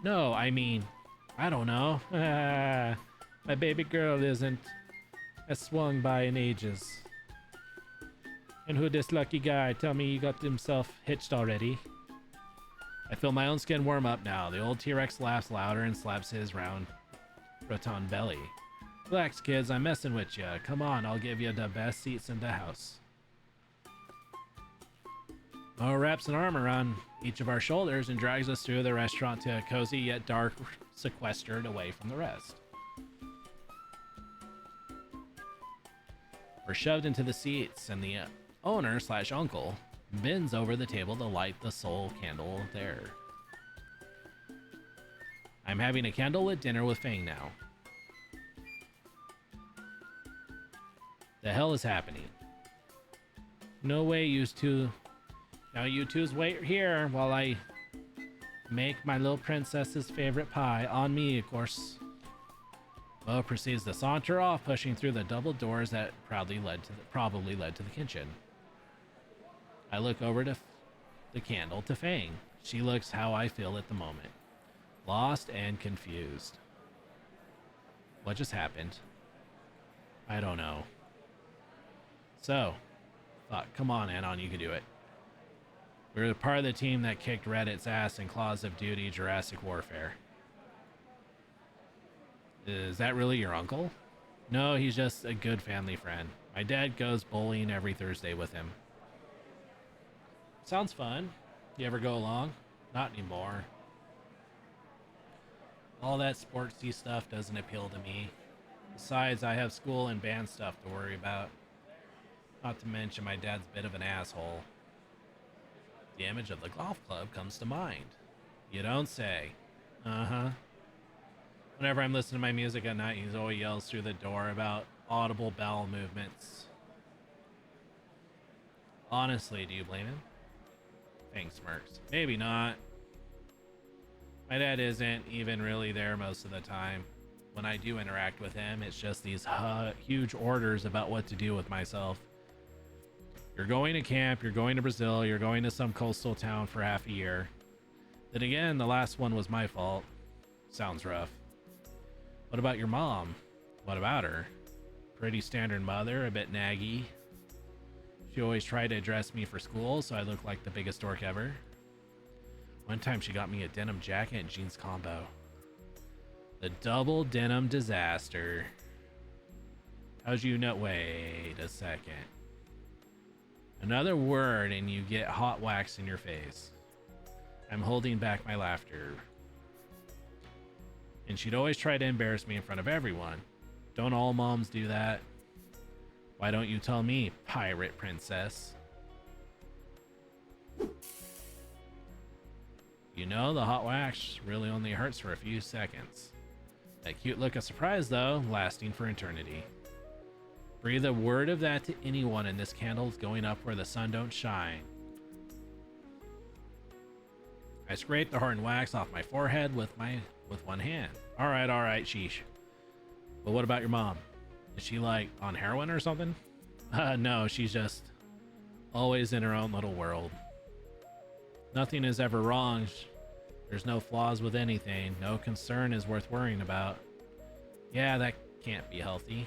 Speaker 2: No, I mean, I don't know. My baby girl isn't as swung by in ages. And who this lucky guy? Tell me he got himself hitched already. I feel my own skin warm up now. The old T-Rex laughs louder and slaps his round, rotund belly. Relax, kids. I'm messing with you. Come on, I'll give you the best seats in the house. Mo wraps an arm around each of our shoulders and drags us through the restaurant to a cozy yet dark, sequestered away from the rest. We're shoved into the seats, and the owner/uncle bends over the table to light the sole candle there. I'm having a candlelit dinner with Fang now. The hell is happening? No way, you two. Now you twos wait here while I make my little princess's favorite pie. On me, of course. Mo proceeds to saunter off, pushing through the double doors that probably led to the kitchen. I look over to the candle to Fang. She looks how I feel at the moment. Lost and confused. What just happened? I don't know. So, thought, come on, Anon, you can do it. We were part of the team that kicked Reddit's ass in Claws of Duty Jurassic Warfare. Is that really your uncle? No, he's just a good family friend. My dad goes bowling every Thursday with him. Sounds fun. You ever go along? Not anymore. All that sportsy stuff doesn't appeal to me. Besides, I have school and band stuff to worry about. Not to mention my dad's a bit of an asshole. The image of the golf club comes to mind. You don't say. Uh-huh. Whenever I'm listening to my music at night, he always yells through the door about audible bowel movements. Honestly, do you blame him? Fang smirks. Maybe not. My dad isn't even really there most of the time. When I do interact with him, it's just these huge orders about what to do with myself. You're going to camp, you're going to Brazil, you're going to some coastal town for half a year. Then again, the last one was my fault. Sounds rough. What about your mom? What about her? Pretty standard mother, a bit naggy. She always tried to dress me for school, so I look like the biggest dork ever. One time she got me a denim jacket and jeans combo. The double denim disaster. How'd you know? Wait a second. Another word and you get hot wax in your face. I'm holding back my laughter. And she'd always try to embarrass me in front of everyone. Don't all moms do that? Why don't you tell me, pirate princess? You know, the hot wax really only hurts for a few seconds. That cute look of surprise, though, lasting for eternity. Breathe a word of that to anyone and this candle's going up where the sun don't shine. I scrape the hardened wax off my forehead with one hand. All right, sheesh. But what about your mom? Is she like on heroin or something? No, she's just always in her own little world. Nothing is ever wrong. There's no flaws with anything. No concern is worth worrying about. Yeah, that can't be healthy.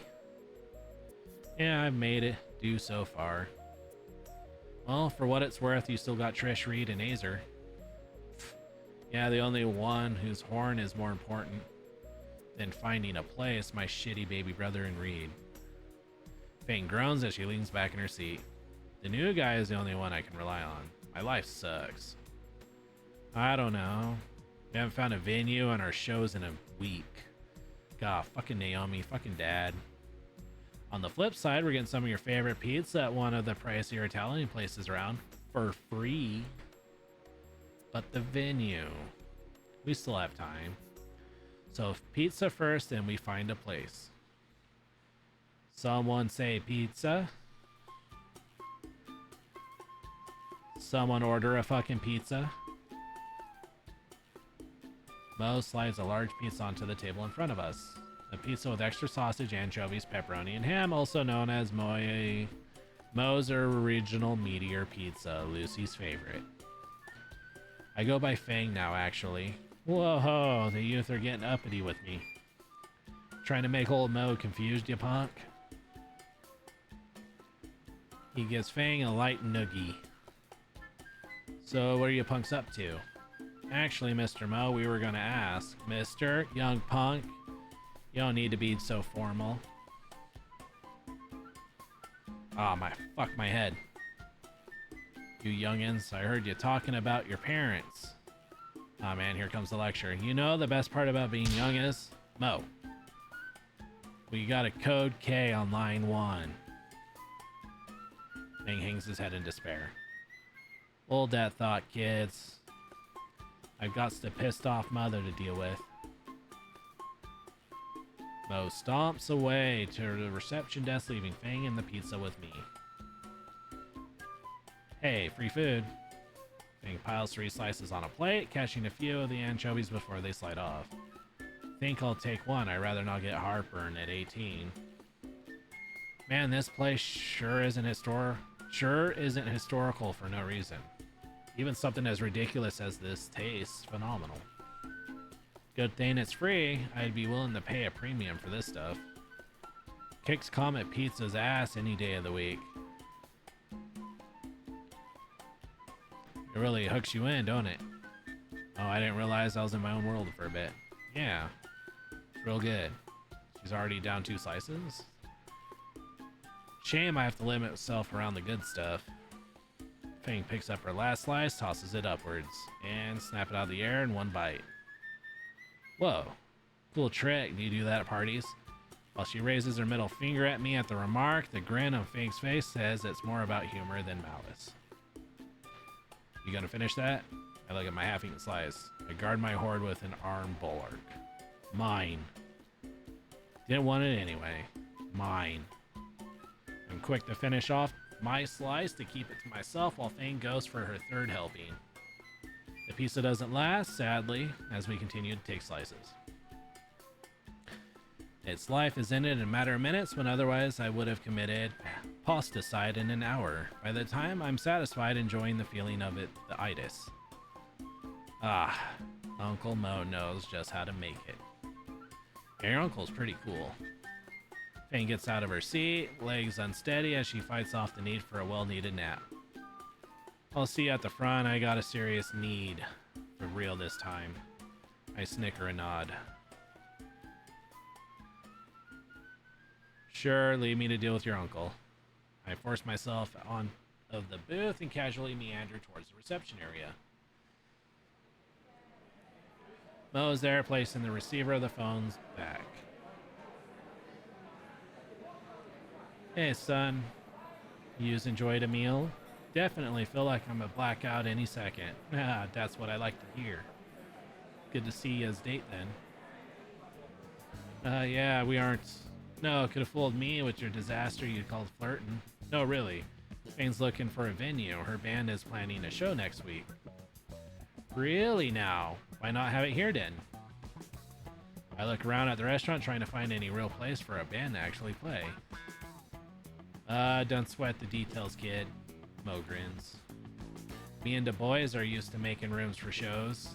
Speaker 2: Yeah, I've made it do so far. Well, for what it's worth, you still got Trish, Reed, and Azer. Yeah, the only one whose horn is more important than finding a place, my shitty baby brother in Reed. Fang groans as she leans back in her seat. The new guy is the only one I can rely on. My life sucks. I don't know. We haven't found a venue and our show's in a week. God, fucking Naomi, fucking dad. On the flip side, we're getting some of your favorite pizza at one of the pricier Italian places around for free. But the venue, we still have time. So pizza first, and we find a place. Someone say pizza. Someone order a fucking pizza. Mo slides a large pizza onto the table in front of us. A pizza with extra sausage, anchovies, pepperoni, and ham, also known as Mo's Original Meteor Pizza, Lucy's favorite. I go by Fang now, actually. Whoa, the youth are getting uppity with me. Trying to make old Mo confused, you punk? He gives Fang a light noogie. So what are you punks up to? Actually, Mr. Mo, we were gonna ask. Mr. Young Punk, you don't need to be so formal. Oh, fuck my head. You youngins, I heard you talking about your parents. Oh man, here comes the lecture. You know the best part about being young is? Mo. We got a code K on line 1. Ming hangs his head in despair. Hold that thought, kids. I've got the pissed off mother to deal with. Mo stomps away to the reception desk, leaving Fang and the pizza with me. Hey, free food. Fang piles 3 slices on a plate, catching a few of the anchovies before they slide off. Think I'll take one. I'd rather not get heartburn at 18. Man, this place sure isn't historical for no reason. Even something as ridiculous as this tastes phenomenal. Good thing it's free. I'd be willing to pay a premium for this stuff. Kicks Comet Pizza's ass any day of the week. It really hooks you in, don't it? Oh, I didn't realize I was in my own world for a bit. Yeah, it's real good. She's already down 2 slices. Shame I have to limit myself around the good stuff. Fang picks up her last slice, tosses it upwards, and snap it out of the air in one bite. Whoa, cool trick. Do you do that at parties? While she raises her middle finger at me at the remark, the grin on Fang's face says it's more about humor than malice. You gonna finish that? I look at my half-eaten slice. I guard my hoard with an arm bulwark. Mine. Didn't want it anyway. Mine. I'm quick to finish off my slice to keep it to myself while Fang goes for her 3rd helping. The pizza doesn't last, sadly, as we continue to take slices. Its life is ended in a matter of minutes when otherwise I would have committed posticide in an hour. By the time I'm satisfied, enjoying the feeling of it, the itis. Ah, Uncle Mo knows just how to make it. Your uncle's pretty cool. Fang gets out of her seat, legs unsteady as she fights off the need for a well-needed nap. I'll see you at the front. I got a serious need. For real this time. I snicker and nod. Sure, leave me to deal with your uncle. I force myself on of the booth and casually meander towards the reception area. Mo is there, placing the receiver of the phone's back. Hey, son. You's enjoyed a meal? Definitely feel like I'm a blackout any second. Ah, that's what I like to hear. Good to see you as date then. Yeah, we aren't. No, could have fooled me with your disaster you called flirting. No, really. Fane's looking for a venue. Her band is planning a show next week. Really now? Why not have it here then? I look around at the restaurant trying to find any real place for a band to actually play. Don't sweat the details, kid. Mo grins. Me and the boys are used to making rooms for shows.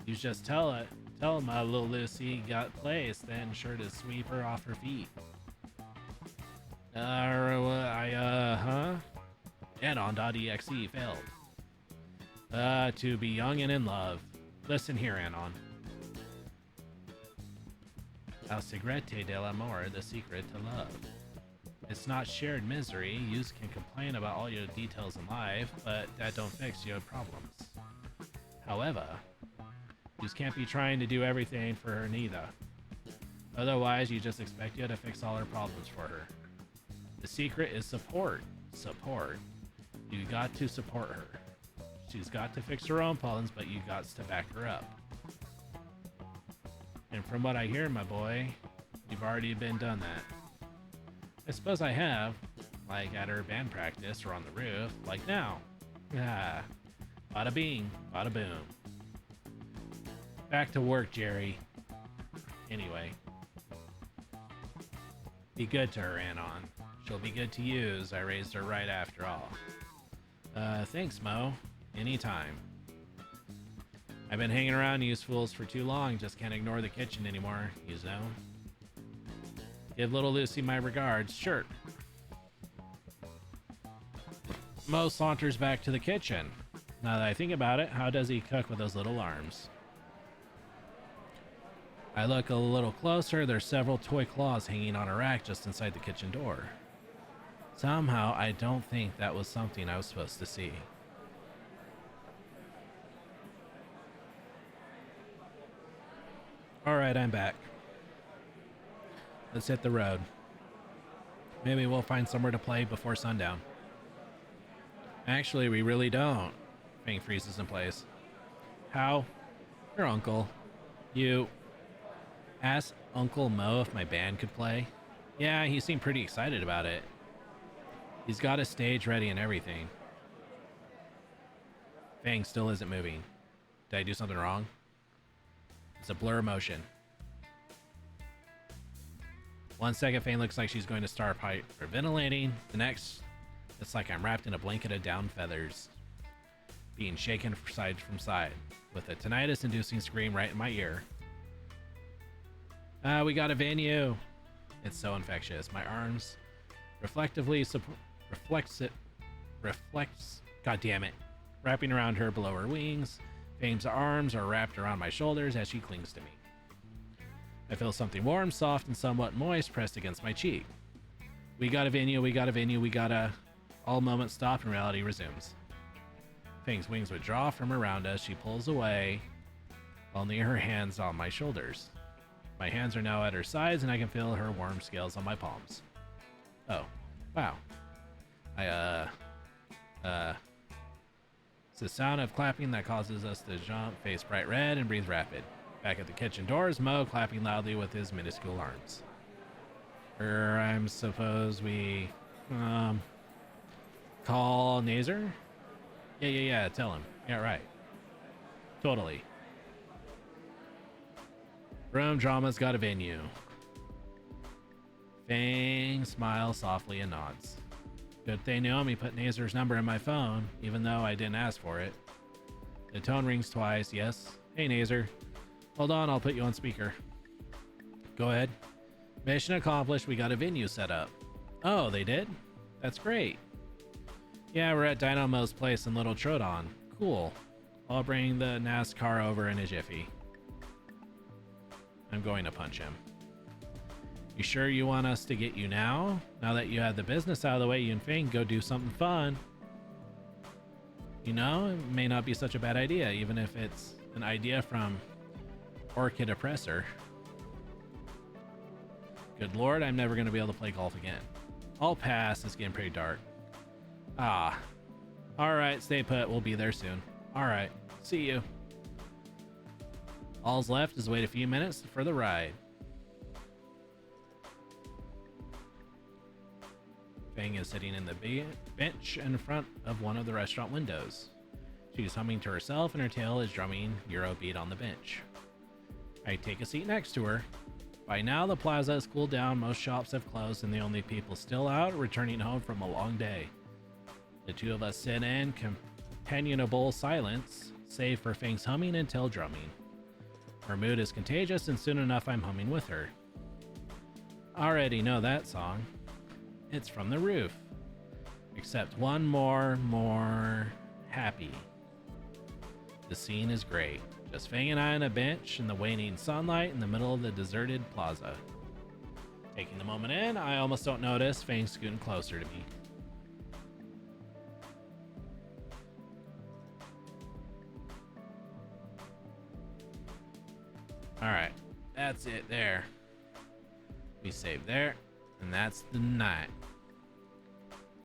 Speaker 2: You just tell my little Lucy got placed, then sure to sweep her off her feet. Anon.exe failed. To be young and in love. Listen here, Anon. El Secrete del Amor, the secret to love. It's not shared misery. You can complain about all your details in life, but that don't fix your problems. However, you can't be trying to do everything for her neither. Otherwise, you just expect you to fix all her problems for her. The secret is support. Support. You got to support her. She's got to fix her own problems, but you got to back her up. And from what I hear, my boy, you've already been done that. I suppose I have, like at her band practice or on the roof, like now. Ah, bada bing, bada boom. Back to work, Jerry. Anyway, be good to her, Anon. She'll be good to you, as I raised her right after all. Thanks, Mo. Anytime. I've been hanging around you fools for too long, just can't ignore the kitchen anymore, you know. Give little Lucy my regards, sure. Mo saunters back to the kitchen. Now that I think about it, how does he cook with those little arms? I look a little closer, there's several toy claws hanging on a rack just inside the kitchen door. Somehow, I don't think that was something I was supposed to see. Alright, I'm back. Let's hit the road. Maybe we'll find somewhere to play before sundown. Actually, we really don't. Fang freezes in place. How? Your uncle. You asked Uncle Mo if my band could play? Yeah, he seemed pretty excited about it. He's got a stage ready and everything. Fang still isn't moving. Did I do something wrong? It's a blur motion. 1 second, Fang looks like she's going to start hyperventilating. The next, it's like I'm wrapped in a blanket of down feathers, being shaken side from side, with a tinnitus-inducing scream right in my ear. We got a venue. It's so infectious. My arms reflectively reflects. God damn it! Wrapping around her below her wings. Fang's arms are wrapped around my shoulders as she clings to me. I feel something warm, soft, and somewhat moist pressed against my cheek. We got a venue, we got a venue, we got a... All moments stop and reality resumes. Fang's wings withdraw from around us. She pulls away, only her hands on my shoulders. My hands are now at her sides, and I can feel her warm scales on my palms. Oh, wow. It's the sound of clapping that causes us to jump, face bright red, and breathe rapid. Back at the kitchen doors, Mo clapping loudly with his minuscule arms. I'm suppose we, call Nazer? Yeah, tell him. Yeah, right. Totally. Room drama's got a venue. Fang smiles softly and nods. Good thing Naomi put Nazer's number in my phone, even though I didn't ask for it. The tone rings twice. Yes. Hey, Nazer. Hold on, I'll put you on speaker. Go ahead. Mission accomplished. We got a venue set up. Oh, they did? That's great. Yeah, we're at Dynamo's place in Little Troodon. Cool. I'll bring the NASCAR over in a jiffy. I'm going to punch him. You sure you want us to get you now? Now that you have the business out of the way, you and Fang go do something fun. You know, it may not be such a bad idea, even if it's an idea from Orchid Oppressor. Good lord, I'm never going to be able to play golf again. I'll pass, it's getting pretty dark. Ah. Alright, stay put, we'll be there soon. Alright, see you. All's left is wait a few minutes for the ride. Fang is sitting in the bench in front of one of the restaurant windows. She's humming to herself and her tail is drumming Eurobeat on the bench. I take a seat next to her. By now the plaza has cooled down, most shops have closed, and the only people still out are returning home from a long day. The two of us sit in companionable silence, save for Fang's humming and tail drumming. Her mood is contagious, and soon enough I'm humming with her. Already know that song. It's from the roof. Except one more happy. The scene is great. Just Fang and I on a bench in the waning sunlight in the middle of the deserted plaza. Taking the moment in, I almost don't notice Fang scooting closer to me. Alright, that's it there. We save there, and that's the night.